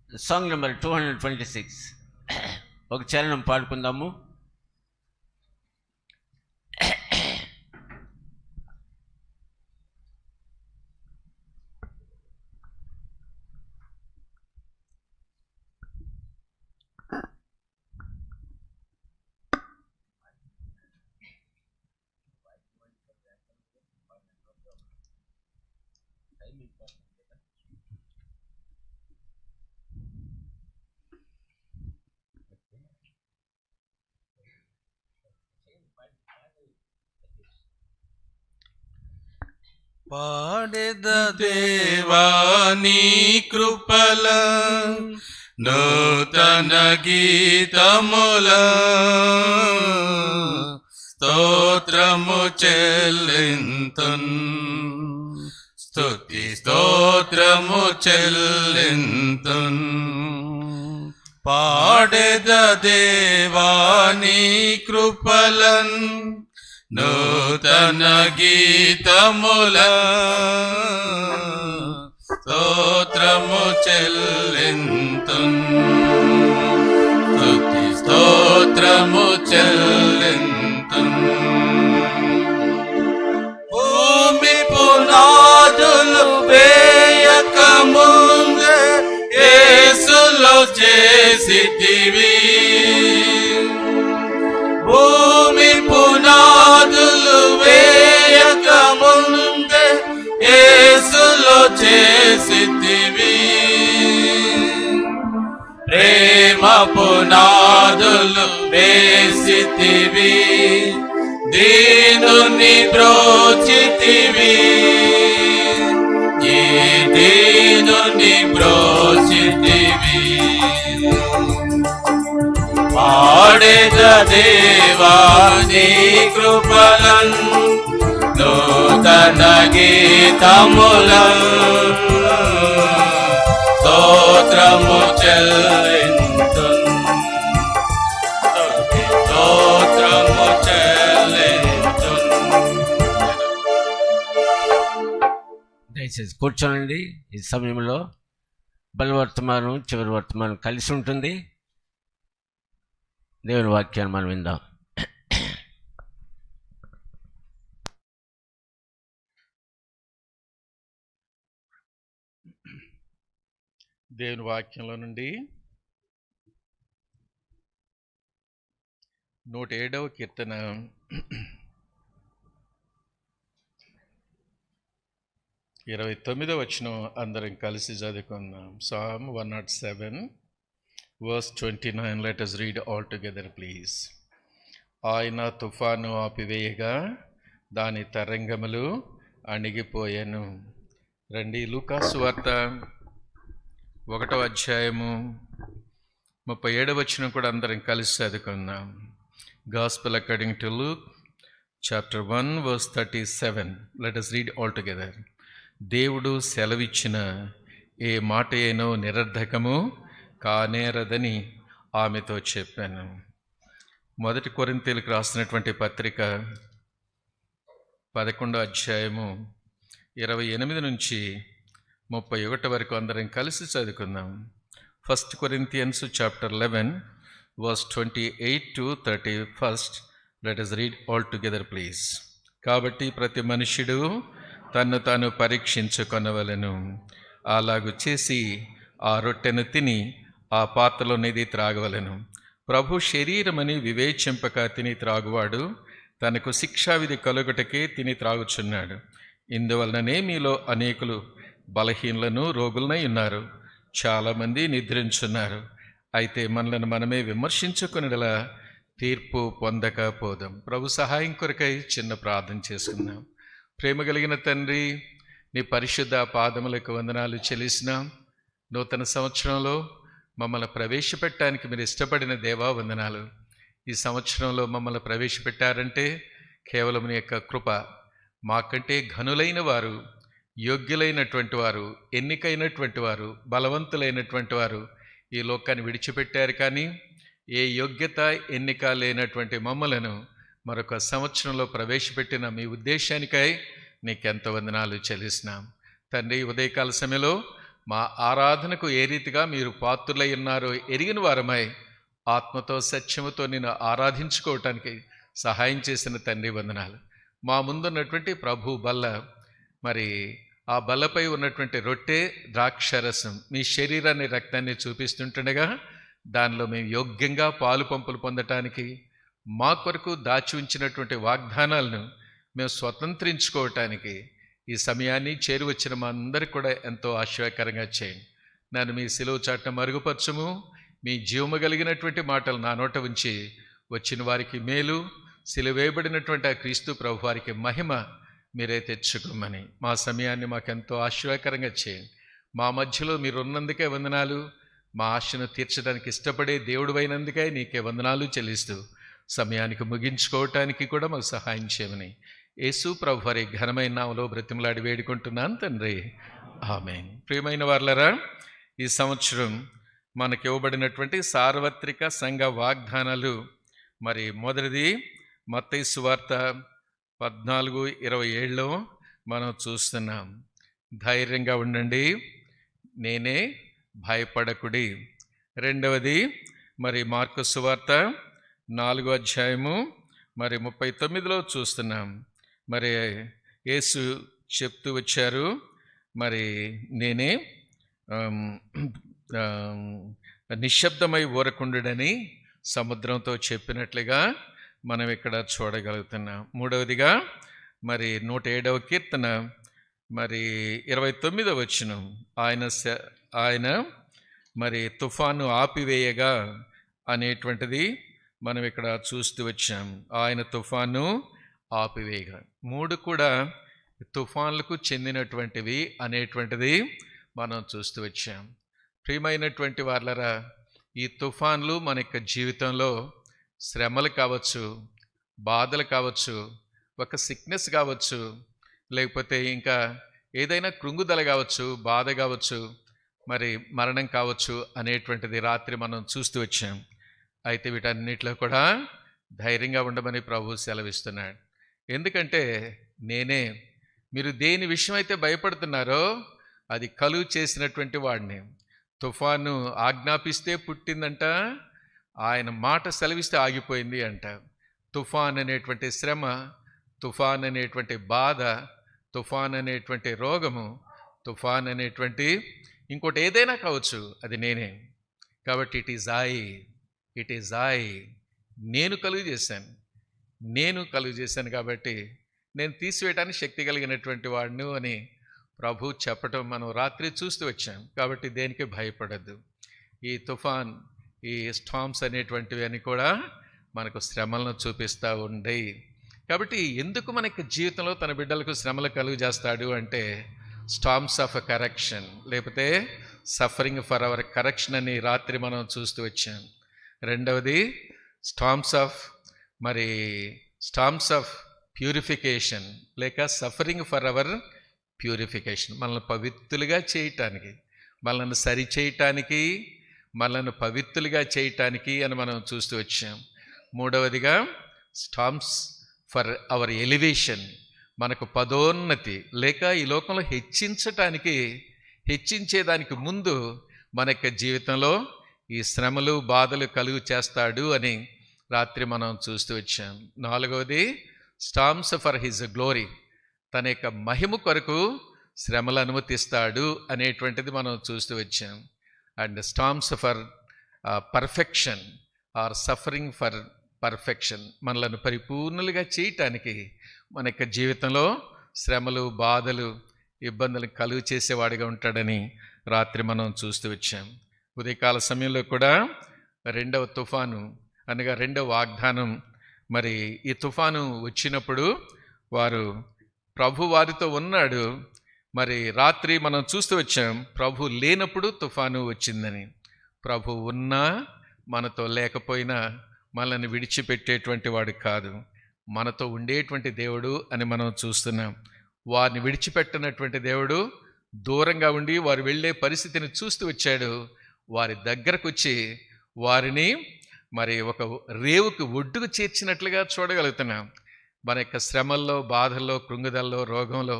సాంగ్ నెంబర్ 226 ఒక చరణం పాడుకుందాము. పాడెద దేవా నీ కృపల నూతన గీతముల స్తోత్రము చెల్లింతున్ స్తుతి స్తోత్రము చెల్లింతున్. పాడెద దేవా నీ కృపలన్ నూతన గీతముల స్తోత్రము చెల్లింతున్ స్తుతి స్తోత్రము చెల్లింతున్. భూమి పునాదులు వేయక ముందే యేసులో చేసితివి. భూమి పునాదులు వేయక ముందే యేసులో చేసితివి. ప్రేమ పునాదులు వేసితివి. దీనుని బ్రోచితివి. ఈ దీనుని బ్రోచితివి. పాడెద దేవా నీ కృపలన్ నూతన గీతముల స్తోత్రము చెల్లింతున్ స్తోత్రము చెల్లింతున్. దయచేసి కూర్చోనండి. ఈ సమయంలో బలవర్తమానం చివరి వర్తమానం కలిసి ఉంటుంది. దేవుని వాక్యాన్ని మనం విందాం. దేవుని వాక్యంలో నుండి 107వ కీర్తన 29వ వచనం అందరం కలిసి చదువుకుందాం. Psalm 107 verse 29. Let us read all together, please. ఆయన తుఫాను ఆపివేయగా దాని తరంగములు అణిగిపోయాను. రండి లూకాసు వార్త 1వ అధ్యాయము 37వ వచనం కూడా అందరం కలిసి చదువుకుందాం. Gospel according to Luke, chapter 1, verse 37. Let us read all together. దేవుడు సెలవిచ్చిన ఏ మాట అయినో నిరర్ధకము కానేరదని ఆమెతో చెప్పాను. 1 కొరింథీయులకు రాసినటువంటి పత్రిక 11వ అధ్యాయము 28 నుంచి 31 వరకు అందరం కలిసి చదువుకుందాం. 1 Corinthians chapter 11 verse 28 to 31. Let us read all together please. కాబట్టి ప్రతి మనుష్యుడు తన్ను తాను పరీక్షించుకొనవలెను. అలాగు చేసి ఆ రొట్టెను తిని ఆ పాత్రలోనిది త్రాగవలెను. ప్రభు శరీరమని వివేచింపక తిని త్రాగువాడు తనకు శిక్షావిధి కలుగుటకే తిని త్రాగుచున్నాడు. ఇందువలననే మీలో అనేకులు బలహీనులను రోగులనై ఉన్నారు, చాలామంది నిద్రించున్నారు. అయితే మనలను మనమే విమర్శించుకునేలా తీర్పు పొందకపోదాం. ప్రభు సహాయం కొరకై చిన్న ప్రార్థన చేసుకుందాం. ప్రేమ కలిగిన తండ్రి, నీ పరిశుద్ధ పాదములకు వందనాలు చెల్లిస్తున్నాం. నూతన సంవత్సరంలో మమ్మల్ని ప్రవేశపెట్టడానికి మీరు ఇష్టపడిన దేవా వందనాలు. ఈ సంవత్సరంలో మమ్మల్ని ప్రవేశపెట్టారంటే కేవలం నీ యొక్క కృప. మాకంటే ఘనులైన వారు, యోగ్యులైనటువంటి వారు, ఎన్నికైనటువంటి వారు, బలవంతులైనటువంటి వారు ఈ లోకాన్ని విడిచిపెట్టారు. కానీ ఏ యోగ్యత ఎన్నిక లేనటువంటి మమ్మలను మరొక సంవత్సరంలో ప్రవేశపెట్టిన మీ ఉద్దేశానికై నీకెంతో వందనాలు చెల్లిస్తున్నాం. తండ్రి, ఉదయకాల సమయంలో మా ఆరాధనకు ఏ రీతిగా మీరు పాత్రులై ఉన్నారో ఎరిగిన వారమై ఆత్మతో సత్యముతో నిన్ను ఆరాధించుకోవటానికి సహాయం చేసిన తండ్రి వందనాలు. మా ముందున్నటువంటి ప్రభు బల్ల, మరి ఆ బల్లపై ఉన్నటువంటి రొట్టె ద్రాక్షరసం మీ శరీరాన్ని రక్తాన్ని చూపిస్తుంటుండగా దానిలో మేము యోగ్యంగా పాలు పంపులు పొందటానికి, మా కొరకు దాచి ఉంచినటువంటి వాగ్దానాలను మేము స్వతంత్రించుకోవటానికి ఈ సమయాన్ని చేరువచ్చిన మా అందరికీ కూడా ఎంతో ఆశ్చర్యకరంగా చేయండి. నన్ను మీ సిలువ చాటున మరుగుపరచుము. మీ జీవము కలిగినటువంటి మాటలు నా నోట ఉంచి వచ్చిన వారికి మేలు, సిలువేయబడినటువంటి ఆ క్రీస్తు ప్రభు వారికి మహిమ మీరే తెచ్చుకోమని మా సమయాన్ని మాకెంతో ఆశ్చర్యకరంగా చేయండి. మా మధ్యలో మీరు ఉన్నందుకే వందనాలు. మా ఆశను తీర్చడానికి ఇష్టపడే దేవుడు అయినందుకే నీకే వందనాలు చెల్లిస్తూ సమయానికి ముగించుకోవటానికి కూడా మాకు సహాయం చేయమని యేసు ప్రభు వారి ఘనమైన నామములో బ్రతిమలాడి వేడుకుంటున్నాను తండ్రి, ఆమేన్. ప్రియమైన వారలారా, ఈ సంవత్సరం మనకి ఇవ్వబడినటువంటి సార్వత్రిక సంఘ వాగ్దానాలు, మరి మొదటిది మత్తయి సువార్త 14:27లో మనం చూస్తున్నాం. ధైర్యంగా ఉండండి, నేనే, భయపడకుడి. రెండవది మరి మార్కు సువార్త 4వ అధ్యాయము మరి 39లో చూస్తున్నాం. మరి యేసు చెప్తూ వచ్చారు, మరి నేనే నిశ్శబ్దమై ఊరకుండుడని సముద్రంతో చెప్పినట్లుగా మనం ఇక్కడ చూడగలుగుతున్నాం. మూడవదిగా మరి 107వ కీర్తన మరి 29వ వచనం, ఆయన మరి తుఫాను ఆపివేయగా అనేటువంటిది మనం ఇక్కడ చూస్తూ వచ్చాం. ఆయన తుఫాను ఆపివేయగా. 3 కూడా తుఫాన్లకు చెందినటువంటివి అనేటువంటిది మనం చూస్తూ వచ్చాం. ప్రియమైనటువంటి వాళ్ళరా, ఈ తుఫాన్లు మన యొక్క జీవితంలో శ్రమలు కావచ్చు, బాధలు కావచ్చు, ఒక సిక్నెస్ కావచ్చు, లేకపోతే ఇంకా ఏదైనా కృంగుదల కావచ్చు, బాధ కావచ్చు, మరి మరణం కావచ్చు అనేటువంటిది రాత్రి మనం చూస్తూ వచ్చాం. అయితే వీటన్నిటిలో కూడా ధైర్యంగా ఉండమని ప్రభు సెలవిస్తున్నాడు. ఎందుకంటే నేనే, మీరు దేని విషయం అయితే భయపడుతున్నారో అది కలుగు చేసినటువంటి వాడిని. తుఫాను ఆజ్ఞాపిస్తే పుట్టిందంట, ఆయన మాట సెలవిస్తే ఆగిపోయింది అంట. తుఫాన్ అనేటువంటి శ్రమ, తుఫాన్ అనేటువంటి బాధ, తుఫాన్ అనేటువంటి రోగము, తుఫాన్ అనేటువంటి ఇంకోటి ఏదైనా కావచ్చు, అది నేనే. కాబట్టి ఇట్ ఈజ్ ఐ, నేను కలుగు చేశాను కాబట్టి నేను తీసివేయడానికి శక్తి కలిగినటువంటి వాడిను అని ప్రభు చెప్పటం మనం రాత్రి చూస్తూ వచ్చాం. కాబట్టి దేనికి భయపడద్దు. ఈ తుఫాన్, ఈ స్టామ్స్ అనేటువంటివి అని కూడా మనకు శ్రమలను చూపిస్తూ ఉండేవి. కాబట్టి ఎందుకు మనకి జీవితంలో తన బిడ్డలకు శ్రమలు కలుగు చేస్తాడు అంటే స్టార్మ్స్ ఆఫ్ కరెక్షన్, లేకపోతే సఫరింగ్ ఫర్ అవర్ కరెక్షన్ అని రాత్రి మనం చూస్తూ వచ్చాం. రెండవది స్టార్మ్స్ ఆఫ్ ప్యూరిఫికేషన్, లేక సఫరింగ్ ఫర్ అవర్ ప్యూరిఫికేషన్, మనల్ని పవిత్రులుగా చేయటానికి, మనల్ని సరి చేయటానికి, మనల్ని పవిత్రులుగా చేయటానికి అని మనం చూస్తూ వచ్చాం. మూడవదిగా స్టార్మ్స్ ఫర్ అవర్ ఎలివేషన్, మనకు పదోన్నతి లేక ఈ లోకంలో హెచ్చించేదానికి ముందు మన యొక్క జీవితంలో ఈ శ్రమలు బాధలు కలుగు చేస్తాడు అని రాత్రి మనం చూస్తూ వచ్చాం. నాలుగవది స్టార్మ్స్ ఫర్ హిజ్ గ్లోరీ, తన యొక్క మహిమ కొరకు శ్రమలు అనుమతిస్తాడు అనేటువంటిది మనం చూస్తూ వచ్చాం. And storms for perfection or suffering for perfection, మనలను పరిపూర్ణులుగా చేయటానికి మన యొక్క జీవితంలో శ్రమలు బాధలు ఇబ్బందులు కలుగు చేసేవాడిగా ఉంటాడని రాత్రి మనం చూస్తూ వచ్చాం. ఉదయకాల సమయంలో కూడా రెండవ తుఫాను అనగా రెండవ వాగ్దానం, మరి ఈ తుఫాను వచ్చినప్పుడు ప్రభు వారితో ఉన్నాడు. మరి రాత్రి మనం చూస్తూ వచ్చాం ప్రభు లేనప్పుడు తుఫాను వచ్చిందని. ప్రభు ఉన్నా మనతో లేకపోయినా మనల్ని విడిచిపెట్టేటువంటి వాడు కాదు, మనతో ఉండేటువంటి దేవుడు అని మనం చూస్తున్నాం. వారిని విడిచిపెట్టినటువంటి దేవుడు దూరంగా ఉండి వారు వెళ్ళే పరిస్థితిని చూస్తూ వచ్చాడు. వారి దగ్గరకు వచ్చి వారిని మరి ఒక రేవుకు ఒడ్డుకు చేర్చినట్లుగా చూడగలుగుతున్నాం. మన యొక్క శ్రమల్లో బాధల్లో కృంగుదల్లో రోగంలో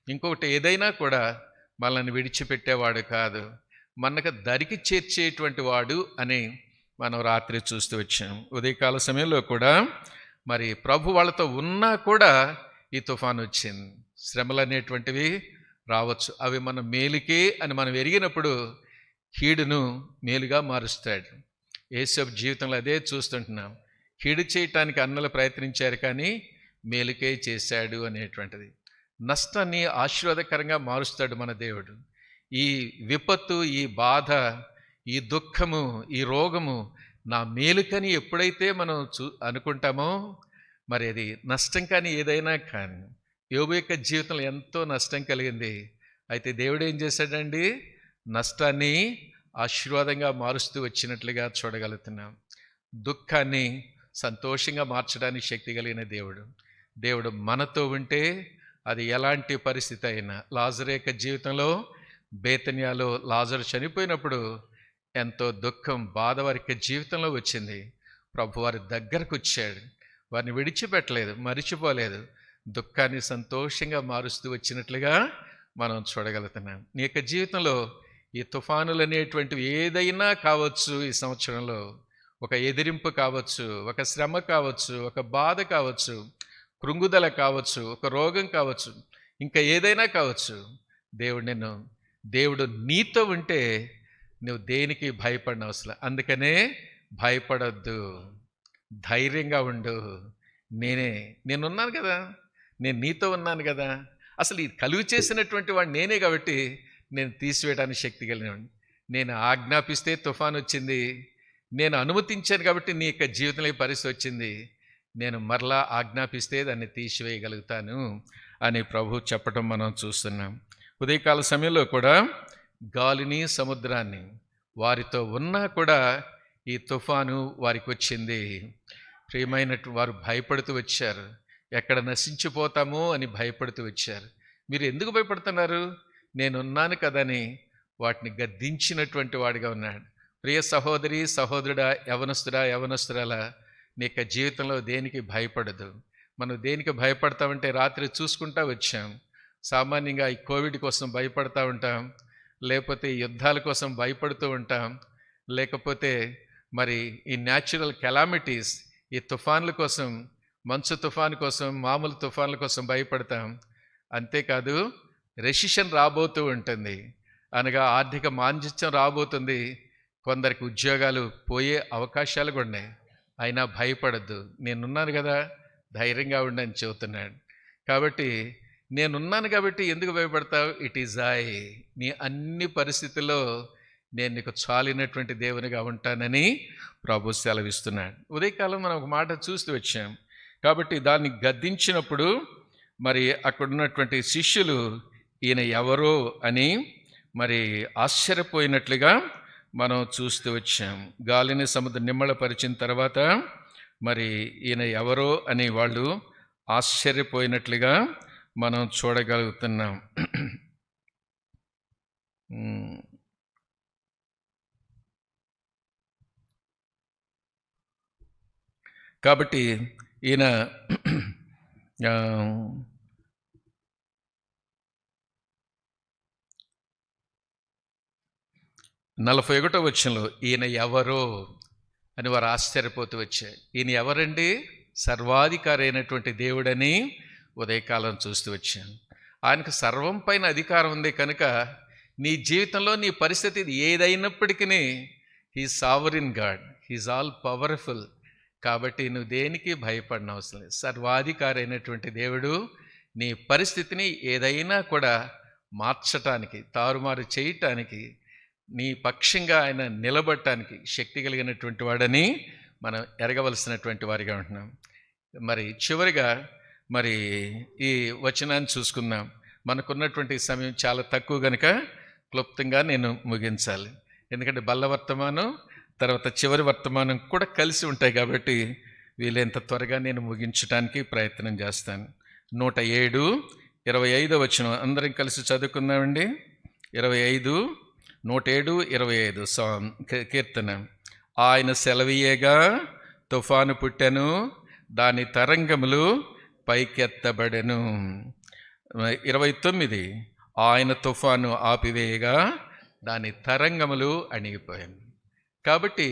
ఇంకొకటి ఏదైనా కూడా మనల్ని విడిచిపెట్టేవాడు కాదు, మనకు దరికి చేర్చేటువంటి వాడు అని మనం రాత్రి చూస్తూ వచ్చాం. ఉదయకాల సమయంలో కూడా మరి ప్రభు వాళ్ళతో ఉన్నా కూడా ఈ తుఫాను వచ్చింది. శ్రమలు అనేటువంటివి రావచ్చు, అవి మన మేలుకే అని మనం ఎరిగినప్పుడు కీడును మేలుగా మారుస్తాడు. యేసు జీవితంలో అదే చూస్తుంటున్నాం. కీడు చేయటానికి అన్నలు ప్రయత్నించారు కానీ మేలుకే చేశాడు అనేటువంటిది. నష్టాన్ని ఆశీర్వాదకరంగా మారుస్తాడు మన దేవుడు. ఈ విపత్తు, ఈ బాధ, ఈ దుఃఖము, ఈ రోగము నా మేలుకని ఎప్పుడైతే మనం అనుకుంటామో మరి అది నష్టం కానీ ఏదైనా కానీ. యోబు యొక్క జీవితంలో ఎంతో నష్టం కలిగింది. అయితే దేవుడు ఏం చేశాడండి, నష్టాన్ని ఆశీర్వాదంగా మారుస్తూ వచ్చినట్లుగా చూడగలుగుతున్నాం. దుఃఖాన్ని సంతోషంగా మార్చడానికి శక్తి కలిగిన దేవుడు మనతో ఉంటే అది ఎలాంటి పరిస్థితి అయినా. లాజరు యొక్క జీవితంలో బేతనియాలో లాజరు చనిపోయినప్పుడు ఎంతో దుఃఖం బాధ వారి యొక్క జీవితంలో వచ్చింది. ప్రభు వారి దగ్గరకు వచ్చాడు, వారిని విడిచిపెట్టలేదు, మరిచిపోలేదు, దుఃఖాన్ని సంతోషంగా మారుస్తూ వచ్చినట్లుగా మనం చూడగలుగుతున్నాం. నీ యొక్క జీవితంలో ఈ తుఫానులు అనేటువంటివి ఏదైనా కావచ్చు, ఈ సంవత్సరంలో ఒక ఎదిరింపు కావచ్చు, ఒక శ్రమ కావచ్చు, ఒక బాధ కావచ్చు, కృంగుదల కావచ్చు, ఒక రోగం కావచ్చు, ఇంకా ఏదైనా కావచ్చు. దేవుడు నీతో ఉంటే నువ్వు దేనికి భయపడిన అవసరం. అందుకనే భయపడొద్దు, ధైర్యంగా ఉండు. నేనున్నాను కదా, నేను నీతో ఉన్నాను కదా. అసలు ఇది కలుగు చేసినటువంటి వాడు నేనే కాబట్టి నేను తీసివేయడానికి శక్తి కలిగినవాడిని. నేను ఆజ్ఞాపిస్తే తుఫాను వచ్చింది, నేను అనుమతించాను కాబట్టి నీ యొక్క జీవితంలో పరిస్థితి వచ్చింది. నేను మరలా ఆజ్ఞాపిస్తే దాన్ని తీసివేయగలుగుతాను అని ప్రభు చెప్పడం మనం చూస్తున్నాం. ఉదయకాల సమయంలో కూడా గాలిని సముద్రాన్ని వారితో ఉన్నా కూడా ఈ తుఫాను వారికి వచ్చింది. ప్రియమైనట్టు వారు భయపడుతూ వచ్చారు, ఎక్కడ నశించిపోతామో అని భయపడుతూ వచ్చారు. మీరు ఎందుకు భయపడుతున్నారు? నేనున్నాను కదని వాటిని గద్దించినటువంటి వాడిగా ఉన్నాడు. ప్రియ సహోదరి సహోదరుడా, యవనస్తురాలా, నీ యొక్క జీవితంలో దేనికి భయపడదు. మనం దేనికి భయపడతామంటే రాత్రి చూసుకుంటా వచ్చాం. సామాన్యంగా ఈ కోవిడ్ కోసం భయపడతా ఉంటాం, లేకపోతే యుద్ధాల కోసం భయపడుతూ ఉంటాం, లేకపోతే మరి ఈ న్యాచురల్ కెలామిటీస్, ఈ తుఫాన్ల కోసం, మంచు తుఫాను కోసం, మామూలు తుఫాన్ల కోసం భయపడతాం. అంతేకాదు రెసిషన్ రాబోతూ ఉంటుంది, అనగా ఆర్థిక మాంద్యం రాబోతుంది. కొందరికి ఉద్యోగాలు పోయే అవకాశాలు కూడా ఉన్నాయి. అయినా భయపడద్దు, నేనున్నాను కదా, ధైర్యంగా ఉండని చెబుతున్నాడు. కాబట్టి నేనున్నాను కాబట్టి ఎందుకు భయపడతావు? It is I. నీ అన్ని పరిస్థితుల్లో నేను నీకు చాలినటువంటి దేవునిగా ఉంటానని ప్రభు సెలవిస్తున్నాడు. ఉదయకాలం మనం ఒక మాట చూస్తూ వచ్చాం. కాబట్టి దాన్ని గద్దించినప్పుడు మరి అక్కడ ఉన్నటువంటి శిష్యులు ఈయన ఎవరో అని మరి ఆశ్చర్యపోయినట్లుగా మనం చూస్తూ వచ్చాం. గాలిని సముద్రం నిమ్మళపరిచిన తర్వాత మరి ఈయన ఎవరో అని వాళ్ళు ఆశ్చర్యపోయినట్లుగా మనం చూడగలుగుతున్నాం. కాబట్టి ఈయన 41వ వచనంలో ఈయన ఎవరో అని వారు ఆశ్చర్యపోతూ వచ్చారు. ఈయన ఎవరండి? సర్వాధికారి అయినటువంటి దేవుడని ఉదయకాలం చూస్తూ వచ్చాను. ఆయనకు సర్వం పైన అధికారం ఉంది కనుక నీ జీవితంలో నీ పరిస్థితి ఏదైనప్పటికీ he sovereign God, he's all powerful. కాబట్టి నువ్వు దేనికి భయపడిన అవసరం లేదు. సర్వాధికారి అయినటువంటి దేవుడు నీ పరిస్థితిని ఏదైనా కూడా మార్చటానికి, తారుమారు చేయటానికి, నీ పక్షంగా ఆయన నిలబడటానికి శక్తి కలిగినటువంటి వాడని మనం ఎరగవలసినటువంటి వారిగా ఉంటున్నాం. మరి చివరిగా మరి ఈ వచనాన్ని చూసుకుందాం. మనకున్నటువంటి సమయం చాలా తక్కువ కనుక క్లుప్తంగా నేను ముగించాలి. ఎందుకంటే బల్ల వర్తమానం తర్వాత చివరి వర్తమానం కూడా కలిసి ఉంటాయి కాబట్టి వీలైనంత త్వరగా నేను ముగించడానికి ప్రయత్నం చేస్తాను. 107, 25 వచనం అందరం కలిసి చదువుకుందామండి. 25, 107, 25 కీర్తన. ఆయన సెలవీయగా తుఫాను పుట్టెను, దాని తరంగములు పైకెత్తబడెను. 29, ఆయన తుఫాను ఆపివేయగా దాని తరంగములు అణిగిపోయాను. కాబట్టి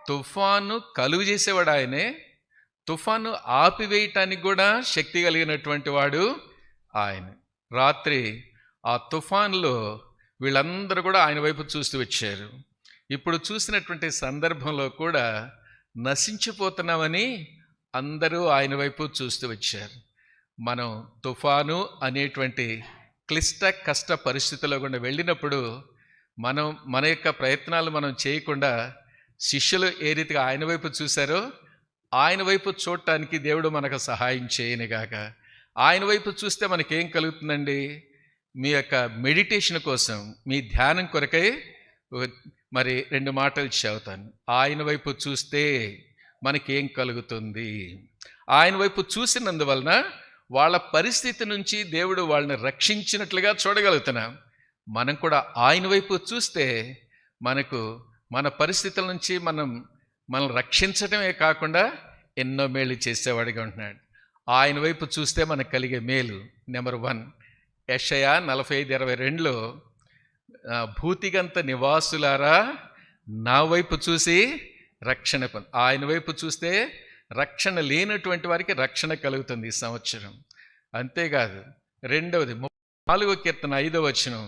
తుఫాను కలుగు చేసేవాడు ఆయనే, తుఫాను ఆపివేయటానికి కూడా శక్తి కలిగినటువంటి వాడు ఆయన. రాత్రి ఆ తుఫాన్లో వీళ్ళందరూ కూడా ఆయన వైపు చూస్తూ వచ్చారు. ఇప్పుడు చూసినటువంటి సందర్భంలో కూడా నశించిపోతున్నామని అందరూ ఆయన వైపు చూస్తూ వచ్చారు. మనం తుఫాను అనేటువంటి క్లిష్ట కష్ట పరిస్థితుల్లో కూడా వెళ్ళినప్పుడు మన యొక్క ప్రయత్నాలు మనం చేయకుండా శిష్యులు ఏ రీతిగా ఆయన వైపు చూశారో ఆయన వైపు చూడటానికి దేవుడు మనకు సహాయం చేయనుగాక. ఆయన వైపు చూస్తే మనకేం కలుగుతుందండి? మీ యొక్క మెడిటేషన్ కోసం, మీ ధ్యానం కొరకై మరి 2 మాటలు చెబుతాను. ఆయన వైపు చూస్తే మనకేం కలుగుతుంది? ఆయన వైపు చూసినందువలన వాళ్ళ పరిస్థితి నుంచి దేవుడు వాళ్ళని రక్షించినట్లుగా చూడగలుగుతున్నాం. మనం కూడా ఆయన వైపు చూస్తే మన పరిస్థితుల నుంచి మనం రక్షించడమే కాకుండా ఎన్నో మేలు చేసేవాడిగా ఉంటున్నాడు. ఆయన వైపు చూస్తే మనకు కలిగే మేలు నెంబర్ 1, యెషయా 45:22లో భూతిగంత నివాసులారా నా వైపు చూసి రక్షణ పొంది. ఆయన వైపు చూస్తే రక్షణ లేనటువంటి వారికి రక్షణ కలుగుతుంది ఈ సంవత్సరం. అంతేకాదు, 2వది 34వ కీర్తన 5వ వచనం,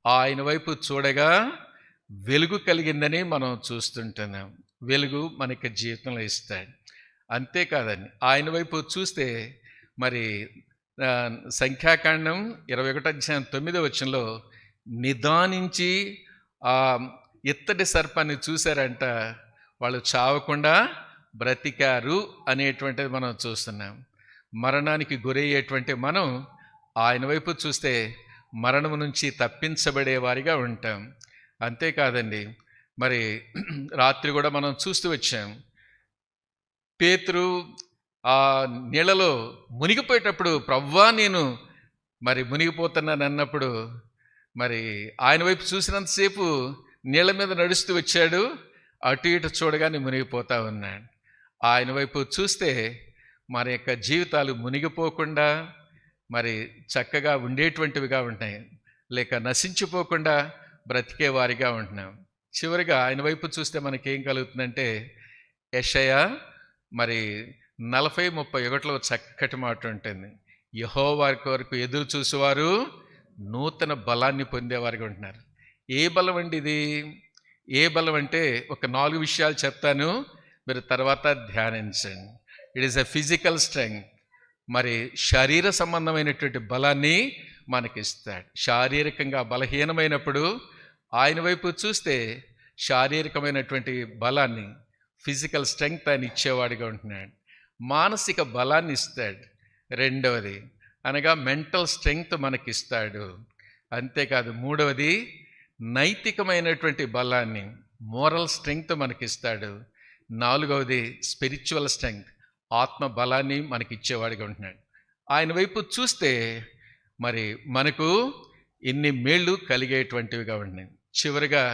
ఆయన వైపు చూడగా వెలుగు కలిగిందని మనం చూస్తుంటున్నాం. వెలుగు మనకి జీవితంలో ఇస్తాడు. అంతేకాదండి, ఆయన వైపు చూస్తే మరి సంఖ్యాకాండం 21:9వ వచనంలో నిదానించి ఆ ఇత్తడి సర్పాన్ని చూశారంట, వాళ్ళు చావకుండా బ్రతికారు అనేటువంటిది మనం చూస్తున్నాం. మరణానికి గురయ్యేటువంటి మనం ఆయన వైపు చూస్తే మరణం నుంచి తప్పించబడే వారిగా ఉంటాం. అంతేకాదండి, మరి రాత్రి కూడా మనం చూస్తూ వచ్చాం. పేతురు ఆ నీళ్ళలో మునిగిపోయేటప్పుడు ప్రవ్వా నేను మరి మునిగిపోతున్నాను అన్నప్పుడు మరి ఆయన వైపు చూసినంతసేపు నీళ్ళ మీద నడుస్తూ వచ్చాడు, అటు ఇటు చూడగానే మునిగిపోతా ఉన్నాడు. ఆయన వైపు చూస్తే మన యొక్క జీవితాలు మునిగిపోకుండా మరి చక్కగా ఉండేటువంటివిగా ఉంటాయి, లేక నశించిపోకుండా బ్రతికే వారిగా ఉంటున్నాం. చివరిగా ఆయన వైపు చూస్తే మనకేం కలుగుతుందంటే యెషయా మరి 40:31లో చక్కటి మాట ఉంటుంది. యెహోవా కొరకు ఎదురు చూసేవారు నూతన బలాన్ని పొందేవారిగా ఉంటున్నారు. ఏ బలం అండి ఇది? ఏ బలం అంటే ఒక 4 విషయాలు చెప్తాను, మీరు తర్వాత ధ్యానించండి. It is a physical strength. మరి శరీర సంబంధమైనటువంటి బలాన్ని మనకిస్తాడు. శారీరకంగా బలహీనమైనప్పుడు ఆయన వైపు చూస్తే శారీరకమైనటువంటి బలాన్ని, ఫిజికల్ స్ట్రెంగ్త్ ఆయన ఇచ్చేవాడిగా ఉంటున్నాడు. మానసిక బలాన్ని ఇస్తాడు. 2వది అనగా మెంటల్ స్ట్రెంగ్త్ మనకిస్తాడు. అంతేకాదు మూడవది నైతికమైనటువంటి బలాన్ని, మోరల్ స్ట్రెంగ్త్ మనకిస్తాడు. నాలుగవది స్పిరిచువల్ స్ట్రెంగ్త్, ఆత్మ బలాన్ని మనకిచ్చేవాడిగా ఉంటున్నాడు. ఆయన వైపు చూస్తే మరి మనకు ఇన్ని మేళ్ళు కలిగేటువంటివిగా ఉన్నాయి. చివరిగా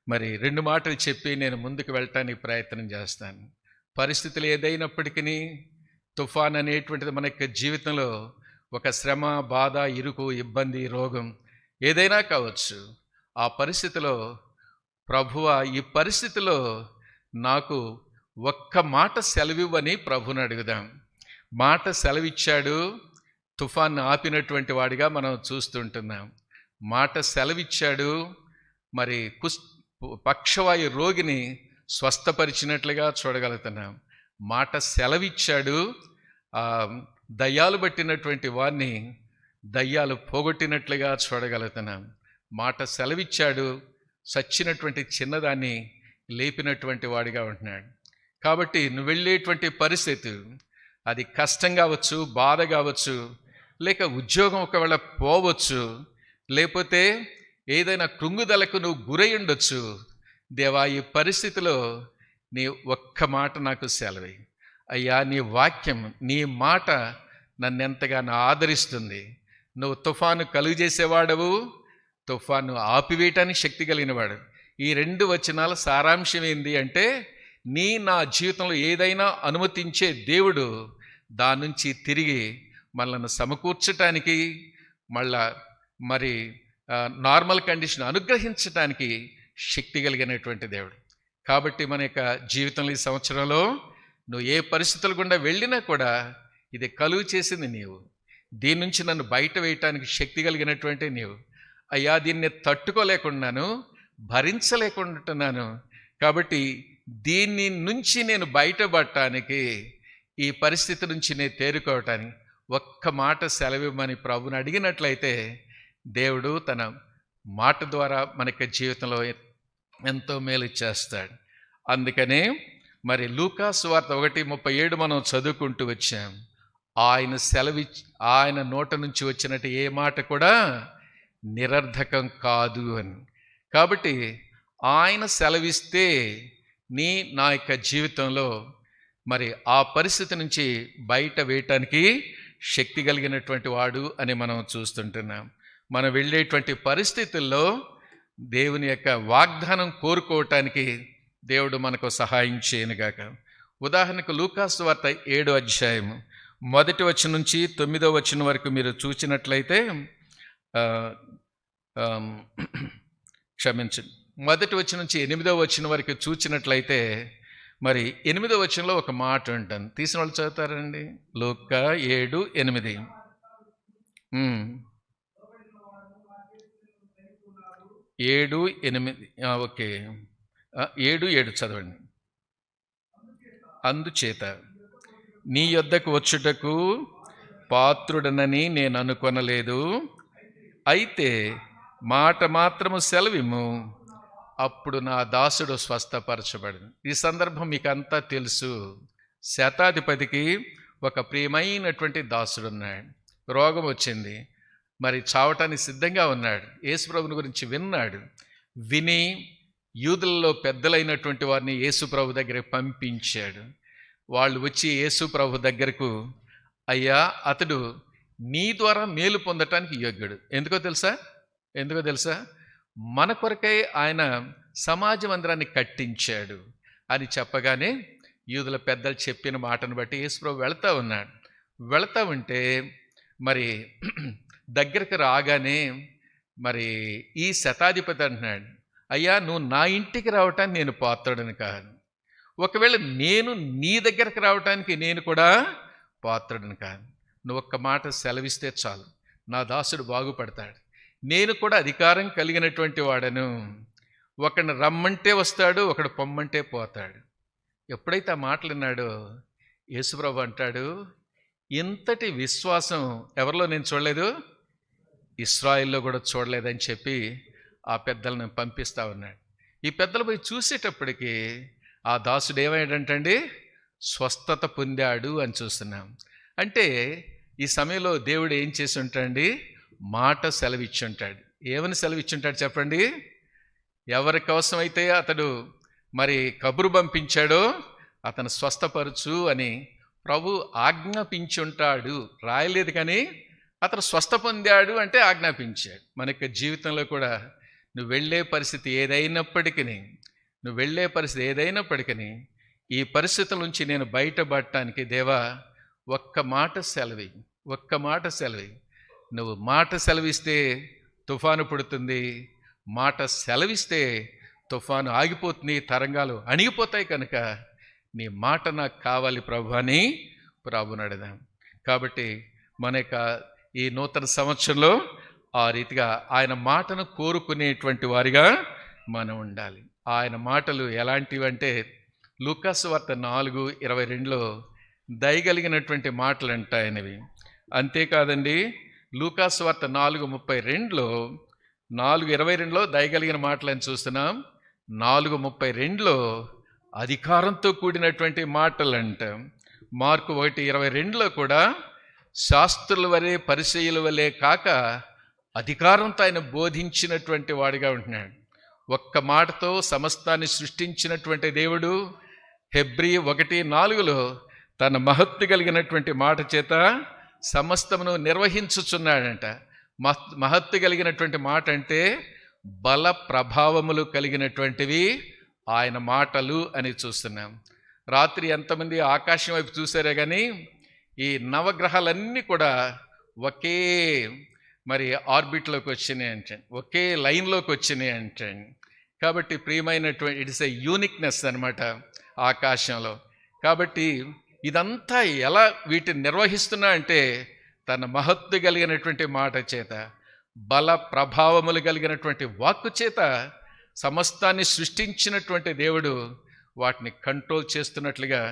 మరి 2 మాటలు చెప్పి నేను ముందుకు వెళ్ళటానికి ప్రయత్నం చేస్తాను. పరిస్థితులు ఏదైనప్పటికీ తుఫాన్ అనేటువంటిది మన యొక్క జీవితంలో ఒక శ్రమ, బాధ, ఇరుకు, ఇబ్బంది, రోగం ఏదైనా కావచ్చు. ఆ పరిస్థితిలో ప్రభువా ఈ పరిస్థితిలో నాకు ఒక్క మాట సెలవివ్వని ప్రభుని అడుగుదాం. మాట సెలవిచ్చాడు, తుఫాన్ని ఆపినటువంటి వాడిగా మనం చూస్తుంటున్నాం. మాట సెలవిచ్చాడు, మరి పక్షవాయు రోగిని స్వస్థపరిచినట్లుగా చూడగలుగుతున్నాం. మాట సెలవిచ్చాడు, దయ్యాలు పట్టినటువంటి వారిని దయ్యాలు పోగొట్టినట్లుగా చూడగలుగుతున్నాం. మాట సెలవిచ్చాడు, చచ్చినటువంటి చిన్నదాన్ని లేపినటువంటి వాడిగా ఉంటున్నాడు. కాబట్టి నువ్వు వెళ్ళేటువంటి పరిస్థితి అది కష్టం కావచ్చు, బాధ కావచ్చు, లేక ఉద్యోగం ఒకవేళ పోవచ్చు, లేకపోతే ఏదైనా కృంగుదలకు నువ్వు గురై ఉండొచ్చు. దేవా ఈ పరిస్థితిలో నీ ఒక్క మాట నాకు సెలవి అయ్యా, నీ వాక్యం, నీ మాట నన్ను ఎంతగానో ఆదరిస్తుంది. నువ్వు తుఫాను కలుగజేసేవాడవు, తుఫాను ఆపివేయటానికి శక్తి కలిగినవాడు. ఈ 2 వచనాల సారాంశం ఏంది అంటే, నా జీవితంలో ఏదైనా అనుమతించే దేవుడు దాని నుంచి తిరిగి మనల్ని సమకూర్చటానికి, మళ్ళా మరి నార్మల్ కండిషన్ అనుగ్రహించటానికి శక్తి కలిగినటువంటి దేవుడు. కాబట్టి మన యొక్క జీవితంలో ఈ సంవత్సరంలో నువ్వు ఏ పరిస్థితుల గుండా వెళ్ళినా కూడా ఇది కలుగు చేసింది నీవు. దీని నుంచి నన్ను బయట వేయటానికి శక్తి కలిగినటువంటి నీవు. అయ్యా దీన్ని తట్టుకోలేకున్నాను, భరించలేకుంటున్నాను. కాబట్టి దీని నుంచి నేను బయటపడటానికి, ఈ పరిస్థితి నుంచి నేను తేరుకోవటానికి ఒక్క మాట సెలవివ్వమని ప్రభుని అడిగినట్లయితే దేవుడు తన మాట ద్వారా మనకి జీవితంలో ఎంతో మేలు చేస్తాడు. అందుకనే మరి లూకా సువార్త 1:37 మనం చదువుకుంటూ వచ్చాం. ఆయన నోట నుంచి వచ్చినట్టు ఏ మాట కూడా నిరర్ధకం కాదు అని. కాబట్టి ఆయన సెలవిస్తే నా యొక్క జీవితంలో మరి ఆ పరిస్థితి నుంచి బయట వేయటానికి శక్తి కలిగినటువంటి వాడు అని మనం చూస్తుంటున్నాం. మనం వెళ్ళేటువంటి పరిస్థితుల్లో దేవుని యొక్క వాగ్దానం కోరుకోవటానికి దేవుడు మనకు సహాయం చేయనుగాక. ఉదాహరణకు లూకా సువార్త 7వ అధ్యాయం 1వ వచనం నుంచి 9వ వచనం వరకు మీరు చూసినట్లయితే, క్షమించండి, 1వ వచనం నుంచి 8వ వచనం వరకు చూసినట్లయితే మరి 8వ వచనంలో ఒక మాట ఉంటుంది. తీసిన వాళ్ళు చదువుతారండి. లూకా 7:8. 7:8 ఓకే, 7:7 చదవండి. అందుచేత నీ యొద్దకు వచ్చుటకు పాత్రుడనని నేను అనుకొనలేదు, అయితే మాట మాత్రము సెలవిమ్ము, అప్పుడు నా దాసుడు స్వస్థపరచబడింది. ఈ సందర్భం మీకు అంతా తెలుసు. శతాధిపతికి ఒక ప్రియమైనటువంటి దాసుడు ఉన్నాడు. రోగం వచ్చింది, మరి చావటానికి సిద్ధంగా ఉన్నాడు. యేసుప్రభుని గురించి విని యూదులలో పెద్దలైనటువంటి వారిని యేసుప్రభు దగ్గరికి పంపించాడు. వాళ్ళు వచ్చి యేసుప్రభు దగ్గరకు, అయ్యా అతడు నీ ద్వారా మేలు పొందటానికి యోగ్యుడు. ఎందుకో తెలుసా? మన కొరకై ఆయన సమాజ మందిరాన్ని కట్టించాడు అని చెప్పగానే యూదుల పెద్దలు చెప్పిన మాటను బట్టి యేసుప్రభు వెళతా ఉంటే మరి దగ్గరికి రాగానే మరి ఈ శతాధిపతి అంటున్నాడు, అయ్యా నువ్వు నా ఇంటికి రావటానికి నేను పాత్రుడని కాదు, ఒకవేళ నేను నీ దగ్గరకు రావటానికి నేను కూడా పాత్రుడని కాదు. నువ్వు ఒక్క మాట సెలవిస్తే చాలు, నా దాసుడు బాగుపడతాడు. నేను కూడా అధికారం కలిగినటువంటి వాడను. ఒకడిని రమ్మంటే వస్తాడు, ఒకడు పొమ్మంటే పోతాడు. ఎప్పుడైతే ఆ మాటలు విన్నాడో యేసుప్రభు అంటాడు, ఇంతటి విశ్వాసం ఎవరిలో నేను చూడలేదు, ఇశ్రాయేల్లో కూడా చూడలేదని చెప్పి ఆ పెద్దలను పంపిస్తా ఉన్నాడు. ఈ పెద్దలు పోయి చూసేటప్పటికి ఆ దాసుడు ఏమయ్యాడంటండి, స్వస్థత పొందాడు అని చూస్తున్నాం. అంటే ఈ సమయంలో దేవుడు ఏం చేసి ఉంటాడండి, మాట సెలవిచ్చి ఉంటాడు. ఏమని సెలవిచ్చుంటాడు చెప్పండి? ఎవరి కోసమైతే అతడు మరి కబురు పంపించాడో అతను స్వస్థపరచు అని ప్రభు ఆజ్ఞాపించుంటాడు. రాయలేదు కానీ అతను స్వస్థ పొందాడు అంటే ఆజ్ఞాపించాడు. మన యొక్క జీవితంలో కూడా నువ్వు వెళ్ళే పరిస్థితి ఏదైనప్పటికీ ఈ పరిస్థితుల నుంచి నేను బయటపడటానికి దేవా ఒక్క మాట సెలవి. నువ్వు మాట సెలవిస్తే తుఫాను పుడుతుంది, మాట సెలవిస్తే తుఫాను ఆగిపోతుంది, తరంగాలు అణిగిపోతాయి. కనుక నీ మాట నాకు కావాలి ప్రభు అని ప్రభుని అడదాం. కాబట్టి మన యొక్క ఈ నూతన సంవత్సరంలో ఆ రీతిగా ఆయన మాటను కోరుకునేటువంటి వారిగా మనం ఉండాలి. ఆయన మాటలు ఎలాంటివంటే లూకాసు వార్త 4:22లో దయగలిగినటువంటి మాటలు అంటాయనివి. అంతేకాదండి, లూకాసు వార్త 4:32లో 4:22లో దయగలిగిన మాటలని చూస్తున్నాం. 4:32లో అధికారంతో కూడినటువంటి మాటలు అంటాం. మార్కు 1:22లో కూడా శాస్త్రుల వలె పరిసయ్యుల వలె కాక అధికారంతో ఆయన బోధించినటువంటి వాడిగా ఉంటున్నాడు. ఒక్క మాటతో సమస్తాన్ని సృష్టించినటువంటి దేవుడు హెబ్రీ 1:4లో తన మహత్తు కలిగినటువంటి మాట చేత సమస్తమును నిర్వహించుచున్నాడంట. మహత్తు కలిగినటువంటి మాట అంటే బల ప్రభావములు కలిగినటువంటివి ఆయన మాటలు అని చూస్తున్నాం. రాత్రి ఎంతమంది ఆకాశం వైపు చూసారే కానీ ఈ నవగ్రహాలన్నీ కూడా ఒకే మరి ఆర్బిట్లోకి వచ్చినాయి అంటే, ఒకే లైన్లోకి వచ్చినాయి అంటే. కాబట్టి ప్రియమైనటువంటి ఇట్స్ ఎ యూనిక్నెస్ అనమాట ఆకాశంలో. కాబట్టి ఇదంతా ఎలా వీటిని నిర్వహిస్తున్నా అంటే తన మహత్తు కలిగినటువంటి మాట చేత, బల ప్రభావములు కలిగినటువంటి వాక్కు చేత సమస్తాన్ని సృష్టించినటువంటి దేవుడు వాటిని కంట్రోల్ చేస్తున్నట్లుగా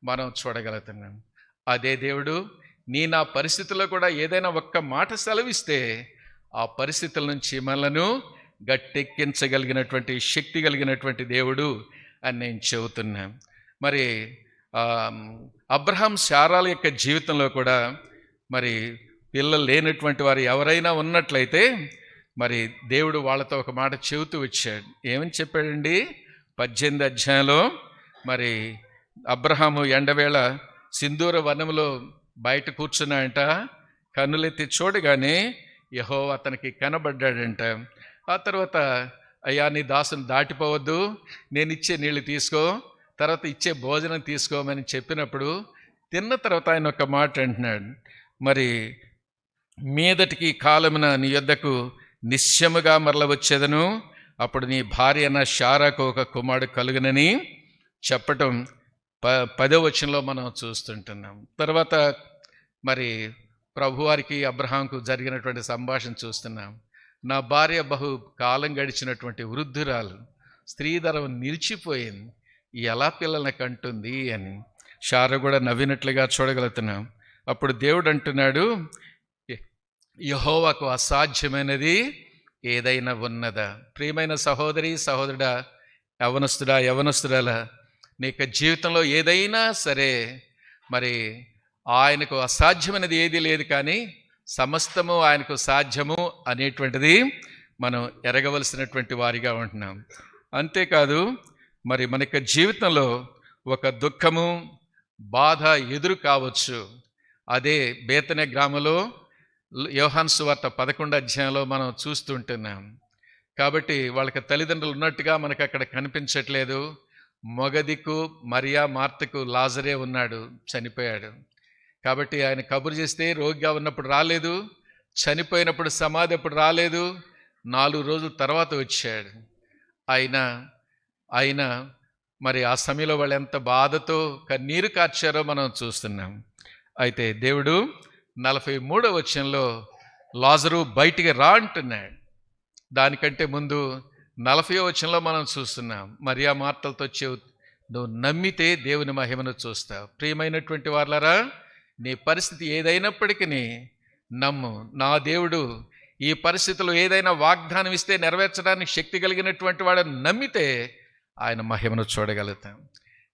మనం చూడగలుగుతున్నాం. అదే దేవుడు నా పరిస్థితుల్లో కూడా ఏదైనా ఒక్క మాట సెలవిస్తే ఆ పరిస్థితుల నుంచి మనలను గట్టెక్కించగలిగినటువంటి శక్తి కలిగినటువంటి దేవుడు అని నేను చెబుతున్నాను. మరి అబ్రహాం శారాల యొక్క జీవితంలో కూడా మరి పిల్లలు లేనటువంటి వారు ఎవరైనా ఉన్నట్లయితే మరి దేవుడు వాళ్ళతో ఒక మాట చెబుతూ వచ్చాడు. ఏమని చెప్పాడండి? 18వ అధ్యాయంలో మరి అబ్రహాము ఎండవేళ సింధూర వనంలో బయట కూర్చున్నాయంట. కన్నులెత్తి చూడగానే యెహోవా అతనికి కనబడ్డాడంట. ఆ తర్వాత అయ్యా నీ దాసుని దాటిపోవద్దు, నేను ఇచ్చే నీళ్ళు తీసుకో, తర్వాత ఇచ్చే భోజనం తీసుకోమని చెప్పినప్పుడు తిన్న తర్వాత ఆయన ఒక మాట అంటున్నాడు, మరి మీదటికి కాలమున నీ యొద్దకు నిశ్చయముగా మరల వచ్చేదను, అప్పుడు నీ భార్య అయిన శారాకు ఒక కుమారుడు కలుగునని చెప్పటం 10వ వచనంలో మనం చూస్తుంటున్నాం. తర్వాత మరి ప్రభువారికి అబ్రహాంకు జరిగినటువంటి సంభాషణ చూస్తున్నాం. నా భార్య బహు కాలం గడిచినటువంటి వృద్ధురాలు, స్త్రీధరం నిలిచిపోయింది, ఎలా పిల్లల్ని కంటుంది అని శారా కూడా నవ్వినట్లుగా చూడగలుగుతున్నాం. అప్పుడు దేవుడు అంటున్నాడు, యెహోవాకు అసాధ్యమైనది ఏదైనా ఉన్నదా? ప్రియమైన సహోదరి సహోదరుడా, యవనస్తురాలా, నీ యొక్క జీవితంలో ఏదైనా సరే మరి ఆయనకు అసాధ్యమైనది ఏదీ లేదు, కానీ సమస్తము ఆయనకు సాధ్యము అనేటువంటిది మనం ఎరగవలసినటువంటి వారిగా ఉంటున్నాం. అంతేకాదు మరి మన యొక్క జీవితంలో ఒక దుఃఖము బాధ ఎదురు కావచ్చు. అదే బేతనే గ్రామంలో యోహాను సువార్త 11వ అధ్యాయంలో మనం చూస్తుంటున్నాం. కాబట్టి వాళ్ళకి తల్లిదండ్రులు ఉన్నట్టుగా మనకు అక్కడ కనిపించట్లేదు. మొగదికు మరియా మార్తకు లాజరే ఉన్నాడు, చనిపోయాడు. కాబట్టి ఆయన కబురు చేస్తే రోగిగా ఉన్నప్పుడు రాలేదు, చనిపోయినప్పుడు సమాధి అప్పుడు రాలేదు, 4 రోజుల తర్వాత వచ్చాడు. అయినా మరి ఆ సమయంలో వాళ్ళు ఎంత బాధతో కన్నీరు కార్చారో మనం చూస్తున్నాం. అయితే దేవుడు 43వ వచనంలో లాజరు బయటికి రా అంటున్నాడు. దానికంటే ముందు 40వ వచనంలో మనం చూస్తున్నాం, మరియా మార్తలతో నువ్వు నమ్మితే దేవుని మహిమను చూస్తావు. ప్రియమైనటువంటి వారలారా, నీ పరిస్థితి ఏదైనప్పటికీ నమ్ము. నా దేవుడు ఈ పరిస్థితుల్లో ఏదైనా వాగ్దానం ఇస్తే నెరవేర్చడానికి శక్తి కలిగినటువంటి వాడని నమ్మితే ఆయన మహిమను చూడగలుగుతాం.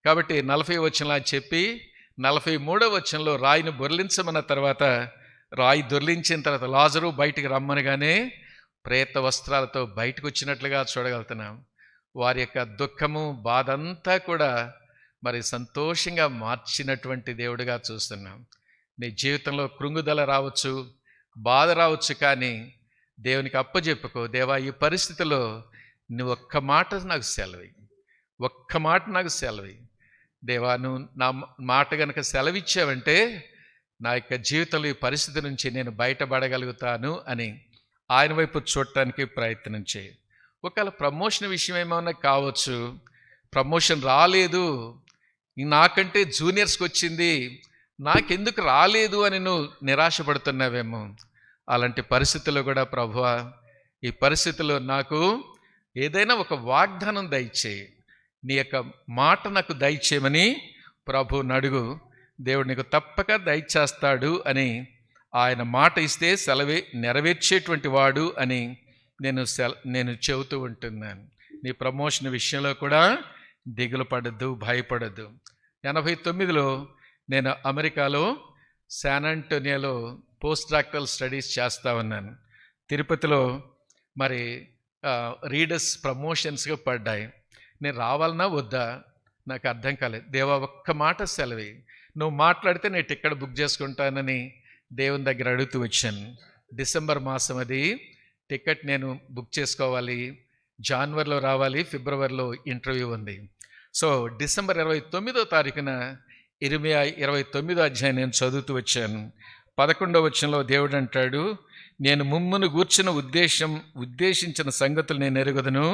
కాబట్టి 40వ వచనంలో చెప్పి 43వ వచనంలో రాయిని దొర్లించమన్న తర్వాత రాయి దొర్లించిన తర్వాత లాజరు బయటికి రమ్మనగానే ప్రేత వస్త్రాలతో బయటకు వచ్చినట్లుగా చూడగలుగుతున్నాం. వారి యొక్క దుఃఖము బాధ అంతా కూడా మరి సంతోషంగా మార్చినటువంటి దేవుడిగా చూస్తున్నాం. నీ జీవితంలో కృంగుదల రావచ్చు, బాధ రావచ్చు, కానీ దేవునికి అప్పచెప్పుకో. దేవా, ఈ పరిస్థితిలో నువ్వు ఒక్క మాట నాకు సెలవి, ఒక్క మాట నాకు సెలవి. దేవా, నువ్వు నా మాట కనుక సెలవిచ్చావంటే నా యొక్క జీవితంలో ఈ పరిస్థితి నుంచి నేను బయటపడగలుగుతాను అని ఆయన వైపు చూడటానికి ప్రయత్నం చేయి. ఒకవేళ ప్రమోషన్ విషయం ఏమైనా కావచ్చు, ప్రమోషన్ రాలేదు, నాకంటే జూనియర్స్కి వచ్చింది, నాకెందుకు రాలేదు అని నువ్వు నిరాశపడుతున్నావేమో. అలాంటి పరిస్థితుల్లో కూడా ప్రభువా, ఈ పరిస్థితుల్లో నాకు ఏదైనా ఒక వాగ్దానం దయచేయి, నీ యొక్క మాట నాకు దయచేయమని ప్రభువుని అడుగు. దేవుడు నీకు తప్పక దయచేస్తాడు అని, ఆయన మాట ఇస్తే సెలవే నెరవేర్చేటువంటి వాడు అని నేను చెబుతూ ఉంటున్నాను. నీ ప్రమోషన్ విషయంలో కూడా దిగులు పడద్దు, భయపడద్దు. 89లో నేను అమెరికాలో శాన్ ఆంటోనియోలో పోస్ట్ డాక్టరల్ స్టడీస్ చేస్తూ ఉన్నాను. తిరుపతిలో మరి రీడర్స్ ప్రమోషన్స్గా పడ్డాయి. నేను రావాలన్నా వద్దా నాకు అర్థం కాలేదు. దేవా, ఒక్క మాట సెలవి, నువ్వు మాట్లాడితే నేను టికెట్ బుక్ చేసుకుంటానని దేవుని దగ్గర అడుగుతూ వచ్చాను. డిసెంబర్ మాసం అది టికెట్ నేను బుక్ చేసుకోవాలి, జనవరిలో రావాలి, ఫిబ్రవరిలో ఇంటర్వ్యూ ఉంది. సో డిసెంబర్ 29వ తారీఖున 29వ అధ్యాయం నేను చదువుతూ వచ్చాను. 11వ వచనంలో దేవుడు అంటాడు, నేను ముమ్మును గూర్చిన ఉద్దేశించిన సంగతులు నేను ఎరుగుదను,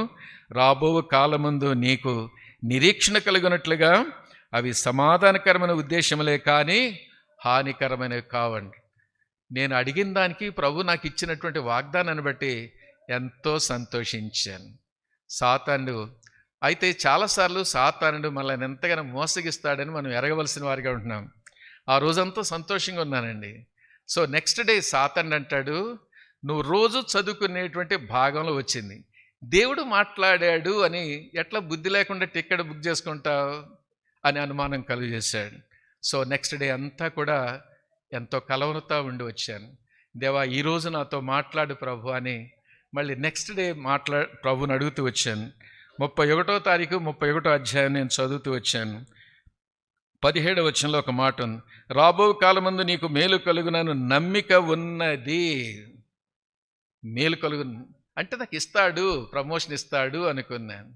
రాబో కాలమందు నీకు నిరీక్షణ కలుగునట్లుగా అవి సమాధానకరమైన ఉద్దేశములే కానీ హానికరమైనవి కావండి. నేను అడిగిన దానికి ప్రభు నాకు ఇచ్చినటువంటి వాగ్దానాన్ని బట్టి ఎంతో సంతోషించాను. సాతానుడు అయితే చాలాసార్లు సాతానుడు మనల్ని ఎంతగానో మోసగిస్తాడని మనం ఎరగవలసిన వారిగా ఉంటున్నాం. ఆ రోజంతా సంతోషంగా ఉన్నానండి. సో నెక్స్ట్ డే సాతానుడు అంటాడు, నువ్వు రోజు చదువుకునేటువంటి భాగంలో వచ్చింది, దేవుడు మాట్లాడాడు అని ఎట్లా బుద్ధి లేకుండా టికెట్ బుక్ చేసుకుంటావు అని అనుమానం కలుగజేశాడు. సో నెక్స్ట్ డే అంతా కూడా ఎంతో కలవనుతా ఉండి వచ్చాను. దేవా, ఈరోజు నాతో మాట్లాడు ప్రభు అని మళ్ళీ నెక్స్ట్ డే ప్రభుని అడుగుతూ వచ్చాను. 31వ తారీఖు 31వ అధ్యాయం నేను చదువుతూ వచ్చాను. 17వ వచనంలో ఒక మాట ఉంది, రాబో కాలమందు నీకు మేలు కలుగునను నమ్మిక ఉన్నది. మేలు కలుగు అంటే నాకు ఇస్తాడు, ప్రమోషన్ ఇస్తాడు అనుకున్నాను.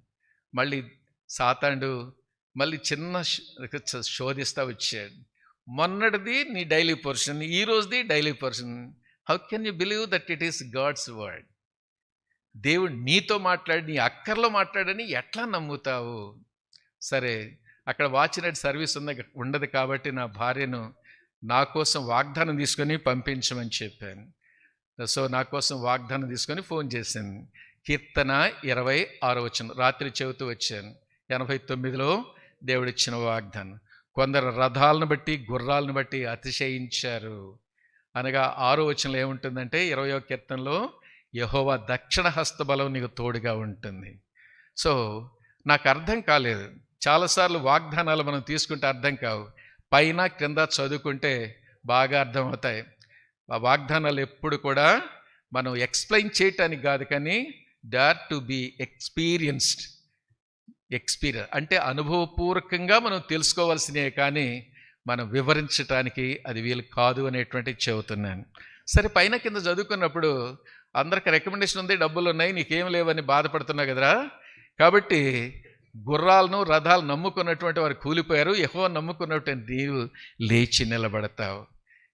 మళ్ళీ సాతానుడు మళ్ళీ చిన్న శోధిస్తా వచ్చాడు. మొన్నటిది నీ డైలీ పోర్షన్, ఈ రోజుది daily portion. How can you believe that it is God's word? దేవుడు నీతో మాట్లాడి నీ అక్కర్లో మాట్లాడని ఎట్లా నమ్ముతావు? సరే, అక్కడ వాచ్నైట్ సర్వీస్ ఉండదు కాబట్టి నా భార్యను నా కోసం వాగ్దానం తీసుకొని పంపించమని చెప్పాను. సో నా కోసం వాగ్దానం తీసుకొని ఫోన్ చేశాను. కీర్తన 26వ వచనం రాత్రి చెబుతూ వచ్చాను. 89లో దేవుడిచ్చిన వాగ్దానం. కొందరు రథాలను బట్టి గుర్రాలను బట్టి అతిశయించారు అనగా 6వ వచనంలో ఏముంటుందంటే 20వ కీర్తనలో యెహోవా దక్షిణ హస్తబలం నీకు తోడుగా ఉంటుంది. సో నాకు అర్థం కాలేదు. చాలాసార్లు వాగ్దానాలు మనం తీసుకుంటే అర్థం కావు, పైన క్రింద చదువుకుంటే బాగా అర్థమవుతాయి. ఆ వాగ్దానాలు ఎప్పుడు కూడా మనం ఎక్స్ప్లెయిన్ చేయటానికి కాదు, కానీ they are to be experience అంటే అనుభవపూర్వకంగా మనం తెలుసుకోవాల్సినవి, కానీ మనం వివరించటానికి అది వీలు కాదు అనేటువంటిది చెబుతున్నాను. సరే, పైన కింద చదువుకున్నప్పుడు అందరికి రికమెండేషన్ ఉంది, డబ్బులు ఉన్నాయి, నీకేం లేవని బాధపడుతున్నావు కదరా. కాబట్టి గుర్రాలను రథాలు నమ్ముకున్నటువంటి వారు కూలిపోయారు, యెహోవా నమ్ముకున్నటువంటి నీవు లేచి నిలబడతావు.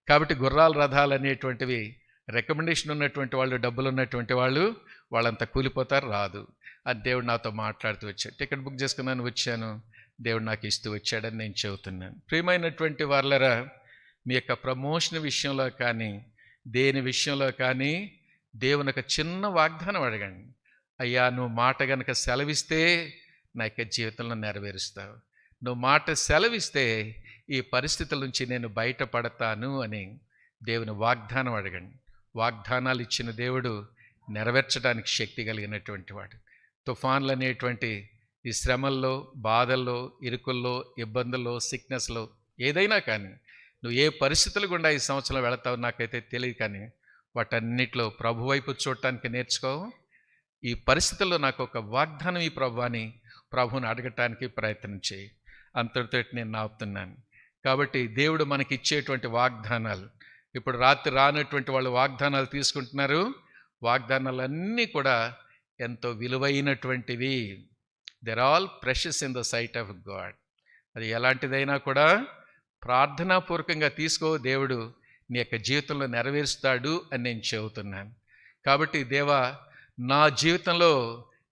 కాబట్టి గుర్రాలు రథాలు అనేటువంటివి రికమెండేషన్ ఉన్నటువంటి వాళ్ళు, డబ్బులు ఉన్నటువంటి వాళ్ళంతా కూలిపోతారు, రాదు అని దేవుడు నాతో మాట్లాడుతూ వచ్చాడు. టికెట్ బుక్ చేసుకున్నాను, వచ్చాను, దేవుడు నాకు ఇస్తూ వచ్చాడని నేను చెబుతున్నాను. ప్రియమైనటువంటి వాళ్ళరా, మీ యొక్క ప్రమోషన్ విషయంలో కానీ దేని విషయంలో కానీ దేవుని ఒక చిన్న వాగ్దానం అడగండి. అయ్యా, నువ్వు మాట కనుక సెలవిస్తే నా యొక్క జీవితంలో నెరవేరుస్తావు, నువ్వు మాట సెలవిస్తే ఈ పరిస్థితుల నుంచి నేను బయటపడతాను అని దేవుని వాగ్దానం అడగండి. వాగ్దానాలు ఇచ్చిన దేవుడు నెరవేర్చడానికి శక్తి కలిగినటువంటి వాడు. తుఫాన్లు అనేటువంటి ఈ శ్రమల్లో, బాధల్లో, ఇరుకుల్లో, ఇబ్బందుల్లో, సిక్నెస్లో ఏదైనా కానీ నువ్వు ఏ పరిస్థితులు గుండా ఈ సంవత్సరంలో వెళతావు నాకైతే తెలియదు, కానీ వాటన్నిటిలో ప్రభు వైపు చూడటానికి నేర్చుకో. ఈ పరిస్థితుల్లో నాకు ఒక వాగ్దానం ఈ ప్రభు అని ప్రభువుని అడగటానికి ప్రయత్నం చేయి. అంతటితో నేను ఆపుతున్నాను. కాబట్టి దేవుడు మనకి ఇచ్చేటువంటి వాగ్దానాలు, ఇప్పుడు రాత్రి రానటువంటి వాళ్ళు వాగ్దానాలు తీసుకుంటున్నారు. వాగ్దానాలన్నీ కూడా ఎంతో విలువైనటువంటివి. They're all precious in the sight of God. అది ఎలాంటిదైనా కూడా ప్రార్థనాపూర్వకంగా తీసుకో, దేవుడు నీ యొక్క జీవితంలో నెరవేరుస్తాడు అని నేను చెబుతున్నాను. కాబట్టి దేవా, నా జీవితంలో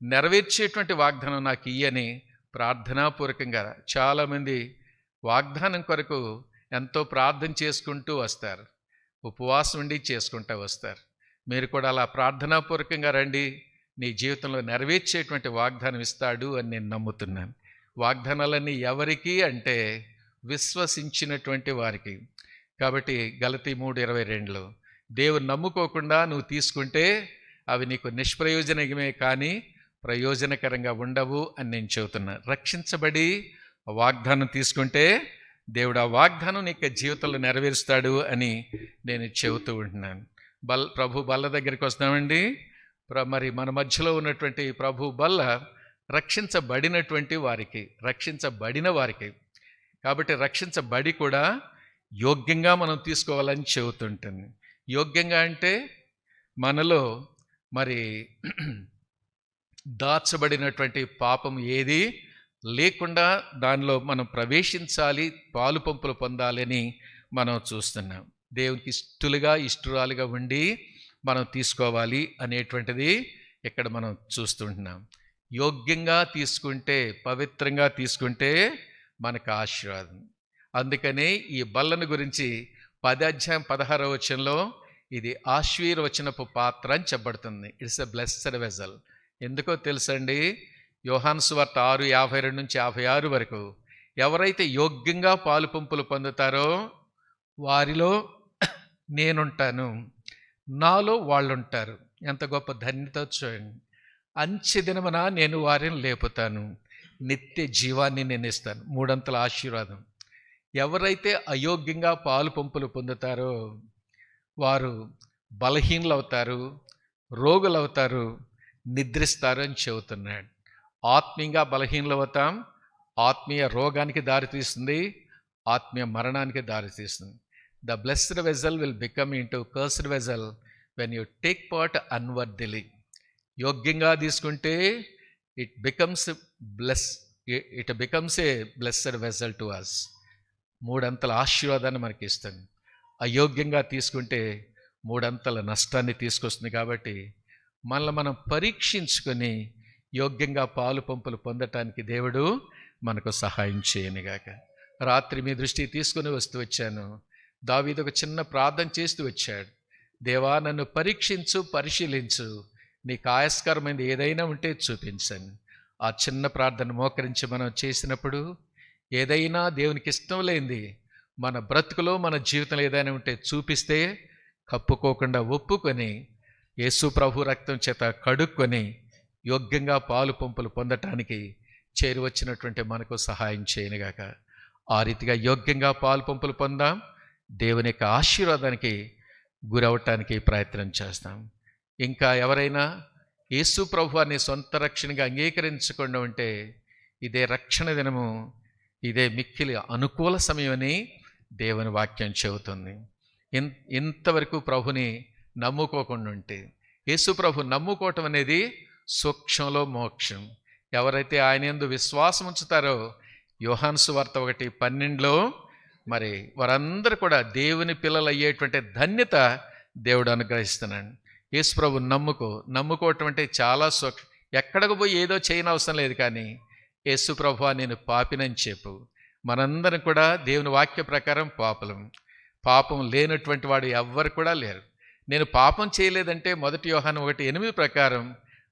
నెరవేర్చేటువంటి వాగ్దానం నాకు ఇయ్యని ప్రార్థనాపూర్వకంగా చాలామంది వాగ్దానం కొరకు ఎంతో ప్రార్థన చేసుకుంటూ వస్తారు, ఉపవాసం ఉండి చేసుకుంటూ వస్తారు. మీరు కూడా అలా ప్రార్థనాపూర్వకంగా రండి, నీ జీవితంలో నెరవేర్చేటువంటి వాగ్దానం ఇస్తాడు అని నేను నమ్ముతున్నాను. వాగ్దానాలన్నీ ఎవరికి అంటే విశ్వసించినటువంటి వారికి. కాబట్టి గలతీ 3:22లో దేవుని నమ్ముకోకుండా నువ్వు తీసుకుంటే అవి నీకు నిష్ప్రయోజనమే కానీ ప్రయోజనకరంగా ఉండవు అని నేను చెబుతున్నాను. రక్షించబడి వాగ్దానం తీసుకుంటే దేవుడు ఆ వాగ్దానం నీకు జీవితంలో నెరవేరుస్తాడు అని నేను చెబుతూ ఉంటున్నాను. ప్రభు బల్ల దగ్గరికి వస్తామండి. మరి మన మధ్యలో ఉన్నటువంటి ప్రభు బల్ల రక్షించబడినటువంటి వారికి, రక్షించబడిన వారికి. కాబట్టి రక్షించబడి కూడా యోగ్యంగా మనం తీసుకోవాలని చెబుతుంటుంది. యోగ్యంగా అంటే మనలో మరి దాచబడినటువంటి పాపం ఏది లేకుండా దానిలో మనం ప్రవేశించాలి, పాలు పంపులు పొందాలని మనం చూస్తున్నాం. దేవునికి ఇష్టరాలుగా ఉండి మనం తీసుకోవాలి అనేటువంటిది ఇక్కడ మనం చూస్తుంటున్నాం. యోగ్యంగా తీసుకుంటే, పవిత్రంగా తీసుకుంటే మనకు ఆశీర్వాదం. అందుకనే ఈ బల్లను గురించి 10:16 వచనంలో ఇది ఆశీర్వచనపు పాత్ర అని చెప్పబడుతుంది. It's a blessed vessel. ఎందుకో తెలుసండి, యోహాను సువార్త 6:52-56 వరకు ఎవరైతే యోగ్యంగా పాలు పంపులు పొందుతారో వారిలో నేనుంటాను, నాలో వాళ్ళుంటారు. ఎంత గొప్ప ధన్యత చూడండి. అంచె దినమున నేను వారిని లేపుతాను, నిత్య జీవాన్ని నేను ఇస్తాను. 3 అంతల ఆశీర్వాదం. ఎవరైతే అయోగ్యంగా పాలు పంపులు పొందుతారో వారు బలహీనులు అవుతారు, రోగులు అవుతారు, నిద్రిస్తారు అని చెబుతున్నాడు. ఆత్మీయంగా బలహీనులు అవుతాం, ఆత్మీయ రోగానికి దారితీస్తుంది, ఆత్మీయ మరణానికి దారితీస్తుంది. The blessed vessel will become into cursed vessel when you take part unworthily. యోగ్యంగా తీసుకుంటే it becomes a blessed vessel to us. 3 అంతల ఆశీర్వాదాన్ని మనకి ఇస్తుంది. అయోగ్యంగా తీసుకుంటే 3 అంతల నష్టాన్ని తీసుకొస్తుంది. కాబట్టి మనల్ని మనం పరీక్షించుకొని యోగ్యంగా పాలు పంపులు పొందటానికి దేవుడు మనకు సహాయం చేయనుగాక. రాత్రి మీ దృష్టి తీసుకుని వచ్చాను. దావీదు ఒక చిన్న ప్రార్థన చేస్తూ వచ్చాడు. దేవా, నన్ను పరీక్షించు, పరిశీలించు, నీకు ఆయాస్కరమైనది ఏదైనా ఉంటే చూపించండి. ఆ చిన్న ప్రార్థన మోకరించి మనం చేసినప్పుడు ఏదైనా దేవునికి ఇష్టం లేనిది మన బ్రతుకులో, మన జీవితంలో ఏదైనా ఉంటే చూపిస్తే కప్పుకోకుండా ఒప్పుకొని యేసు ప్రభు రక్తం చేత కడుక్కొని యోగ్యంగా పాలు పంపులు పొందటానికి చేరువచ్చినటువంటి మనకు సహాయం చేయనుగాక. ఆ రీతిగా యోగ్యంగా పాలు పంపులు పొందాం, దేవుని యొక్క ఆశీర్వాదానికి గురవటానికి ప్రయత్నం చేస్తాం. ఇంకా ఎవరైనా యేసు ప్రభువాన్ని సొంత రక్షణగా అంగీకరించకుండా ఉంటే ఇదే రక్షణ దినము, ఇదే మిక్కిలి అనుకూల సమయమని దేవుని వాక్యం చెబుతుంది. ఇంతవరకు ప్రభుని నమ్ముకోకుండా ఉంటే, యేసు ప్రభు నమ్ముకోవటం అనేది సూక్ష్మంలో మోక్షం. ఎవరైతే ఆయన యందు విశ్వాసం ఉంచుతారో యోహాను సువార్త 1:12లో మరి వారందరూ కూడా దేవుని పిల్లలు అయ్యేటువంటి ధన్యత దేవుడు అనుగ్రహిస్తున్నాడు. యేసు ప్రభు నమ్ముకోవటం అంటే చాలా సూక్ష్మం. ఎక్కడికి పోయి ఏదో చేయని అవసరం లేదు. కానీ యేసు ప్రభువా నేను పాపినని చెప్పు. మనందరం కూడా దేవుని వాక్య ప్రకారం పాపులం. పాపం లేనటువంటి వాడు ఎవ్వరు కూడా లేరు. నేను పాపం చేయలేదంటే 1 యోహాను 1:8 ప్రకారం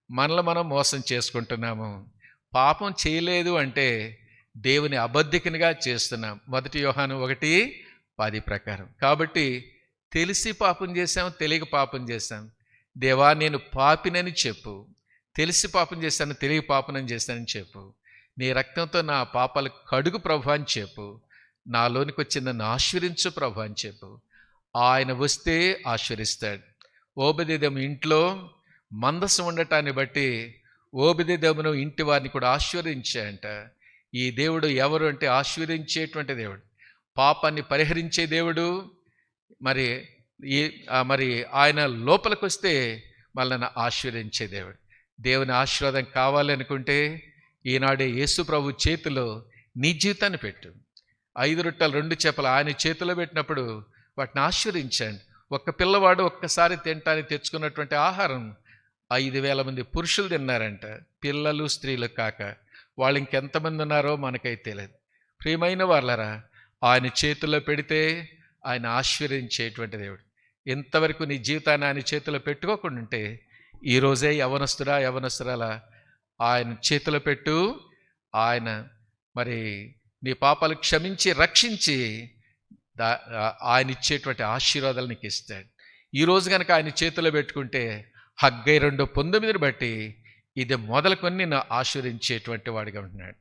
మనల్ని మనం మోసం చేసుకుంటున్నాము. పాపం చేయలేదు అంటే దేవుని అబద్ధికునిగా చేస్తున్నాం. 1 యోహాను 1:10 ప్రకారం. కాబట్టి తెలిసి పాపం చేశాం, తెలియక పాపం చేశాం. దేవా, నేను పాపినని చెప్పు. తెలిసి పాపం చేశాను, తెలియక పాపనని చేశానని చెప్పు. నీ రక్తంతో నా పాపాలు కడుగు ప్రభు అని చెప్పు. నాలోనికి వచ్చి నన్ను ఆశీర్వించు ప్రభు అని చెప్పు. ఆయన వస్తే ఆశీర్విస్తాడు. ఓబెదెదోము ఇంట్లో మందసం ఉండటాన్ని బట్టి ఓబెదెదోమును ఇంటి వారిని కూడా ఆశీర్వదించాయంట. ఈ దేవుడు ఎవరు అంటే ఆశీర్వదించేటువంటి దేవుడు, పాపాన్ని పరిహరించే దేవుడు. మరి మరి ఆయన లోపలికి వస్తే మనల్ని ఆశీర్వదించే దేవుడు. దేవుని ఆశీర్వాదం కావాలనుకుంటే ఈనాడే యేసు ప్రభు చేతిలో నీ జీవితాన్ని పెట్టు. 5 రొట్టెలు 2 చేపలు ఆయన చేతిలో పెట్టినప్పుడు వాటిని ఆశీర్వదించండి. ఒక్క పిల్లవాడు ఒక్కసారి తినటానికి తెచ్చుకున్నటువంటి ఆహారం 5,000 మంది పురుషులు తిన్నారంట, పిల్లలు స్త్రీలు కాక. వాళ్ళు ఇంకెంతమంది ఉన్నారో మనకైతే తెలియదు. ప్రియమైన వాళ్ళరా, ఆయన చేతిలో పెడితే ఆయన ఆశీర్వదించేటువంటి దేవుడు. ఇంతవరకు నీ జీవితాన్ని ఆయన చేతిలో పెట్టుకోకుండా ఉంటే ఈరోజే యవనస్తురాలా ఆయన చేతిలో పెట్టు. ఆయన మరి నీ పాపాలు క్షమించి రక్షించి ఆయన ఇచ్చేటువంటి ఆశీర్వాదాలు నీకు ఇస్తాడు. ఈరోజు కనుక ఆయన చేతిలో పెట్టుకుంటే హగ్గై 2:19 బట్టి ఇది మొదలుకొని నిన్ను ఆశీర్వదించేటువంటి వాడిగా ఉంటున్నాడు.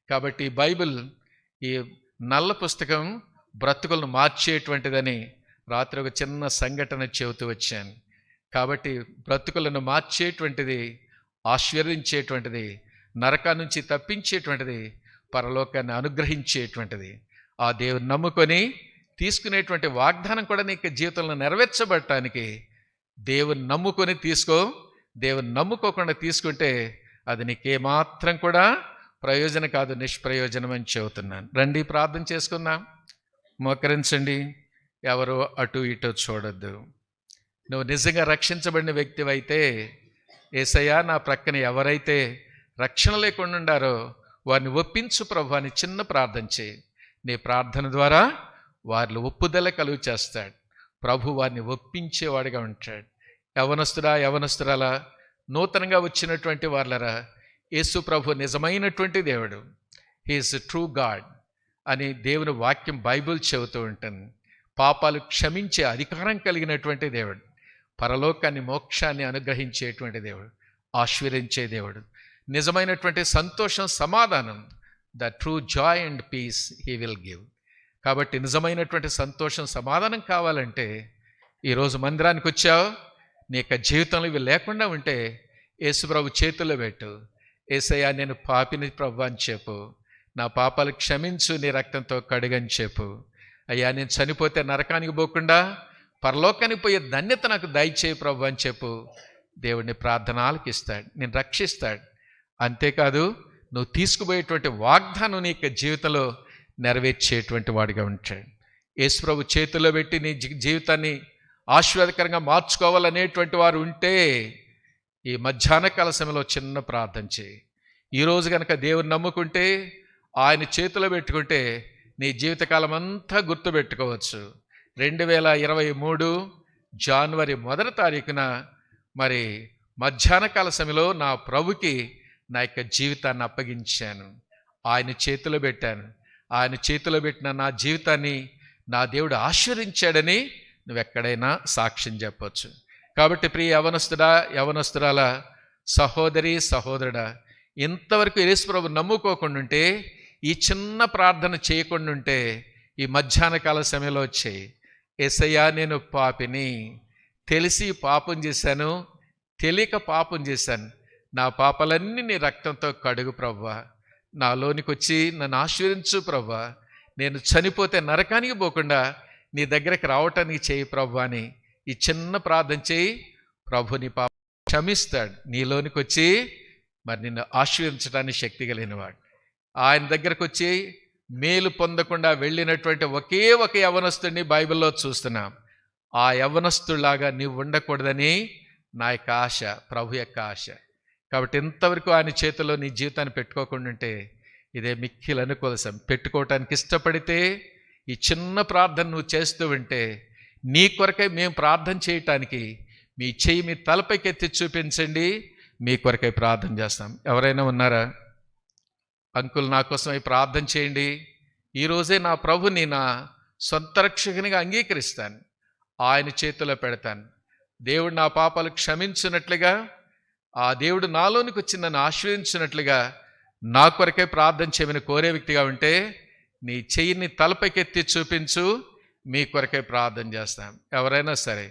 కాబట్టి బైబిల్ ఈ నల్ల పుస్తకం బ్రతుకులను మార్చేటువంటిదని రాత్రి ఒక చిన్న సంఘటన చెబుతూ వచ్చాను. కాబట్టి బ్రతుకులను మార్చేటువంటిది, ఆశీర్వదించేటువంటిది, నరకా నుంచి తప్పించేటువంటిది, పరలోకాన్ని అనుగ్రహించేటువంటిది. ఆ దేవుని నమ్ముకొని తీసుకునేటువంటి వాగ్దానం కూడా నీకు జీవితంలో నెరవేర్చబడటానికి దేవుని నమ్ముకొని తీసుకో. దేవుని నమ్ముకోకుండా తీసుకుంటే అది నీకేమాత్రం కూడా ప్రయోజనం కాదు, నిష్ప్రయోజనం అని చెబుతున్నాను. రండి ప్రార్థన చేసుకుందాం. మోకరించండి. ఎవరు అటు ఇటు చూడొద్దు. నువ్వు నిజంగా రక్షించబడిన వ్యక్తివైతే, యేసయ్యా నా ప్రక్కన ఎవరైతే రక్షణ లేకుండా ఉండారో వారిని ఒప్పించు ప్రభు అని చిన్న ప్రార్థన చేయి. నీ ప్రార్థన ద్వారా వారిలో ఒప్పుదల కలుగు చేస్తాడు. ప్రభు వారిని ఒప్పించేవాడిగా ఉంటాడు. యవనస్తురాలా, నూతనంగా వచ్చినటువంటి వాళ్ళరా, యేసు ప్రభు నిజమైనటువంటి దేవుడు, హీఈస్ ట్రూ గాడ్ అని దేవుని వాక్యం బైబిల్ చెబుతూ ఉంటుంది. పాపాలు క్షమించే అధికారం కలిగినటువంటి దేవుడు, పరలోకాన్ని మోక్షాన్ని అనుగ్రహించేటువంటి దేవుడు, ఆశీర్వదించే దేవుడు, నిజమైనటువంటి సంతోషం, సమాధానం, the true Joy and piece he will give. కాబట్టి నిజమైనటువంటి సంతోషం, సమాధానం కావాలంటే ఈరోజు మందిరానికి వచ్చావు, నీ యొక్క జీవితంలో ఇవి లేకుండా ఉంటే యేసు ప్రభు చేతుల్లో పెట్టు. యేసయ్యా నేను పాపిని ప్రభు అని చెప్పు. నా పాపాలు క్షమించు, నీ రక్తంతో కడుగని చెప్పు. అయ్యా నేను చనిపోతే నరకానికి పోకుండా పరలోకానికి పోయే ధన్యత నాకు దయచేయి ప్రభు అని చెప్పు. దేవుడిని ప్రార్థన ఆలకిస్తాడు, నేను రక్షిస్తాడు. అంతేకాదు నువ్వు తీసుకుపోయేటువంటి వాగ్దానం నీ యొక్క జీవితంలో నెరవేర్చేటువంటి వాడిగా ఉంటాడు. యేసు ప్రభు చేతుల్లో పెట్టి నీ జీవితాన్ని ఆశీర్వాదకరంగా మార్చుకోవాలనేటువంటి వారు ఉంటే ఈ మధ్యాహ్న కాల సమయంలో చిన్న ప్రార్థన చేయి. ఈరోజు కనుక దేవుని నమ్ముకుంటే, ఆయన చేతిలో పెట్టుకుంటే నీ జీవితకాలం అంతా గుర్తుపెట్టుకోవచ్చు. 2023 జనవరి 1వ తారీఖున మరి మధ్యాహ్న కాల సమయంలో నా ప్రభుకి నా యొక్క జీవితాన్ని అప్పగించాను, ఆయన చేతిలో పెట్టాను. ఆయన చేతిలో పెట్టిన నా జీవితాన్ని నా దేవుడు ఆశీర్వదించాడని నువ్వెక్కడైనా సాక్ష్యం చెప్పవచ్చు. కాబట్టి ప్రియ యవనస్తురాల, సహోదరి, సహోదరుడా, ఇంతవరకు యేసు ప్రభు నమ్ముకోకుండా ఉంటే, ఈ చిన్న ప్రార్థన చేయకుండా ఉంటే ఈ మధ్యాహ్న కాల సమయంలో వచ్చేయి. యేసయ్యా నేను పాపిని, తెలిసి పాపం చేశాను, తెలియక పాపం చేశాను, నా పాపాలన్నీ నీ రక్తంతో కడుగు ప్రభువా, నాలోనికి వచ్చి నన్ను ఆశీర్వదించు ప్రభువా, నేను చనిపోతే నరకానికి పోకుండా నీ దగ్గరికి రావటానికి చేయి ప్రభు అని ఈ చిన్న ప్రార్థన చేయి. ప్రభు నీ పాప క్షమిస్తాడు, నీలోనికి వచ్చి మరి నిన్ను ఆశీర్వదించడానికి శక్తి కలిగినవాడు. ఆయన దగ్గరకు వచ్చి మేలు పొందకుండా వెళ్ళినటువంటి ఒకే ఒక యవనస్తుడిని బైబిల్లో చూస్తున్నాం. ఆ యవనస్తుడిలాగా నీవు ఉండకూడదని నా యొక్క ఆశ, ప్రభు యొక్క ఆశ. కాబట్టి ఇంతవరకు ఆయన చేతిలో నీ జీవితాన్ని పెట్టుకోకుండా ఉంటే ఇదే మిక్కిలి అనుకూలం. పెట్టుకోవటానికి ఇష్టపడితే ఈ చిన్న ప్రార్థన నువ్వు చేస్తూ ఉంటే నీ కొరకై మేము ప్రార్థన చేయటానికి మీ చెయ్యి మీ తలపైకి ఎత్తి చూపించండి, మీ కొరకై ప్రార్థన చేస్తాం. ఎవరైనా ఉన్నారా? అంకుల్ నా కోసం అవి ప్రార్థన చేయండి. ఈరోజే నా ప్రభుని నా సొంత రక్షకునిగా అంగీకరిస్తాను, ఆయన చేతిలో పెడతాను. దేవుడు నా పాపాలు క్షమించినట్లుగా, ఆ దేవుడు నాలోనికి వచ్చి నన్ను ఆశీర్వదించినట్లుగా నా కొరకే ప్రార్థన చేయమని కోరే వ్యక్తిగా ఉంటే నీ చెయ్యిని తలపైకెత్తి చూపించు, మీ కొరకే ప్రార్థన చేస్తాం. ఎవరైనా సరే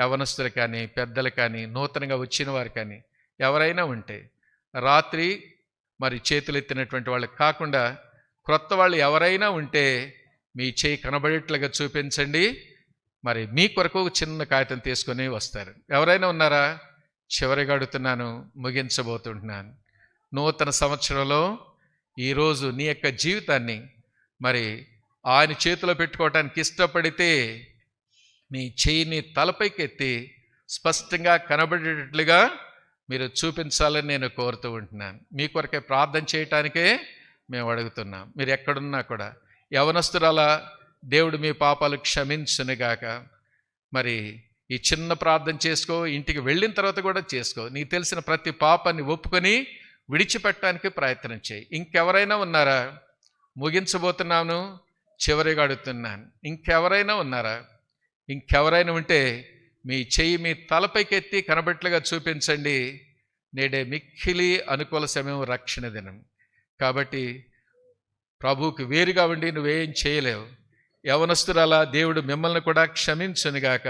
యవనస్తులు కానీ, పెద్దలు కానీ, నూతనంగా వచ్చిన వారు కానీ ఎవరైనా ఉంటే రాత్రి మరి చేతులు ఎత్తినటువంటి వాళ్ళకి కాకుండా క్రొత్త వాళ్ళు ఎవరైనా ఉంటే మీ చేయి కనబడేట్లుగా చూపించండి. మరి మీ కొరకు ఒక చిన్న కాగితం తీసుకొని వస్తారు. ఎవరైనా ఉన్నారా? చివరిగా అడుగుతున్నాను, ముగించబోతుంటున్నాను. నూతన సంవత్సరంలో ఈరోజు నీ యొక్క జీవితాన్ని మరి ఆయన చేతిలో పెట్టుకోవటానికి ఇష్టపడితే మీ చేయిని తలపైకి ఎత్తి స్పష్టంగా కనబడేటట్లుగా మీరు చూపించాలని నేను కోరుతూ ఉంటున్నాను. మీ కొరకే ప్రార్థన చేయటానికే మేము అడుగుతున్నాం. మీరు ఎక్కడున్నా కూడా యవనస్తురాలా, దేవుడు మీ పాపాలు క్షమించునుగాక. మరి ఈ చిన్న ప్రార్థన చేసుకో, ఇంటికి వెళ్ళిన తర్వాత కూడా చేసుకో. నీకు తెలిసిన ప్రతి పాపాన్ని ఒప్పుకొని విడిచిపెట్టడానికి ప్రయత్నం చేయి. ఇంకెవరైనా ఉన్నారా? ముగించబోతున్నాను, చివరిగా అడుగుతున్నాను. ఇంకెవరైనా ఉన్నారా? ఇంకెవరైనా ఉంటే మీ చెయ్యి మీ తలపైకి ఎత్తి కనబట్లుగా చూపించండి. నేడే మిక్కిలి అనుకూల సమయం, రక్షణ దినం కాబట్టి ప్రభువుకి వేరుగా ఉండి నువ్వేం చేయలేవు. యవనస్తురాలా, దేవుడు మిమ్మల్ని కూడా క్షమించునుగాక,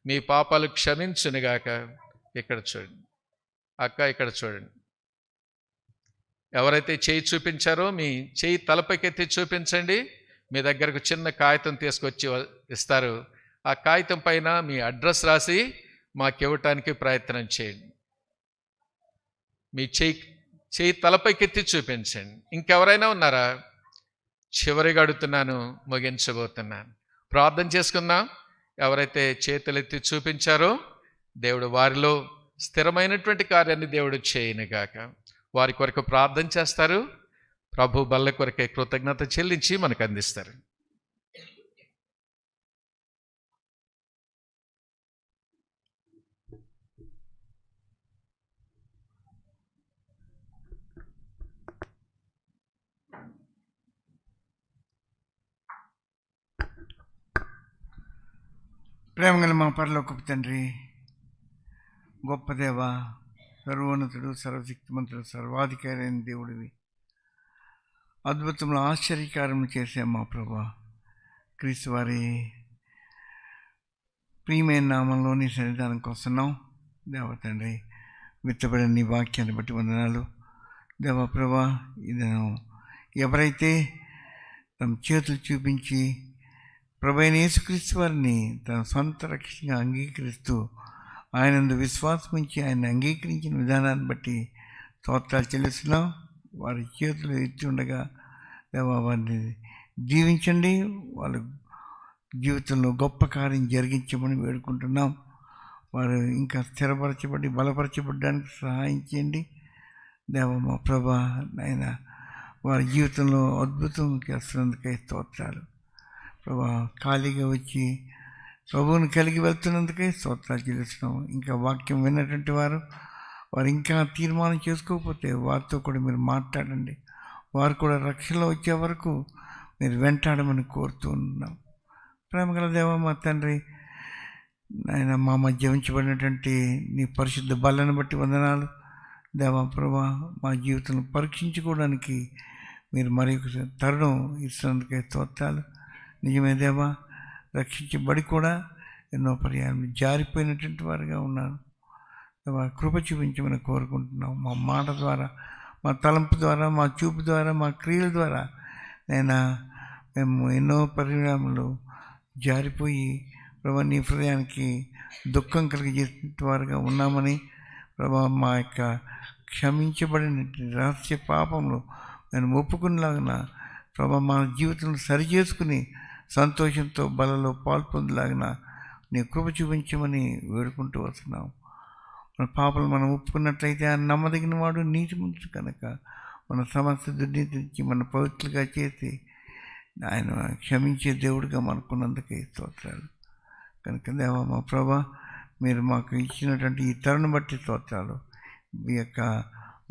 మీ పాపాలు క్షమించునుగాక. ఇక్కడ చూడండి అక్క, ఇక్కడ చూడండి. ఎవరైతే చేయి చూపించారో మీ చేయి తలపైకెత్తి చూపించండి. మీ దగ్గరకు చిన్న కాగితం తీసుకొచ్చి ఇస్తారు. ఆ కాగితం పైన మీ అడ్రస్ రాసి మాకు ఇవ్వటానికి ప్రయత్నం చేయండి. మీ చేయి తలపైకెత్తి చూపించండి. ఇంకెవరైనా ఉన్నారా? చివరిగా అడుగుతున్నాను, ముగించబోతున్నాను. ప్రార్థన చేసుకుందాం. ఎవరైతే చేతులెత్తి చూపించారో దేవుడు వారిలో స్థిరమైనటువంటి కార్యాన్ని దేవుడు చేయనుగాక. వారి కొరకు ప్రార్థన చేస్తారు. ప్రభు బల్ల కొరకే కృతజ్ఞత చెల్లించి మనకు అందిస్తారు. ప్రేమగల మా పరలోకపు తండ్రి, గొప్ప దేవ, సర్వోన్నతుడు, సర్వశక్తిమంతుడు, సర్వాధికారి అయిన దేవుడివి, అద్భుతములు ఆశ్చర్యకారములు చేసే మా ప్రభా, క్రీస్తు వారి ప్రియమైన నామంలో నీ సన్నిధానంకి వస్తున్నాం. దేవ తండ్రి, విత్తబడిన నీ వాక్యాన్ని బట్టి వందనాలు. దేవ ప్రభా, ఇదను ఎవరైతే తమ చేతులు చూపించి ప్రభువైన యేసుక్రీస్తు వారిని తన సొంత రక్షణగా అంగీకరిస్తూ ఆయనందు విశ్వాసం ఉంచి ఆయన అంగీకరించిన విధానాన్ని బట్టి స్తోత్రాలు చెల్లిస్తున్నాం. వారి చేతులు ఎత్తి ఉండగా దేవా వారిని దీవించండి. వాళ్ళ జీవితంలో గొప్ప కార్యం జరిగించమని వేడుకుంటున్నాం. వారు ఇంకా స్థిరపరచబడి బలపరచబడడానికి సహాయం చేయండి. దేవ మా ప్రభా, నాయన వారి జీవితంలో అద్భుతం చేస్తున్నందుకై స్తోత్రాలు. ప్రభా, ఖాళీగా వచ్చి ప్రభువుని కలిగి వెళ్తున్నందుకే స్తోత్రాలు చెల్లిస్తున్నాం. ఇంకా వాక్యం విన్నటువంటి వారు ఇంకా తీర్మానం చేసుకోకపోతే వారితో కూడా మీరు మాట్లాడండి. వారు కూడా రక్షణలో వచ్చే వరకు మీరు వెంటాడమని కోరుతూ ఉన్నాం. ప్రేమగల దేవ మా తండ్రి, ఆయన మా మధ్య ఉంచబడినటువంటి నీ పరిశుద్ధ బలను బట్టి వందనాలు. దేవా ప్రభా, మా జీవితం పరీక్షించుకోవడానికి మీరు మరి తరుణం ఇస్తున్నందుకే స్తోత్రాలు. నిజమే దేవా, రక్షించబడి కూడా ఎన్నో పర్యాయం జారిపోయినటువంటి వారుగా ఉన్నాను. దేవా, కృప చూపించమని కోరుకుంటున్నాం. మా మాట ద్వారా, మా తలంపు ద్వారా, మా చూపు ద్వారా, మా క్రియల ద్వారా మేము ఎన్నో పరిణామాలు జారిపోయి ప్రభా నీ హృదయానికి దుఃఖం కలిగజేసిన వారుగా ఉన్నామని ప్రభా, మా యొక్క క్షమించబడిన రహస్య పాపంలో నేను ఒప్పుకునేలాగిన ప్రభా మా జీవితంలో సరిచేసుకుని సంతోషంతో బలలో పాల్పొందేలాగిన నీ కృప చూపించమని వేడుకుంటూ వస్తున్నాం. మన పాపలు మనం ఒప్పుకున్నట్లయితే ఆయన నమ్మదగిన వాడు, నీతిమంతుడు కనుక మన సమస్త దుర్నీతి నుంచి మన పవిత్రులుగా చేసి ఆయన క్షమించే దేవుడిగా మనకున్నందుకే స్తోత్రాలు. కనుక దేవా మా ప్రభా, మీరు మాకు ఇచ్చినటువంటి ఈ తరుణం బట్టి స్తోత్రాలు. ఈ యొక్క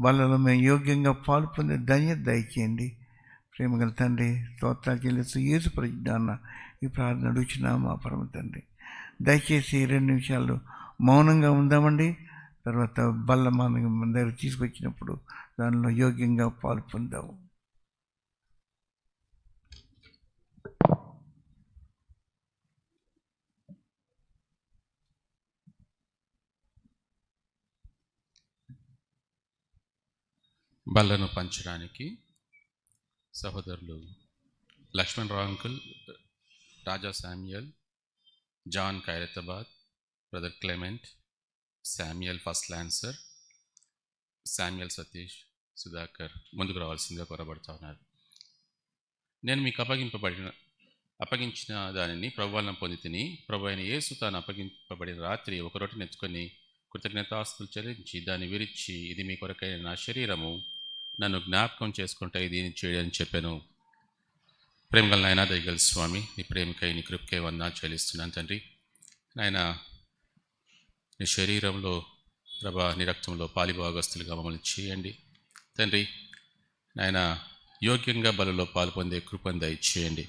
బలలో మేము యోగ్యంగా పాలు పొందే ధన్యత దయచేయండి. ప్రేమగల తండ్రి, స్తోత్రాలు చెల్లిస్తూ యేసు పరిజ్ఞాన ఈ ప్రార్థన అడుగుచున్నా మా పరమ తండ్రి. దయచేసి 2 నిమిషాలు మౌనంగా ఉందామండి. తర్వాత బల్ల మన దగ్గర తీసుకొచ్చినప్పుడు దానిలో యోగ్యంగా పాలు పొందాము. బల్లను పంచడానికి సహోదరులు Lakshman Rao uncle, Raja Samuel, John Khairatabad, brother Clement, Samuel First Lancer, Samuel Satish, Sudhakar ముందుకు రావాల్సిందిగా కోరబడుతూ ఉన్నారు. నేను మీకు అప్పగించిన దానిని ప్రభు వలన పొంది తిని, ప్రభు అయిన యేసు తాను అప్పగింపబడిన రాత్రి ఒక రొట్టెను ఎత్తుకొని కృతజ్ఞతాస్తులు చెల్లించి దాన్ని విరిచి, ఇది మీ కొరకైన నా శరీరము, నన్ను జ్ఞాపకం చేసుకుంటే దీన్ని చేయడని చెప్పాను. ప్రేమగల నాయన, దయగల స్వామి, నీ ప్రేమకై నీ కృపకై వందనాలు చెల్లిస్తున్నాను తండ్రి. నాయన, నీ శరీరంలో ప్రభా, నీ రక్తంలో పాలిభాగస్తులుగా మమ్మల్ని చేయండి తండ్రి. నాయన, యోగ్యంగా బలలో పాలు పొందే కృపను దయచేయండి.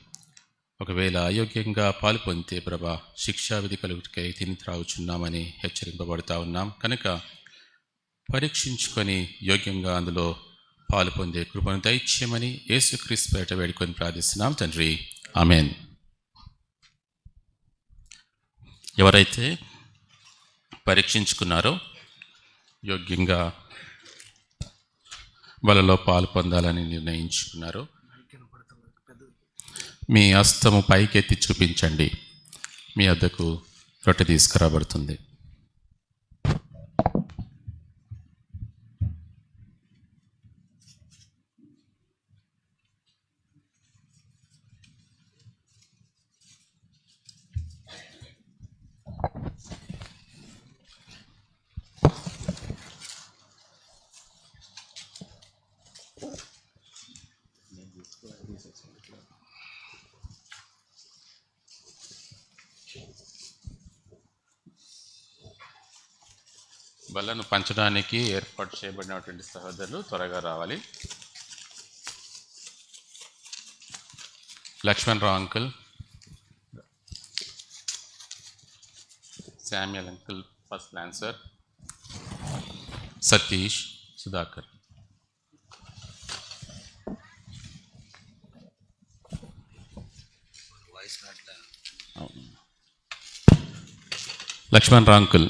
ఒకవేళ అయోగ్యంగా పాలు పొందితే ప్రభా, శిక్షావిధి కలుగుటకై తిని త్రాగుచున్నామని హెచ్చరింపబడతా ఉన్నాం కనుక పరీక్షించుకొని యోగ్యంగా అందులో పాలు పొందే కృపను దయచేయమని యేసుక్రీస్తు పేరిట వేడుకొని ప్రార్థిస్తున్నాం తండ్రి. ఆమెన్. ఎవరైతే పరీక్షించుకున్నారో, యోగ్యంగా బలలో పాలు పొందాలని నిర్ణయించుకున్నారో, మీ హస్తము పైకెత్తి చూపించండి. మీ వద్దకు రొట్టె తీసుకురాబడుతుంది. బలను పంచడానికి ఏర్పాటు చేయబడినటువంటి సహోదరులు త్వరగా రావాలి. Lakshman Rao uncle, Samuel uncle First Lancer, Satish, Sudhakar. Lakshman Rao uncle,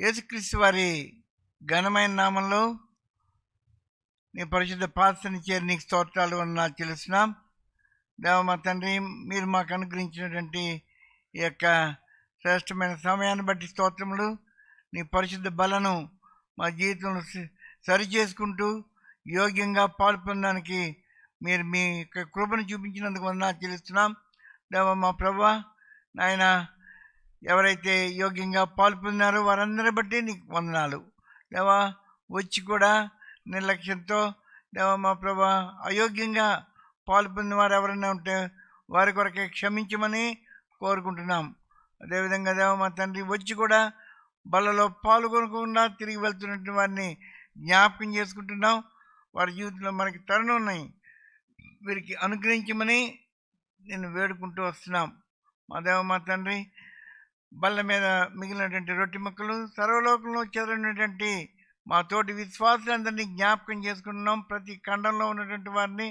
యేసుక్రీస్తు వారి ఘనమైన నామంలో నీ పరిశుద్ధ పాత్రని చేరి నీకు స్తోత్రాలు అన్నా తెలుస్తున్నాం. దేవ మా తండ్రి, మీరు మాకు అనుగ్రహించినటువంటి ఈ యొక్క శ్రేష్టమైన సమయాన్ని బట్టి స్తోత్రములు. నీ పరిశుద్ధ బలను మా జీవితంలో సరి చేసుకుంటూ యోగ్యంగా పాల్పొందడానికి మీరు మీ యొక్క కృపను చూపించినందుకు వందనాలు చెల్లిస్తున్నాం. దేవ మా ప్రభువా, నాయన ఎవరైతే యోగ్యంగా పాల్పొందారో వారందరి బట్టి నీకు వందనాలు. దేవా, వచ్చి కూడా నిర్లక్ష్యంతో దేవ మా ప్రభా అయోగ్యంగా పాల్పొందిన వారు ఎవరైనా ఉంటే వారి కొరకే క్షమించమని కోరుకుంటున్నాం. అదేవిధంగా దేవ మా తండ్రి, వచ్చి కూడా బలలో పాల్గొనకుండా తిరిగి వెళ్తున్నట్టు వారిని జ్ఞాపకం చేసుకుంటున్నాం. వారి జీవితంలో మనకి తరుణం ఉన్నాయి, వీరికి అనుగ్రహించమని నేను వేడుకుంటూ వస్తున్నాం. మా దేవ మా తండ్రి, బల్ల మీద మిగిలినటువంటి రొట్టె ముక్కలు సర్వలోకంలో చెదరినటువంటి మా తోటి విశ్వాసులందరినీ జ్ఞాపకం చేసుకుంటున్నాం. ప్రతి ఖండంలో ఉన్నటువంటి వారిని,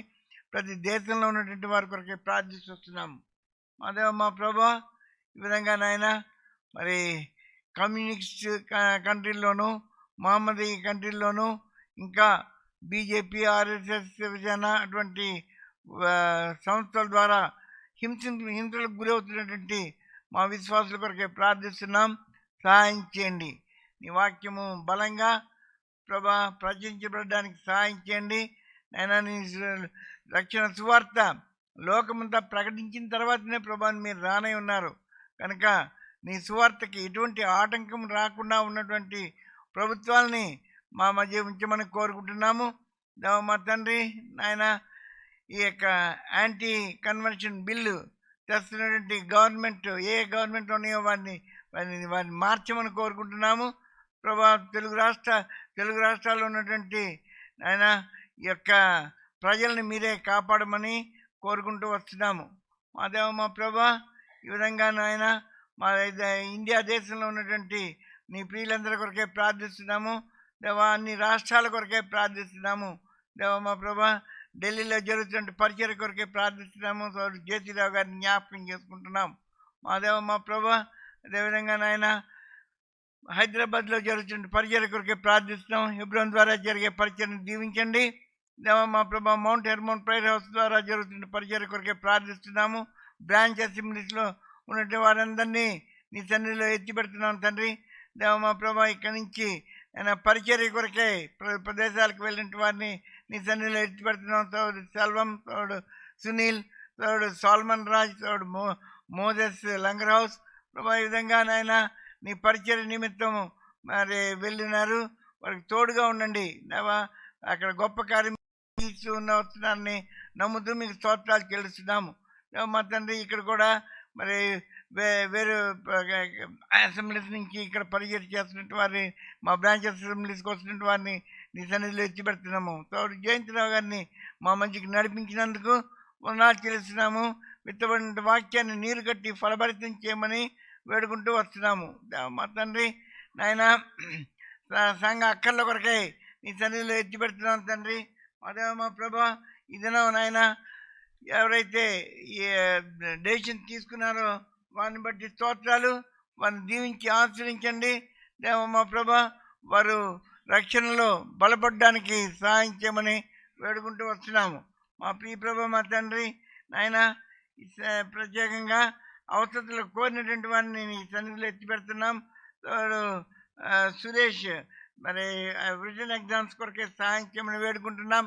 ప్రతి దేశంలో ఉన్నటువంటి వారి కొరకే ప్రార్థిస్తున్నాం. మా దేవ మా ప్రభా, ఈ విధంగా నాయన మరి కమ్యూనిస్ట్ కంట్రీల్లోనూ, మహమ్మదీ కంట్రీల్లోనూ, ఇంకా బీజేపీ, ఆర్ఎస్ఎస్, శివసేన అటువంటి సంస్థల ద్వారా హింసలకు గురవుతున్నటువంటి మా విశ్వాసుల కొరకే ప్రార్థిస్తున్నాం. సహాయం చేయండి. నీ వాక్యము బలంగా ప్రభా ప్రచురించబడడానికి సహాయం చేయండి. నైనా నీ రక్షణ సువార్త లోకమంతా ప్రకటించిన తర్వాతనే ప్రభాని మీరు రానై ఉన్నారు కనుక నీ సువార్తకి ఎటువంటి ఆటంకం రాకుండా ఉన్నటువంటి ప్రభుత్వాలని మా మధ్య ఉంచమని కోరుకుంటున్నాము. దేవ మా తండ్రి, నాయన ఈ యొక్క యాంటీ కన్వర్షన్ బిల్లు తెస్తున్నటువంటి గవర్నమెంట్ ఏ గవర్నమెంట్ ఉన్నాయో వారిని మార్చమని కోరుకుంటున్నాము. ప్రభా, తెలుగు రాష్ట్రాల్లో ఉన్నటువంటి ఆయన ఈ యొక్క ప్రజల్ని మీరే కాపాడమని కోరుకుంటూ వస్తున్నాము. మా దేవ మా ప్రభా, ఈ విధంగా నాయన మా ఇండియా దేశంలో ఉన్నటువంటి నీ ప్రియులందరి కొరకే ప్రార్థిస్తున్నాము. దేవా, అన్ని రాష్ట్రాల కొరకే ప్రార్థిస్తున్నాము. దేవ మా ప్రభా, ఢిల్లీలో జరుగుతున్న పరిచయ కొరకే ప్రార్థిస్తున్నాము. జేసీరావు గారిని జ్ఞాపకం చేసుకుంటున్నాం. మా దేవ మా ప్రభా, అదేవిధంగా నాయన హైదరాబాద్లో జరుగుతున్న పరిచయ కొరకే ప్రార్థిస్తున్నాం. హెబ్రోన్ ద్వారా జరిగే పరిచయను దీవించండి. దేవ మా ప్రభా, మౌంట్ హెర్మోన్ ప్రేయర్ హౌస్ ద్వారా జరుగుతున్న పరిచయ కొరకే ప్రార్థిస్తున్నాము. బ్రాంచ్ అసెంబ్లీస్లో ఉన్నటువంటి వారందరినీ నీ సన్నిధిలో ఎత్తిపెడుతున్నాం తండ్రి. దేవ మా ప్రభా, ఇక్కడి నుంచి పరిచర్య కొరకే ప్రదేశాలకు వెళ్ళిన వారిని నీ సన్నిధిలో ఎత్తిపెడుతున్నాం. తోడు సెల్వం, తోడు సునీల్, తోడు సాల్మన్ రాజ్, తోడు మోజెస్ లంగర్ హౌస్ ప్రభా, ఈ విధంగా నాయన నీ పరిచర్య నిమిత్తం మరి వెళ్ళినారు. వారికి తోడుగా ఉండండి దేవా. అక్కడ గొప్ప కార్యం వస్తున్నారని నమ్ముతూ మీకు స్తోత్రాలు చెల్లిస్తున్నాము. మా తండ్రి, ఇక్కడ కూడా మరి వేరే అసెంబ్లీస్ నుంచి ఇక్కడ పరిచయం చేస్తున్నట్టు వారిని, మా బ్రాంచ్ అసెంబ్లీస్కి వస్తున్నట్టు వారిని నీ సన్నిధిలో ఎత్తిపెడుతున్నాము. తోడు జయంతరావు గారిని మా మంచికి నడిపించినందుకు వందనాలు చెల్లిస్తున్నాము. విత్తబడిన వాక్యాన్ని నీరు కట్టి ఫలభరితం చేయమని వేడుకుంటూ వస్తున్నాము. మా తండ్రి, నాయన సంఘ అక్కర్ల కొరకై నీ సన్నిధిలో ఎత్తిపెడుతున్నాం తండ్రి. అదే మా ప్రభా, ఇదనో నాయన ఎవరైతే ఈ డెసిషన్ తీసుకున్నారో వారిని బట్టి స్తోత్రాలు. వారిని దీవించి ఆశ్రయించండి దేవ మా ప్రభా. వారు రక్షణలో బలపడడానికి సహాయం చేయమని వేడుకుంటూ వస్తున్నాము. మా ప్రియ ప్రభా, మా తండ్రి, నాయన ప్రత్యేకంగా అవసరతలు కోరినటువంటి వారిని నీ సన్నిధిలో ఎత్తి పెడుతున్నాం. సురేష్ మరి రిటర్న్ ఎగ్జామ్స్ కొరకే సహాయం చేయమని వేడుకుంటున్నాం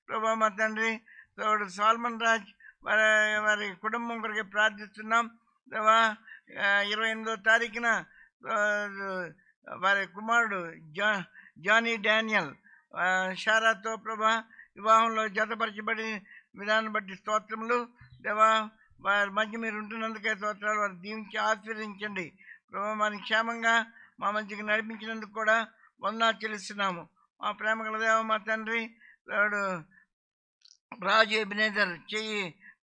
ప్రభా మా తండ్రి. తోడు సాల్మన్ రాజ్ వారి కుటుంబం కొరకే ప్రార్థిస్తున్నాం దేవా. 28వ తారీఖున వారి కుమారుడు జానీ డానియల్ షారాతో ప్రభా వివాహంలో జతపరచబడి విధానం బట్టి స్తోత్రములు దేవా. వారి మధ్య మీరు ఉంటున్నందుకే స్తోత్రాలు. వారు దీవించి ఆశీర్వదించండి ప్రభా. వారిని క్షేమంగా మా మధ్యకి నడిపించినందుకు కూడా వందనాలు చెల్లిస్తున్నాము. మా ప్రేమ గల దేవ మా తండ్రి, రాజు ఎబినేజర్ చెయ్యి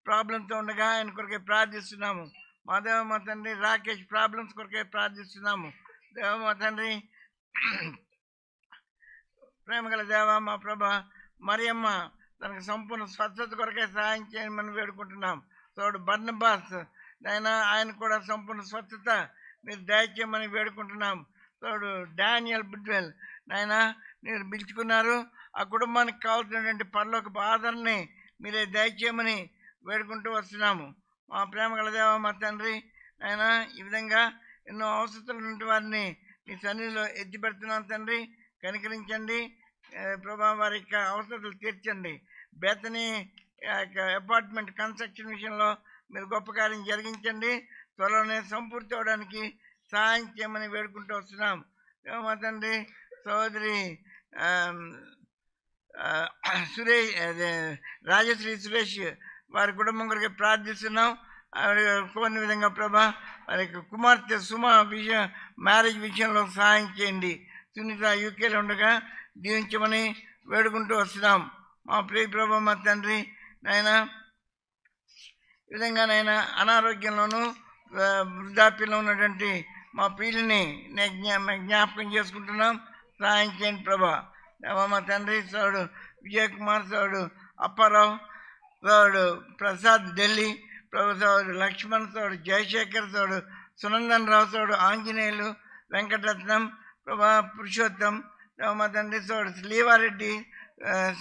ప్రాబ్లంతో ఉండగా ఆయన కొరకే ప్రార్థిస్తున్నాము. మా దేవ మా తండ్రి, రాకేష్ ప్రాబ్లమ్స్ కొరకే ప్రార్థిస్తున్నాము దేవ మా తండ్రి. ప్రేమగల దేవ మా ప్రభా, మరియమ్మ తనకు సంపూర్ణ స్వచ్ఛత కొరకే సహాయం చేయమని వేడుకుంటున్నాం. తోడు బర్నబాస్ ఆయన కూడా సంపూర్ణ స్వచ్ఛత మీరు దయచేయమని వేడుకుంటున్నాం. తోడు డానియల్ బుడ్వెల్ నాయన మీరు పిలుచుకున్నారు. ఆ కుటుంబానికి కావాల్సినటువంటి పరలోక ఆదరణని మీరే దయచేయమని వేడుకుంటూ వస్తున్నాము. మా ప్రేమ గల దేవ మా తండ్రి ఆయన ఈ విధంగా ఎన్నో అవసరాలు ఉన్న వారిని మీ సన్నిధిలో ఎత్తిపెడుతున్నాం తండ్రి. కనికరించండి ప్రభా, వారి యొక్క అవసరాలు తీర్చండి. బేతని అపార్ట్మెంట్ కన్స్ట్రక్షన్ విషయంలో మీరు గొప్ప కార్యం జరిగించండి. త్వరలోనే సంపూర్తి అవడానికి సహాయం చేయమని వేడుకుంటూ వస్తున్నాం. మా తండ్రి సోదరి సురేష్ రాజశ్రీ సురేష్ వారి కుటుంబం కొరకు ప్రార్థిస్తున్నాం. కొన్ని విధంగా ప్రభా వారి కుమార్తె సుమ మ్యారేజ్ విషయంలో సహాయం చేయండి. సునీత యూకేలో ఉండగా దీవించమని వేడుకుంటూ వస్తున్నాం. మా ప్రియ ప్రభా మా తండ్రి నాయన ఈ విధంగా నాయన అనారోగ్యంలోనూ వృద్ధాప్యంలో ఉన్నటువంటి మా ప్రియులని జ్ఞాపకం చేసుకుంటున్నాం. సహాయం చేయండి ప్రభా. మా తండ్రి సోడు విజయ్ కుమార్, సోడు అప్పారావు, సోడు ప్రసాద్ ఢిల్లీ ప్రభు, సోడు లక్ష్మణ్, సోడు జయశేఖర్, సోడు సునందన్ రావు, సోడు ఆంజనేయులు, వెంకటరత్నం ప్రభా, పురుషోత్తం మా తండ్రి సోడు శ్రీవారెడ్డి,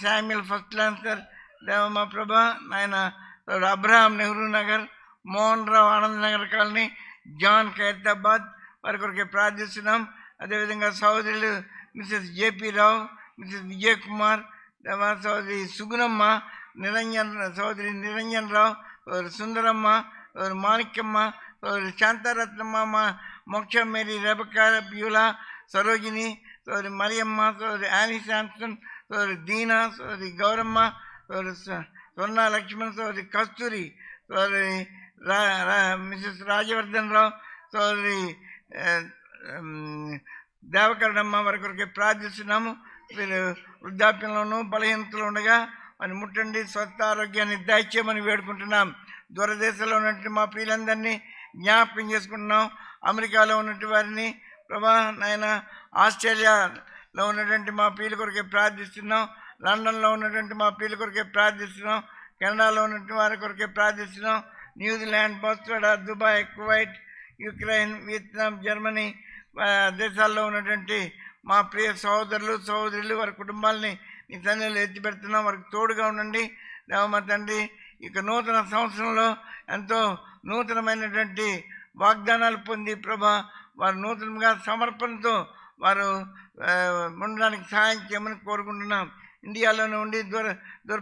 శామ్యుల్ ఫస్ట్ లాన్సర్ మా ప్రభా నాయన సోడు Abraham Nehru Nagar, Mohan Rao Anand Nagar colony, John Khairatabad వారి కొరకే ప్రార్థిస్తున్నాం. అదేవిధంగా సోదరులు మిసెస్ జేపీ రావు, మిసెస్ విజయ్ కుమార్, సోదరి సుగుణమ్మ, సోదరి నిరంజన్ రావు, సోదరి సుందరమ్మ, సోదరి మాణిక్యమ్మ, సోదరి శాంతారత్నమ్మ, మోక్ష మేరీ, రెబకా, బ్యూలా, సరోజిని, సోదరి మరియమ్మ, సోదరి యానీ శాంసన్, సోదరి దీనా, సోదరి గౌరమ్మ, సోదరి స్వర్ణ లక్ష్మణ్, సోదరి కస్తూరి, సోదరి మిసెస్ రాజవర్ధన్ రావు, సోదరి దేవకరణమ్మ వారి కొరకే ప్రార్థిస్తున్నాము. వీరు వృద్ధాప్యంలోనూ బలహీనతలు ఉండగా అని ముట్టండి, స్వస్థ ఆరోగ్యాన్ని దయచేయమని వేడుకుంటున్నాం. దూరదేశంలో ఉన్నటువంటి మా ప్రియులందరినీ జ్ఞాపకం చేసుకుంటున్నాం. అమెరికాలో ఉన్నటువంటి వారిని ప్రభా నాయన, ఆస్ట్రేలియాలో ఉన్నటువంటి మా ప్రియుల కొరకే ప్రార్థిస్తున్నాం. లండన్లో ఉన్నటువంటి మా ప్రియుల కొరకే ప్రార్థిస్తున్నాం. కెనడాలో ఉన్నటువంటి వారి కొరకే ప్రార్థిస్తున్నాం. New Zealand, Botswana, Dubai, Kuwait, Ukraine, Vietnam, Germany దేశాల్లో ఉన్నటువంటి మా ప్రియ సహోదరులు సహోదరులు వారి కుటుంబాలని నీ సన్నిధిలో ఎత్తి పెడుతున్నాం. వారికి తోడుగా ఉండండి మా తండ్రి. ఇక నూతన సంవత్సరంలో ఎంతో నూతనమైనటువంటి వాగ్దానాలు పొంది ప్రభా వారు నూతనంగా సమర్పణతో వారు ఉండడానికి సహాయం చేయమని కోరుకుంటున్నాం. ఇండియాలోనే ఉండి దూర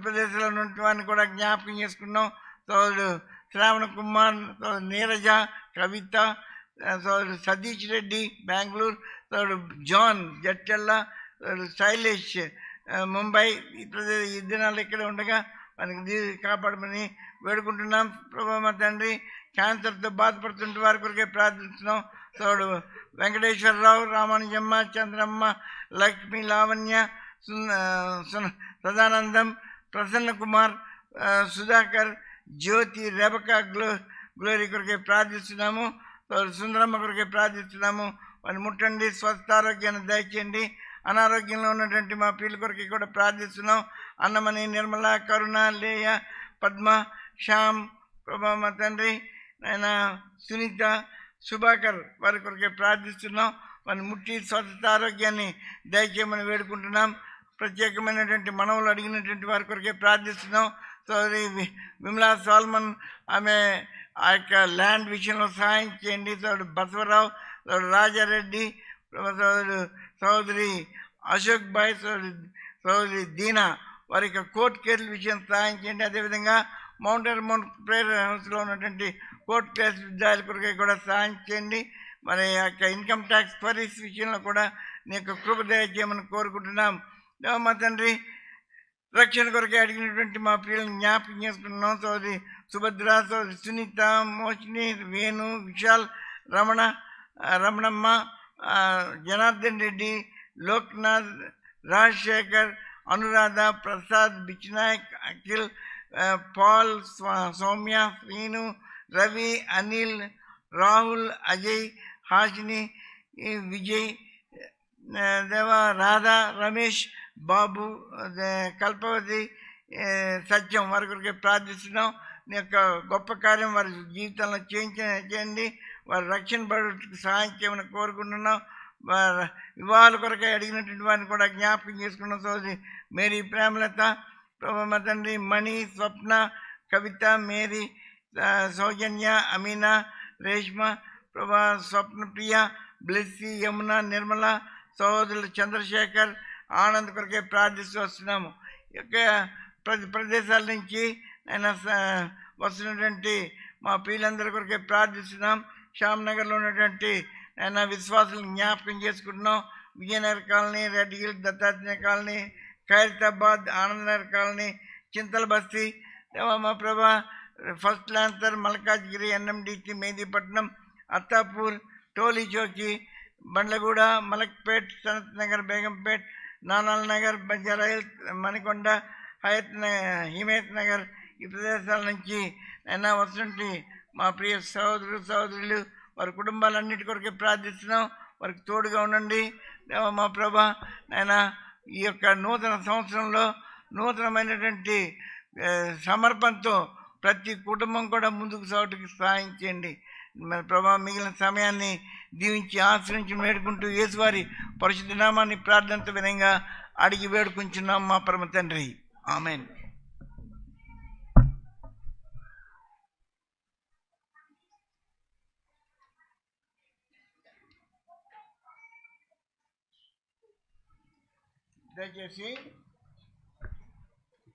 ప్రదేశాల్లో ఉన్న వారిని కూడా జ్ఞాపకం చేసుకున్నాం. సోదరుడు శ్రావణ కుమార్, సోదరు నీరజ, కవిత, సోదరుడు సతీష్ రెడ్డి బెంగళూరు, సోదరుడు జాన్ జట్టెల్ల, సోదరుడు శైలేష్ ముంబై. ఈ దినాలు ఇక్కడ ఉండగా మనకి కాపాడమని వేడుకుంటున్నాం. ప్రభా మా తండ్రి, క్యాన్సర్తో బాధపడుతుంటే వారి కొరకే ప్రార్థిస్తున్నాం. సోదరుడు వెంకటేశ్వరరావు, రామానుజమ్మ, చంద్రమ్మ, లక్ష్మి, లావణ్య, సదానందం, ప్రసన్న కుమార్, సుధాకర్, జ్యోతి, రెబకా, గ్లోరీ కొరకే ప్రార్థిస్తున్నాము. సుందరమ్మ కొరకే ప్రార్థిస్తున్నాము. వారిని ముట్టండి, స్వస్థ ఆరోగ్యాన్ని దయచేయండి. అనారోగ్యంలో ఉన్నటువంటి మా పిల్లల కొరకే కూడా ప్రార్థిస్తున్నాం. అన్నమణి, నిర్మల, కరుణ, లేయ, పద్మ, శ్యామ్ ప్రభా మా తండ్రి ఆయన, సునీత, సుభాకర్ వారి కొరకే ప్రార్థిస్తున్నాం. వారిని ముట్టి స్వస్థ ఆరోగ్యాన్ని దయచేయమని వేడుకుంటున్నాం. ప్రత్యేకమైనటువంటి మనవులు అడిగినటువంటి వారి కొరకే ప్రార్థిస్తున్నాం. సోదరి విమలా సాల్మన్, ఆమె ఆ యొక్క ల్యాండ్ విషయంలో సహాయం చేయండి. సోదరుడు బసవరావు, సోదరుడు రాజారెడ్డి, సోదరి అశోక్ భాయ్, సోదరి దీనా వారి యొక్క కోర్టు కేసుల విషయం సహాయం చేయండి. అదేవిధంగా మౌంట్ హెర్మోన్ ప్రేయర్ హౌస్లో ఉన్నటువంటి కోర్టు కేసు విద్యార్థుల కొరకే కూడా సహాయం చేయండి. మరి యొక్క ఇన్కమ్ ట్యాక్స్ క్వరీస్ విషయంలో కూడా నీ యొక్క కృప దయచేయమని కోరుకుంటున్నాం. మా తండ్రి, రక్షణ కొరకే అడిగినటువంటి మా ప్రియులను జ్ఞాపకం చేసుకుంటున్నాం. సోదరి సుభద్ర, సోదరి సునీత, మోషిని, వేణు, విశాల్, రమణమ్మ, జనార్దన్ రెడ్డి, లోక్నాథ్, రాజశేఖర్, అనురాధ, ప్రసాద్, బిచ్నాయక్, అఖిల్, పాల్, సౌమ్య, శ్రీను, రవి, అనిల్, రాహుల్, అజయ్, హాసిని, విజయ్, దేవ, రాధా, రమేష్, బాబు, కల్పవతి, సత్యం వారి కొరకే ప్రార్థిస్తున్నాం. నీ యొక్క గొప్ప కార్యం వారి జీవితంలో చేయండి. వారి రక్షణ పడడానికి సహాయం చేయమని కోరుకుంటున్నాం. వివాహాల కొరకై అడిగినటువంటి వారిని కూడా జ్ఞాపకం చేసుకున్న సోదరి మేరీ ప్రేమలత, ప్రభా మా తండ్రి మణి, స్వప్న, కవిత, మేరీ, సౌజన్య, అమీనా, రేష్మ, ప్రభా స్వప్నప్రియ, బ్లెస్సీ, యమున, నిర్మల, సహోదరులు చంద్రశేఖర్, ఆనంద్ కొరకే ప్రార్థిస్తూ వస్తున్నాము. ఈ యొక్క ప్రదేశాల నుంచి ఆయన వస్తున్నటువంటి మా ప్రియులందరి కొరకే ప్రార్థిస్తున్నాం. శ్యామ్నగర్లో ఉన్నటువంటి ఆయన విశ్వాసులను జ్ఞాపకం చేసుకుంటున్నాం. Vijayanagar colony, Red Hill, Dattatreya colony, Khairatabad, Anandnagar colony, Chintala Basti, మా ప్రభా ఫస్ట్ లాంతర్, మల్కాజ్గిరి, ఎన్ఎండిసి, మెహదీపట్నం, అత్తాపూర్, టోలీ చౌకీ, బండ్లగూడ, మలక్పేట్, సనత్ నగర్, బేగంపేట్, నానాల్ నగర్, బంజారాహిల్స్, మణికొండ, హిమయత్ నగర్, ఈ ప్రదేశాల నుంచి అయినా వస్తుంటే మా ప్రియ సహోదరులు వారి కుటుంబాలన్నిటి కొరకే ప్రార్థిస్తున్నాం. వారికి తోడుగా ఉండండి మా ప్రభా. నాయన ఈ యొక్క నూతన సంవత్సరంలో నూతనమైనటువంటి సమర్పణతో ప్రతి కుటుంబం కూడా ముందుకు సాగుటకు సహాయం చేయండి. మన ప్రభా మిగిలిన సమయాన్ని దీవించి ఆశ్రయించి వేడుకుంటూ యేసువారి పరిశుద్ధ నామాన్ని ప్రార్థనతో విధంగా అడిగి వేడుకుంటున్నాం మా పరమ తండ్రి. ఆమేన్. దయచేసి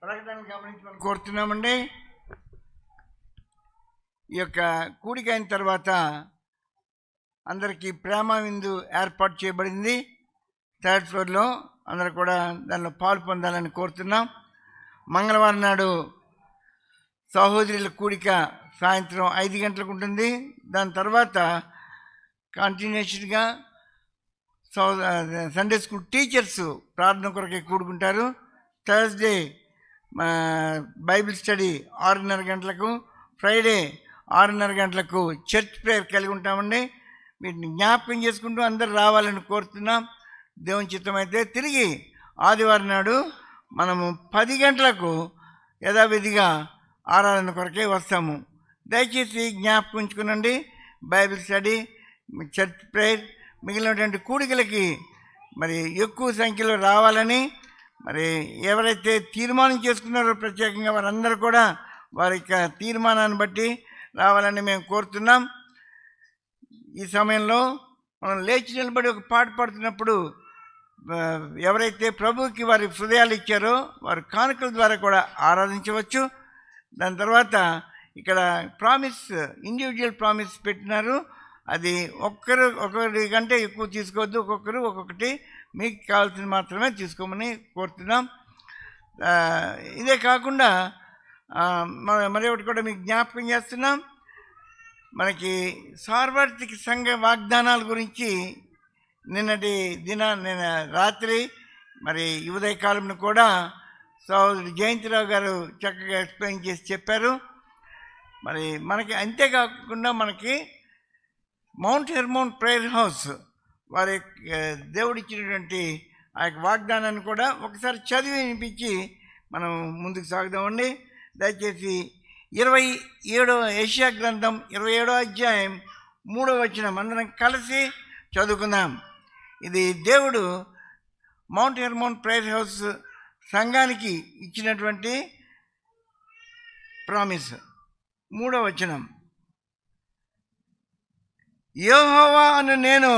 ప్రకటనలు గమనించమని కోరుతున్నామండి. ఈ యొక్క కూడిక అయిన తర్వాత అందరికీ ప్రేమ విందు ఏర్పాటు చేయబడింది. 3rd ఫ్లోర్లో అందరూ కూడా దానిలో పాలు పొందాలని కోరుతున్నాం. మంగళవారం నాడు సహోదరుల కూడిక సాయంత్రం 5 గంటలకు ఉంటుంది. దాని తర్వాత కంటిన్యూషన్గా సండే స్కూల్ టీచర్స్ ప్రార్థన కొరకే కూడుకుంటారు. థర్స్డే బైబిల్ స్టడీ 6:30 గంటలకు, ఫ్రైడే 6:30 గంటలకు చర్చ్ ప్రేయర్ కలిగి ఉంటామండి. వీటిని జ్ఞాపకం చేసుకుంటూ అందరూ రావాలని కోరుతున్నాం. దేవుని చిత్తమైతే తిరిగి ఆదివారం నాడు మనము 10 గంటలకు యథావిధిగా ఆరాధన కొరకే వస్తాము. దయచేసి జ్ఞాపకం ఉంచుకునండి. బైబిల్ స్టడీ, చర్చ్ ప్రేయర్, మిగిలినటువంటి కూడికలకి మరి ఎక్కువ సంఖ్యలో రావాలని మరి ఎవరైతే తీర్మానం చేసుకున్నారో ప్రత్యేకంగా వారందరూ కూడా వారి యొక్క తీర్మానాన్ని బట్టి రావాలని మేము కోరుతున్నాం. ఈ సమయంలో మనం లేచి నిలబడి ఒక పాట పాడుతున్నప్పుడు ఎవరైతే ప్రభువుకి వారి హృదయాలు ఇచ్చారో వారు కానుకల ద్వారా కూడా ఆరాధించవచ్చు. దాని తర్వాత ఇక్కడ ప్రామిస్, ఇండివిజువల్ ప్రామిస్ పెట్టినారు. అది ఒకరి కంటే ఎక్కువ తీసుకోవద్దు, ఒక్కొక్కరు ఒక్కొక్కటి మీకు కావాల్సింది మాత్రమే తీసుకోమని కోరుతున్నాం. ఇదే కాకుండా మరి ఒకటి కూడా మీకు జ్ఞాపకం చేస్తున్నాం. మనకి సార్వత్రిక సంఘ వాగ్దానాల గురించి నిన్న రాత్రి మరి ఉదయకాలంలో కూడా సహోదరుడు జయంతిరావు గారు చక్కగా ఎక్స్ప్లెయిన్ చేసి చెప్పారు. మరి మనకి అంతేకాకుండా మనకి మౌంట్ హెర్మోన్ ప్రేయర్ హౌస్ వారి దేవుడిచ్చినటువంటి ఆ యొక్క వాగ్దానాన్ని కూడా ఒకసారి చదివి వినిపించి మనం ముందుకు సాగుదామండి. దయచేసి 27వ యెషయా గ్రంథం 27వ అధ్యాయం 3వ వచనం అందరం కలిసి చదువుకుందాం. ఇది దేవుడు మౌంట్ హెర్మోన్ ప్రేయర్ హౌస్ సంఘానికి ఇచ్చినటువంటి ప్రామిస్. 3వ వచనం, యెహోవా అను నేను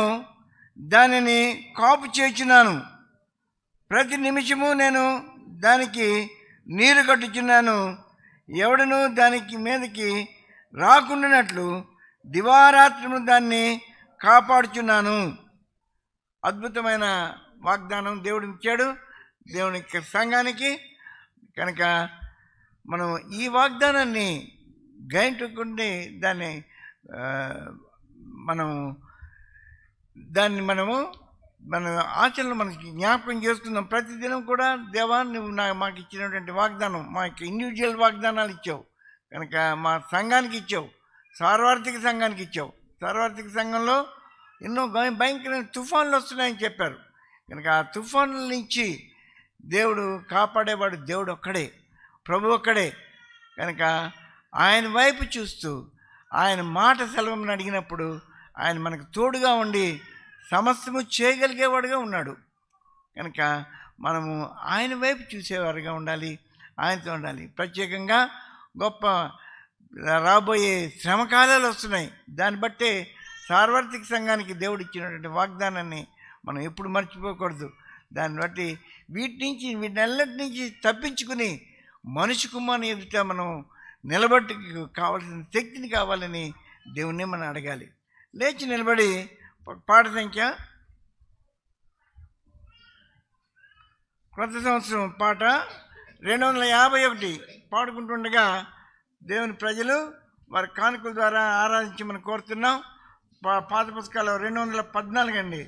దానిని కాపు చేయుచున్నాను, ప్రతి నిమిషము నేను దానికి నీరు కట్టుచున్నాను, ఎవడను దానికి మీదకి రాకుండానట్లు దివారాత్రము దాన్ని కాపాడుచున్నాను. అద్భుతమైన వాగ్దానం దేవుడు ఇచ్చాడు దేవుని సంఘానికి. కనుక మనం ఈ వాగ్దానాన్ని గ్రహించుకుంటే మనము మన ఆచరణలో మనకి జ్ఞాపకం చేసుకుందాం. ప్రతిదినం కూడా దేవా నువ్వు మాకు ఇచ్చినటువంటి వాగ్దానం, మాకు ఇండివిజువల్ వాగ్దానాలు ఇచ్చావు కనుక మా సంఘానికి ఇచ్చావు, సార్వత్రిక సంఘానికి ఇచ్చావు. సార్వత్రిక సంఘంలో ఎన్నో భయంకరమైన తుఫాన్లు వస్తున్నాయని చెప్పారు. కనుక ఆ తుఫాన్ల నుంచి దేవుడు కాపాడేవాడు దేవుడు ఒక్కడే, ప్రభు ఒక్కడే. కనుక ఆయన వైపు చూస్తూ ఆయన మాట సెలవుని అడిగినప్పుడు ఆయన మనకు తోడుగా ఉండి సమస్తము చేయగలిగేవాడుగా ఉన్నాడు. కనుక మనము ఆయన వైపు చూసేవారుగా ఉండాలి, ఆయనతో ఉండాలి. ప్రత్యేకంగా గొప్ప రాబోయే శ్రమకాలాలు వస్తున్నాయి. దాన్ని బట్టే సార్వత్రిక సంఘానికి దేవుడు ఇచ్చినటువంటి వాగ్దానాన్ని మనం ఎప్పుడు మర్చిపోకూడదు. దాన్ని బట్టి వీటన్నిటి నుంచి తప్పించుకుని మనిషి కుమారుని ఎదుట మనం నిలబట్టి కావాల్సిన శక్తిని కావాలని దేవుణ్ణి మనం అడగాలి. లేచి నిలబడి పాట సంఖ్య కొత్త సంవత్సరం పాట 251 పాడుకుంటుండగా దేవుని ప్రజలు వారి కానుకల ద్వారా ఆరాధించమని కోరుతున్నాం. పాత పుస్తకాలు 214 అండి.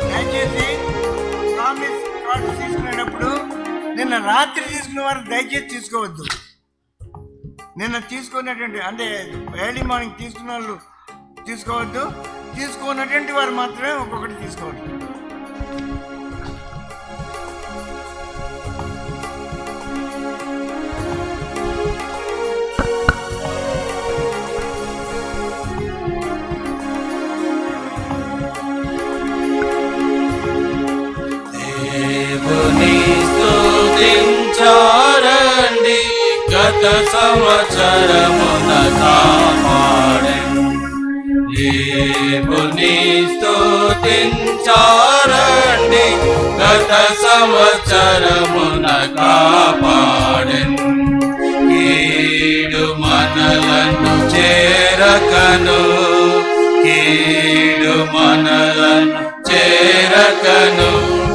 దయచేసి ప్రామిస్ కార్డు తీసుకునేటప్పుడు నిన్న రాత్రి తీసుకున్న వారు దయచేసి తీసుకోవద్దు. నిన్న తీసుకున్నటువంటి అంటే ఎర్లీ మార్నింగ్ తీసుకున్న వాళ్ళు తీసుకోవద్దు. తీసుకున్నటువంటి వారు మాత్రమే ఒక్కొక్కటి తీసుకోవద్దు. దేవుని స్తుతించారండి, గత సంవత్సరమున కాపాడెను. దేవుని స్తుతించారండి, గత సంవత్సరమున కాపాడెను. కీడు మనలను చేరకను, కీడు మనలను చేరకను,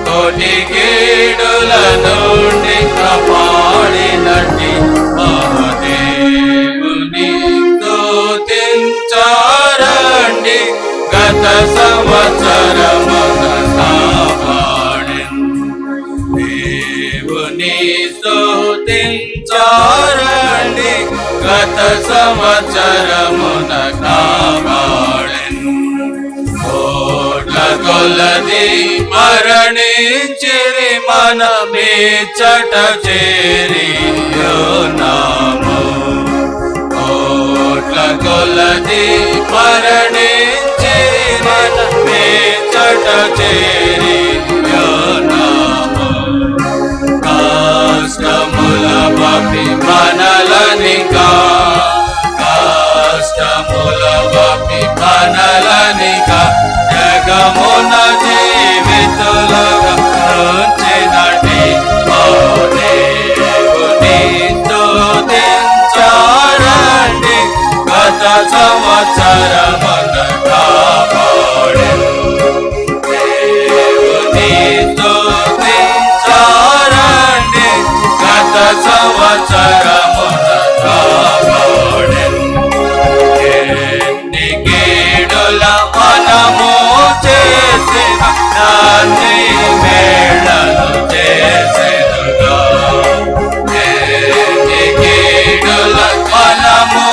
కోటి కీడుల నుండి కాపాడినట్టి మహాదేవుని స్తుతించారండి, గత సంవత్సరమున కాపాడెను. దేవుని స్తుతించారండి, గత సంవత్సరమున కాపాడెను. కోట్ల కొలది మరణించిరి మనమిచ్చట చేరియున్నాము. కోట్ల కొలది మరణించిరి మనమిచ్చట చేరియున్నాము. కష్టముల పాపి మనలనికా, కష్టముల పాపి మనలనికా, జగమున జీవితులుగా ఉంచినట్టి దేవుని స్తుతించారండి, గత సంవత్సరమున కాపాడెను. దేవుని స్తుతించారండి, గత సంవత్సరమున కాపాడెను. ఎన్ని కీడుల మనము చేసిన దాన్ని మేళను చేసెనుగా. ఎన్ని కీడుల మనము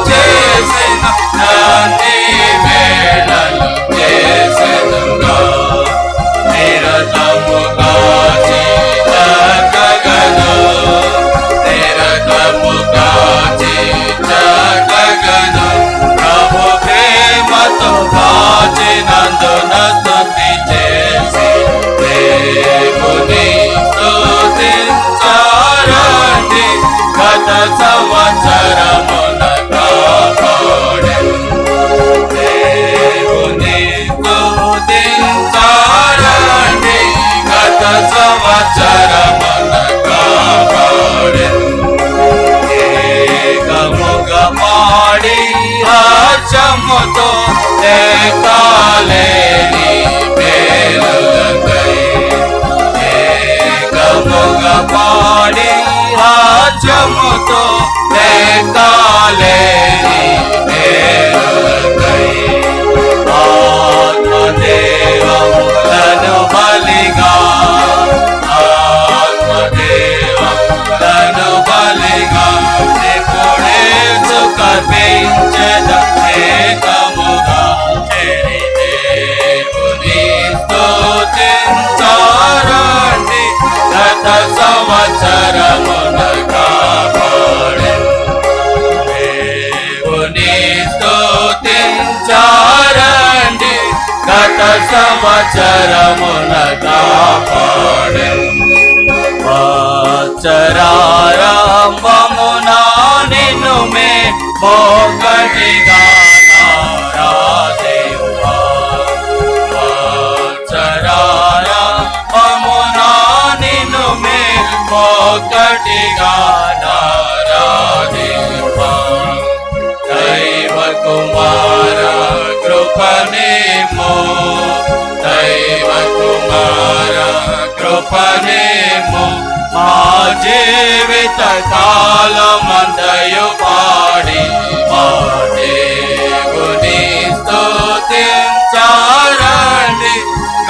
చేసిన దాన్ని మేళను చేసెనుగా. నిరతముగా చీకగను, నిరతముగా చీకగను, ప్రభు ప్రేమతో కాచినందున స్తుతి చేసి దేవుని స్తుతించారండి, గత సంవత్సరమున కాపాడెను. దేవుని స్తుతించారండి, గత సంవత్సరమున కాపాడెను. రాజ్యముతో లెక్కలేని మేలులకై ఆత్మదేవములను బలిగా ఆత్మదేవములను బలిగా ఇప్పుడే సుఖపించద ఏకముగా చేరి దేవుని స్తుతించారండి గత సంవత్సరమున కాపాడే దేవుని స్తుతించారండి గత సంవత్సరమున కాపాడే వాత్సరారంభమున నిన్ను మే మొక్కటిగా ఆరాధింపా వాత్సరారంభమున నిన్ను మే మొక్కటిగా ఆరాధింపా దైవ కుమార కృపనేమో దైవ కుమార కృపనేమో మా జీవిత కాలమందయు పాడి మా దేవుని స్తుతించారండి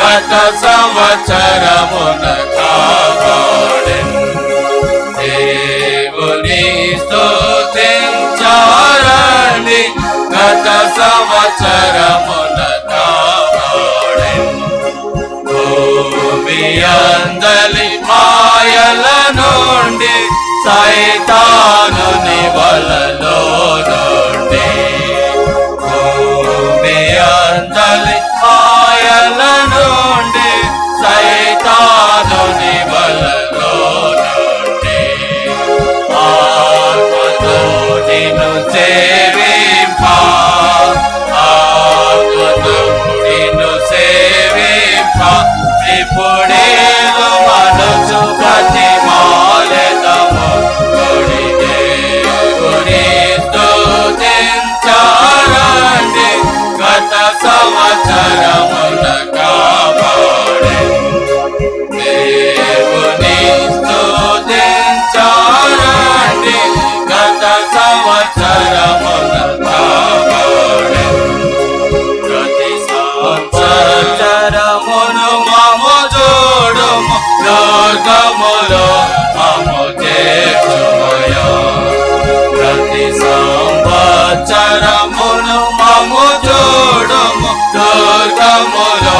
గత సంవత్సరమున కాపాడే దేవుని స్తుతించారండి గత సంవత్సరమున కాపాడే భూమి అందలి మాయల నుండి సైతానుని వలలో నుండి భూమి అందలి మాయల నుండి సైతానుని వలలో నుండి ఆత్మతో నిన్ను సేవింపా ఆత్మతో నిన్ను సేవింపా ఇప్పుడేలు మనసు ప్రతిమాలెదము కొడి దేవుని స్తుతించారండి గత సంవత్సరమున కాపాడే దేవుని స్తుతించారండి గత సంవత్సరమున కాపాడే ప్రతి సంవత్సరమును మము చూడుము లోకములో మము చేర్చుమయా ప్రతి సంవత్సరమును మము చూడుము లోకములో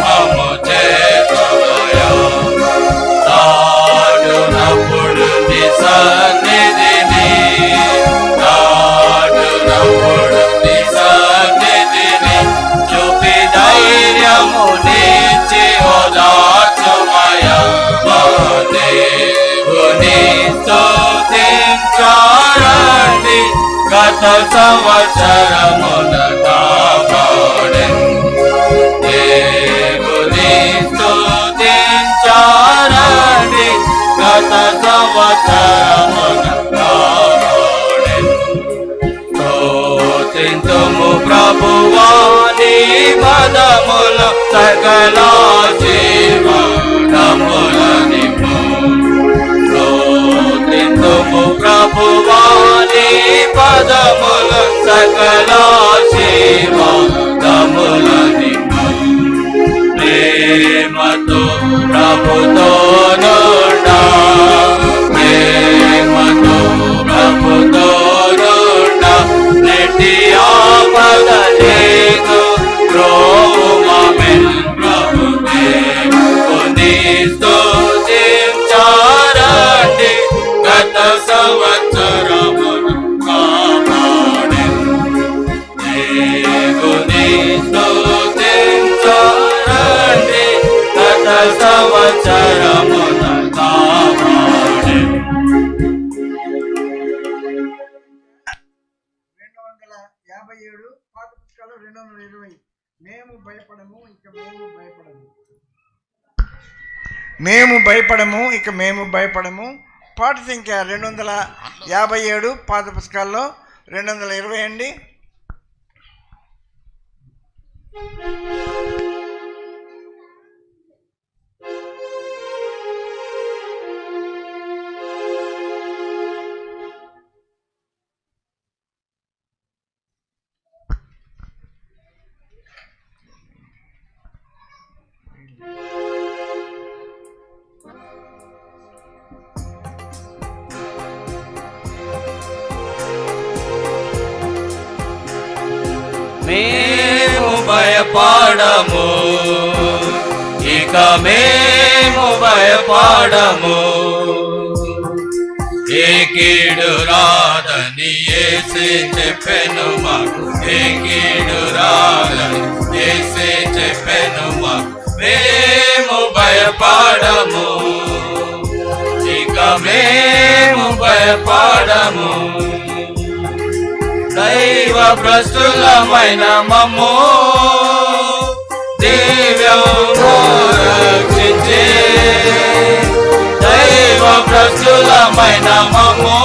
మము చేర్చుమయా తాడునప్పుడు నీ సన్నిధిని తాడునప్పుడు నీ సన్నిధిని చూపి ధైర్యము నీచి ఓదార్చుమయా మా దేవుని స్తుతించారండి గత సంవత్సరమున కాపాడే దేవుని స్తుతించారండి గత సంవత్సరమున కాపాడే స్తుతింతుము ప్రభువాని పదముల సకల జీవనములనిము స్తుతింతుము ప్రభువాని పదముల సకల జీవనములనిము ప్రేమతో ప్రభుతో నుండా ప్రేమతో ప్రభుతో నుండా నెటి ఆపద లేదు రోమమెన్ ప్రభుదే కొని స్తుతించారండి గత సంవత్సరమున కాపాడే దేవుని స్తుతించారండి గత సంవత్సరమున కాపాడే 257 పాత పుస్తకాలు 220 మేము భయపడము ఇక మేము భయపడము మేము భయపడము ఇక మేము భయపడము పాట సంఖ్య 257 పాత పుస్తకాల్లో 220 అండి. మేము భయపడము, ఇక మేము భయపడము. ఏ కీడు రాదని యేసే చెప్పెను మాకు, ఏ కీడు రాదని యేసే చెప్పెను మాకు. మేము భయపడము, ఇక మేము భయపడము. దైవ భ్రష్టులమైన మమ్ము దివ్యంగా రక్షించే, దైవ భ్రష్టులమైన మమ్ము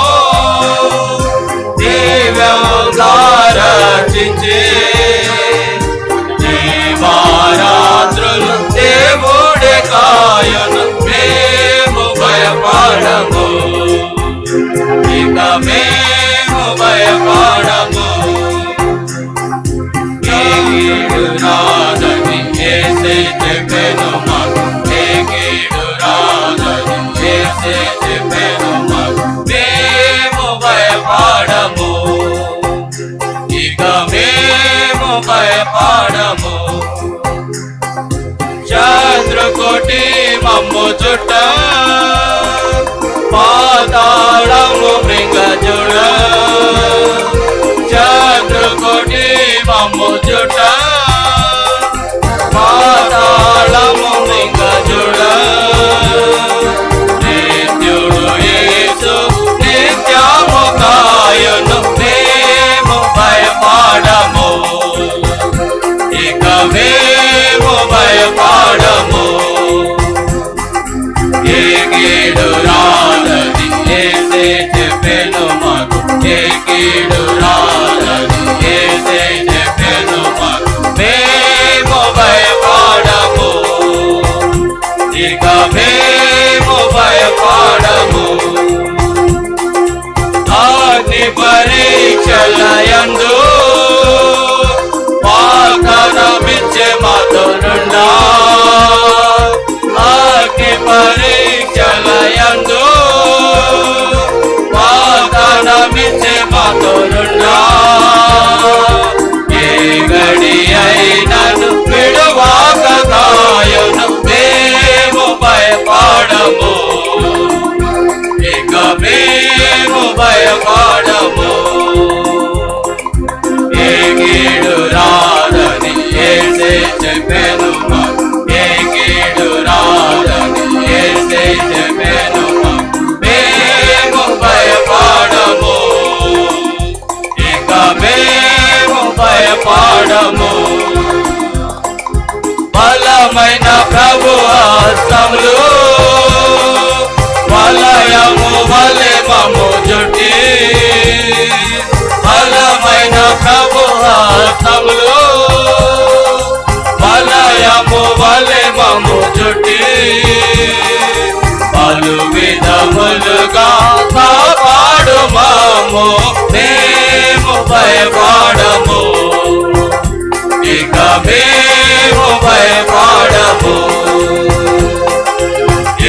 దివ్యంగా రక్షించే. దేవారాత్రులు దేవుడే కాయును, మేము భయపడము, ఇక మేము భయపడము. ఏ కీడు రాదని యేసే చెప్పెను మాకు, ఏ కీడు రాదని యేసే చెప్పెను మాకు. మేము భయపడము, ఇక మేము భయపడము. శత్రుకోటి మమ్ము చుట్ట, పాతాళము మృంగజుడ. శత్రుకోటి మమ్ము చుట్ట, పాతాళము మృంగజుడ. నిత్యుడు యేసు నిత్యము కాయును, మేము భయపడము, ఇక మేము భయపడము. ఏ కీడు రాదని యేసే చెప్పెను మాకు, ఏ కీడు రాదని యేసే చెప్పెను మాకు. మేము భయపడము, ఇక మేము భయపడము. అగ్ని పరీక్షలయందు వాగ్దానమిచ్చే మాతో నుండా, అగ్ని పరీక్షలయందు వాగ్దానమిచ్చే మాతో నుండా. ఏ గడి అయినను విడువాక కాయును, మేము భయపడము, ఇక మేము భయపడము. ఏ కీడు రాదని యేసే చెప్పెను మాకు, ఏ కీడు రాదని యేసే చెప్పెను మాకు. మేము భయపడము, ఇక మేము భయపడము. బలమైన ప్రభు హస్తములు వలయము వలె మమ్ము చుట్టి, బలమైన ప్రభు హస్తములు వలయము వలె మమ్ము చుట్టి. పలు విధములుగా కాపాడు మమ్ము, మేము భయపడము, ఇక మేము భయపడము.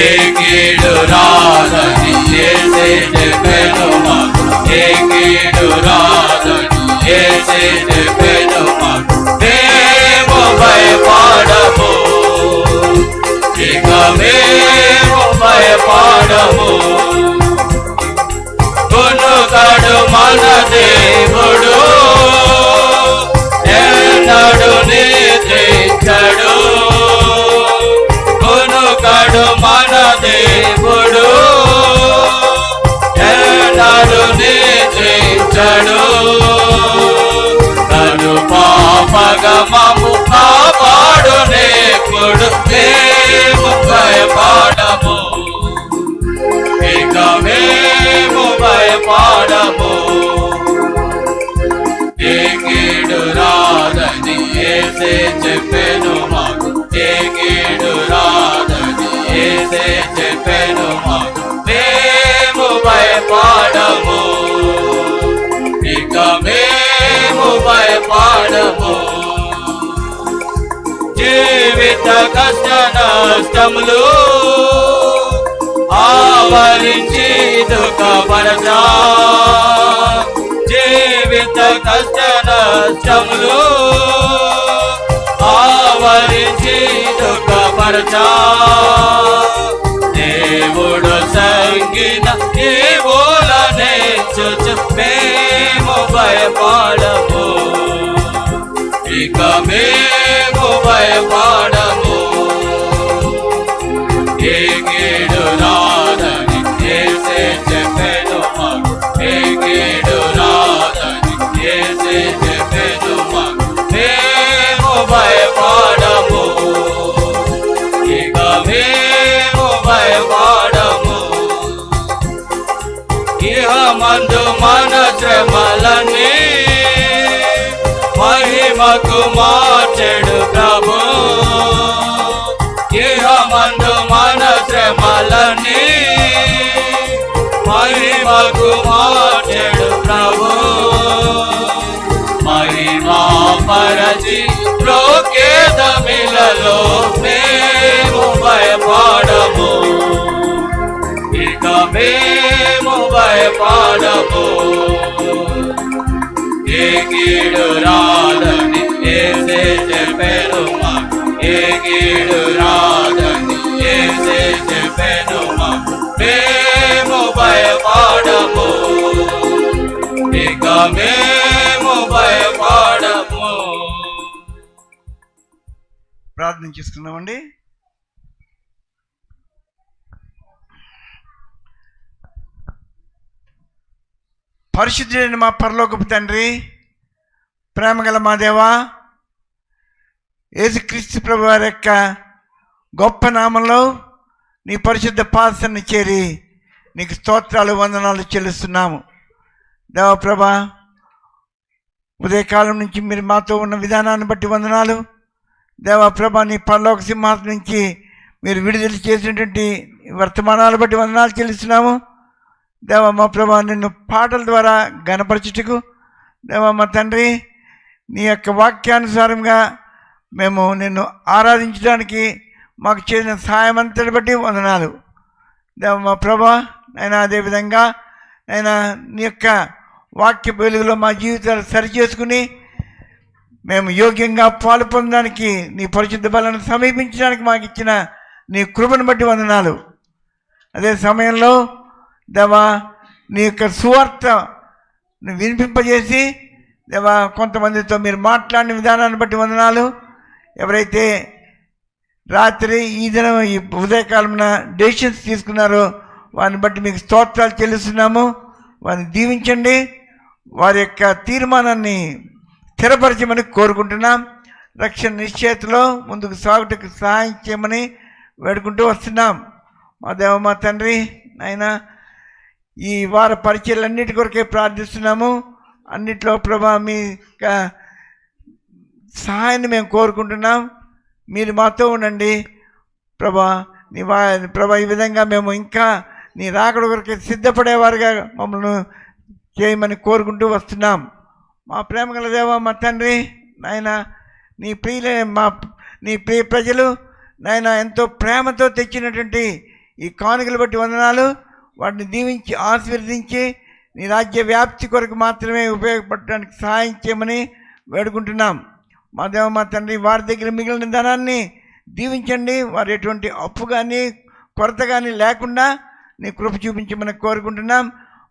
ఏ కీడు రాదని యేసే చెప్పెను మాకు, ఏ కీడు రాదని యేసే చెప్పెను మాకు. మేము భయపడము, ఇక మేము భయపడము. కొనుకడు మన దేవుడు, ఎన్నడు నిద్రించడు. కొనుకడు మన దేవుడు, ఎన్నడు నిద్రించడు. కడు పాపగమము కాపాడు నేప్పుడు, మేము భయపడము, ఇక మేము భయపడము. ఏ కీడు రాదని యేసే చెప్పెను మాకు, ఏ కీడు రాదని యేసే చెప్పెను మాకు. మేము భయపడము, ఇక మేము భయపడము. జీవిత కష్ట నష్టములు ఆవరించి దుఃఖపరచా, జీవిత కష్ట నష్టములు భయపరచా దేవుడు సంగిన ఈవులనే చూచు మేము భయపడము ఇక మేము భయపడము ఏ కీడు రాదని యేసే చెప్పెను మాకు ఏ కీడు రాదని యేసే చెప్పెను మాకు మేము భయపడము ఇక మేము భయపడము ఇహమందు మన శ్రమలన్నీ మహిమకు మార్చెడు ప్రభు ఇహమందు మన శ్రమలన్నీ మహిమకు మార్చెడు ప్రభు మహిమా పరచి లోకేదమిలలో మేము భయపడము ఇక మేము భయపడము ఏ కీడు రాదని యేసే చెప్పెను మాకు ఏ కీడు రాదని యేసే చెప్పెను మాకు మేము భయపడము ఇక మేము భయపడము. ప్రార్థన చేసుకున్నామండి. పరిశుద్ధుడైన మా పరలోకపు తండ్రి, ప్రేమగల మా దేవా, యేసుక్రీస్తు ప్రభు వారి యొక్క గొప్ప నామంలో నీ పరిశుద్ధ పాదసన్ని చేరి నీకు స్తోత్రాలు వందనాలు చెల్లిస్తున్నాము. దేవప్రభా, ఉదయకాలం నుంచి మీరు మాతో ఉన్న విధానాన్ని బట్టి వందనాలు. దేవప్రభా, నీ పరలోక సింహాసనం నుంచి మీరు విడుదల చేసినటువంటి వర్తమానాలు బట్టి వందనాలు చెల్లిస్తున్నాము. దేవ మా ప్రభా, నిన్ను పాటల ద్వారా గణపరచుటకు, దేవ మా తండ్రి, నీ యొక్క వాక్యానుసారంగా మేము నిన్ను ఆరాధించడానికి మాకు చేసిన సహాయం అంతటి బట్టి వందనాలు. దేవ మా ప్రభా, అయినా అదేవిధంగా అయినా నీ యొక్క వాక్య వెలుగులో మా జీవితాలు సరిచేసుకుని మేము యోగ్యంగా పాలు పొందడానికి, నీ పరిశుద్ధ బలను సమీపించడానికి మాకు ఇచ్చిన నీ కృపను బట్టి వందనాలు. అదే సమయంలో దేవా, నీ యొక్క సువార్త వినిపింపజేసి దేవా కొంతమందితో మీరు మాట్లాడిన విధానాన్ని బట్టి వందనాలు. ఎవరైతే రాత్రి ఈ దినం ఈ ఉదయకాలమున డెసిషన్స్ తీసుకున్నారో వారిని బట్టి మీకు స్తోత్రాలు చెల్లిస్తున్నాము. వారిని దీవించండి, వారి యొక్క తీర్మానాన్ని స్థిరపరచమని కోరుకుంటున్నాం. రక్షణ నిశ్చయితలో ముందుకు సాగుటకు సహాయం చేయమని వేడుకుంటూ వస్తున్నాం. మా దేవ మా తండ్రి, నాయన ఈ వార పరిచయాలన్నిటి కొరకే ప్రార్థిస్తున్నాము. అన్నిట్లో ప్రభా మీ సహాయాన్ని మేము కోరుకుంటున్నాం. మీరు మాతో ఉండండి ప్రభా. ప్రభా, ఈ విధంగా మేము ఇంకా నీ రాకడ కొరకే సిద్ధపడేవారుగా మమ్మల్ని చేయమని కోరుకుంటూ వస్తున్నాం. మా ప్రేమ గల దేవా మా తండ్రి, నాయన నీ ప్రియ ప్రజలు నాయన ఎంతో ప్రేమతో తెచ్చినటువంటి ఈ కానుకలు బట్టి వందనాలు. వాటిని దీవించి ఆశీర్వదించి నీ రాజ్య వ్యాప్తి కొరకు మాత్రమే ఉపయోగపడడానికి సహాయం చేయమని వేడుకుంటున్నాం. మా దేవ మా తండ్రి, వారి దగ్గర మిగిలిన ధనాన్ని దీవించండి. వారు ఎటువంటి అప్పు కానీ కొరత కానీ లేకుండా నీ కృప చూపించమని కోరుకుంటున్నాం.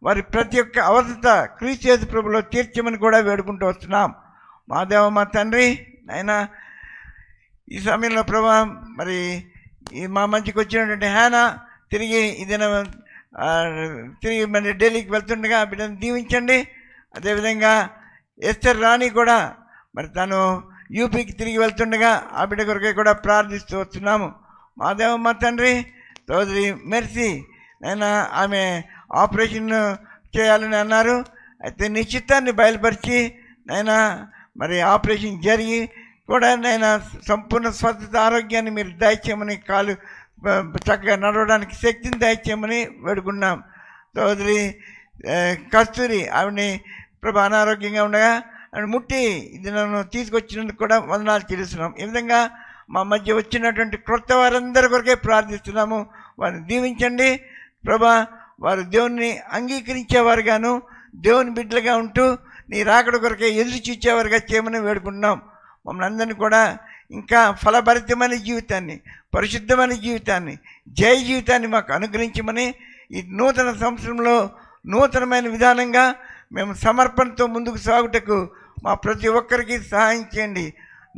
వారి ప్రతి ఒక్క అవసరత క్రీస్తు యేసు ప్రభులో తీర్చమని కూడా వేడుకుంటూ వస్తున్నాం. మా దేవ మా తండ్రి, అయినా ఈ సమయంలో ప్రభా, మరి ఈ మా మంచికి వచ్చినటువంటి హ్యానా తిరిగి మరి ఢిల్లీకి వెళ్తుండగా బిడ్డను దీవించండి. అదేవిధంగా ఎస్తర్ రాణి కూడా మరి తను యూపీకి తిరిగి వెళ్తుండగా ఆ బిడ్డ కొరకే కూడా ప్రార్థిస్తూ వస్తున్నాము. మా దేవ మా తండ్రి, సోదరి మెర్సీ నైనా ఆమె ఆపరేషన్ చేయాలని అన్నారు. అయితే నిశ్చితాన్ని బయలుపరిచి నైనా మరి ఆపరేషన్ జరిగి కూడా నైనా సంపూర్ణ స్వస్థత ఆరోగ్యాన్ని మీరు దయచేయమని, కాలు చక్కగా నడవడానికి శక్తిని దయచేయమని వేడుకున్నాం. సోదరి కస్తూరి ఆవిడని ప్రభు అనారోగ్యంగా ఉండగా ఆవిడ ముట్టి ఇది నన్ను తీసుకొచ్చినందుకు కూడా వందనాలు చెల్లిస్తున్నాం. ఈ విధంగా మా మధ్య వచ్చినటువంటి క్రొత్త వారందరి కొరకే ప్రార్థిస్తున్నాము. వారిని దీవించండి ప్రభా. వారు దేవుణ్ణి అంగీకరించేవారుగాను దేవుని బిడ్డలుగా ఉంటూ నీ రాకడ కొరకే ఎదురు చూచేవారుగా చేయమని వేడుకుంటున్నాం. మమ్మల్ని అందరినీ కూడా ఇంకా ఫలభరితమైన జీవితాన్ని, పరిశుద్ధమైన జీవితాన్ని, జయ జీవితాన్ని మాకు అనుగ్రహించమని ఈ నూతన సంవత్సరంలో నూతనమైన విధానంగా మేము సమర్పణతో ముందుకు సాగుటకు మా ప్రతి ఒక్కరికి సహాయం చేయండి.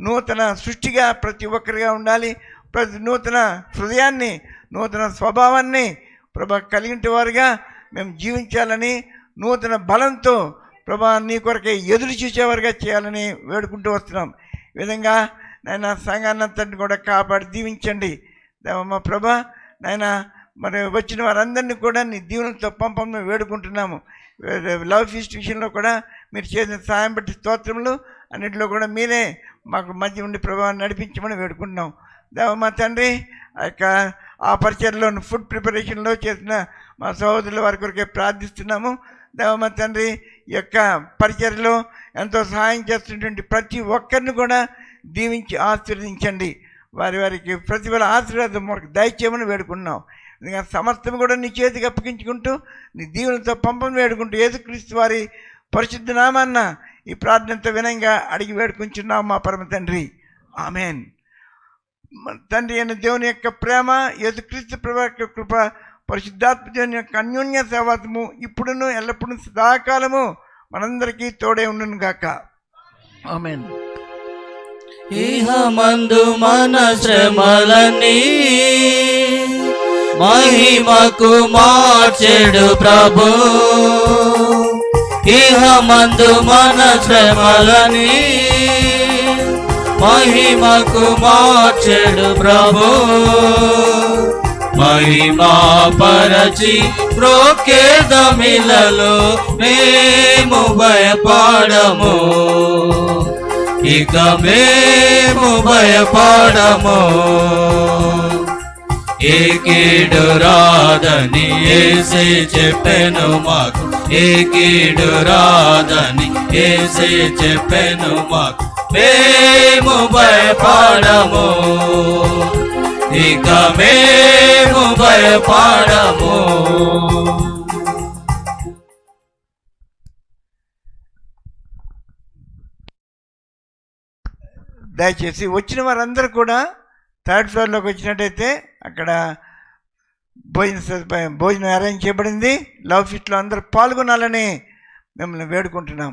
నూతన సృష్టిగా ప్రతి ఒక్కరిగా ఉండాలి. ప్రతి నూతన హృదయాన్ని, నూతన స్వభావాన్ని ప్రభా కలిగిన వారుగా మేము జీవించాలని, నూతన బలంతో ప్రభా నీ కొరకే ఎదురు చూసేవారుగా చేయాలని వేడుకుంటూ వస్తున్నాం. ఈ విధంగా నాయన సంఘాన్నంతటిని కూడా కాపాడి దీవించండి మా ప్రభా. నాయన మరి వచ్చిన వారందరినీ కూడా నీ దీవెనలతో పంపమని వేడుకుంటున్నాము. లవ్ ఫీస్ట్ విషయంలో కూడా మీరు చేసిన సహాయం బట్టి స్తోత్రములు, అన్నింటిలో కూడా మీరే మాకు మధ్య ఉండి ప్రభావాన్ని నడిపించమని వేడుకుంటున్నాం. మా తండ్రి ఆ పరిచయలో ఫుడ్ ప్రిపరేషన్లో చేసిన మా సహోదరుల వారి కొరకే ప్రార్థిస్తున్నాము. మా తండ్రి ఈ యొక్క పరిచర్యలో ఎంతో సహాయం చేస్తున్నటువంటి ప్రతి ఒక్కరిని కూడా దీవించి ఆశీర్వదించండి. వారికి ప్రతిఫల ఆశీర్వాదం మనకు దయచేయమని వేడుకున్నాం. సమస్తం కూడా నీ చేతికి అప్పగించుకుంటూ నీ దీవులతో పంపని వేడుకుంటూ యేసుక్రీస్తు వారి పరిశుద్ధ నామాన్న ఈ ప్రార్థనతో వినంగా అడిగి వేడుకుంటున్నాం మా పరమ తండ్రి. ఆమెన్. తండ్రి అయిన దేవుని యొక్క ప్రేమ, యేసుక్రీస్తు ప్రభు యొక్క కృప, పరిశుద్ధాత్మ దేవుని యొక్క అన్యోన్య సేవాత్ము ఇప్పుడును ఎల్లప్పుడూ సదాకాలము మనందరికీ తోడే ఉండును గాక. ఆమెన్. ఇహమందు మన శ్రమలన్నీ మహిమకు మార్చెడు ప్రభు. ఇహమందు మన శ్రమలన్నీ మహిమకు మార్చెడు ప్రభు. మహిమా పరచి ప్రోకేదమిలలో మేము భయపడము, ఇక మేము భయపడము. ఏ కీడు రాదని యేసే చెప్పెను మాకు, ఏ కీడు రాదని యేసే చెప్పెను మాకు. మేము భయపడము, ఇక మేము భయపడము. దయచేసి వచ్చిన వారందరూ కూడా థర్డ్ ఫ్లోర్లోకి వచ్చినట్టయితే అక్కడ భోజనం అరేంజ్ చేయబడింది. లవ్ ఫీస్ట్లో అందరూ పాల్గొనాలని మిమ్మల్ని వేడుకుంటున్నాం.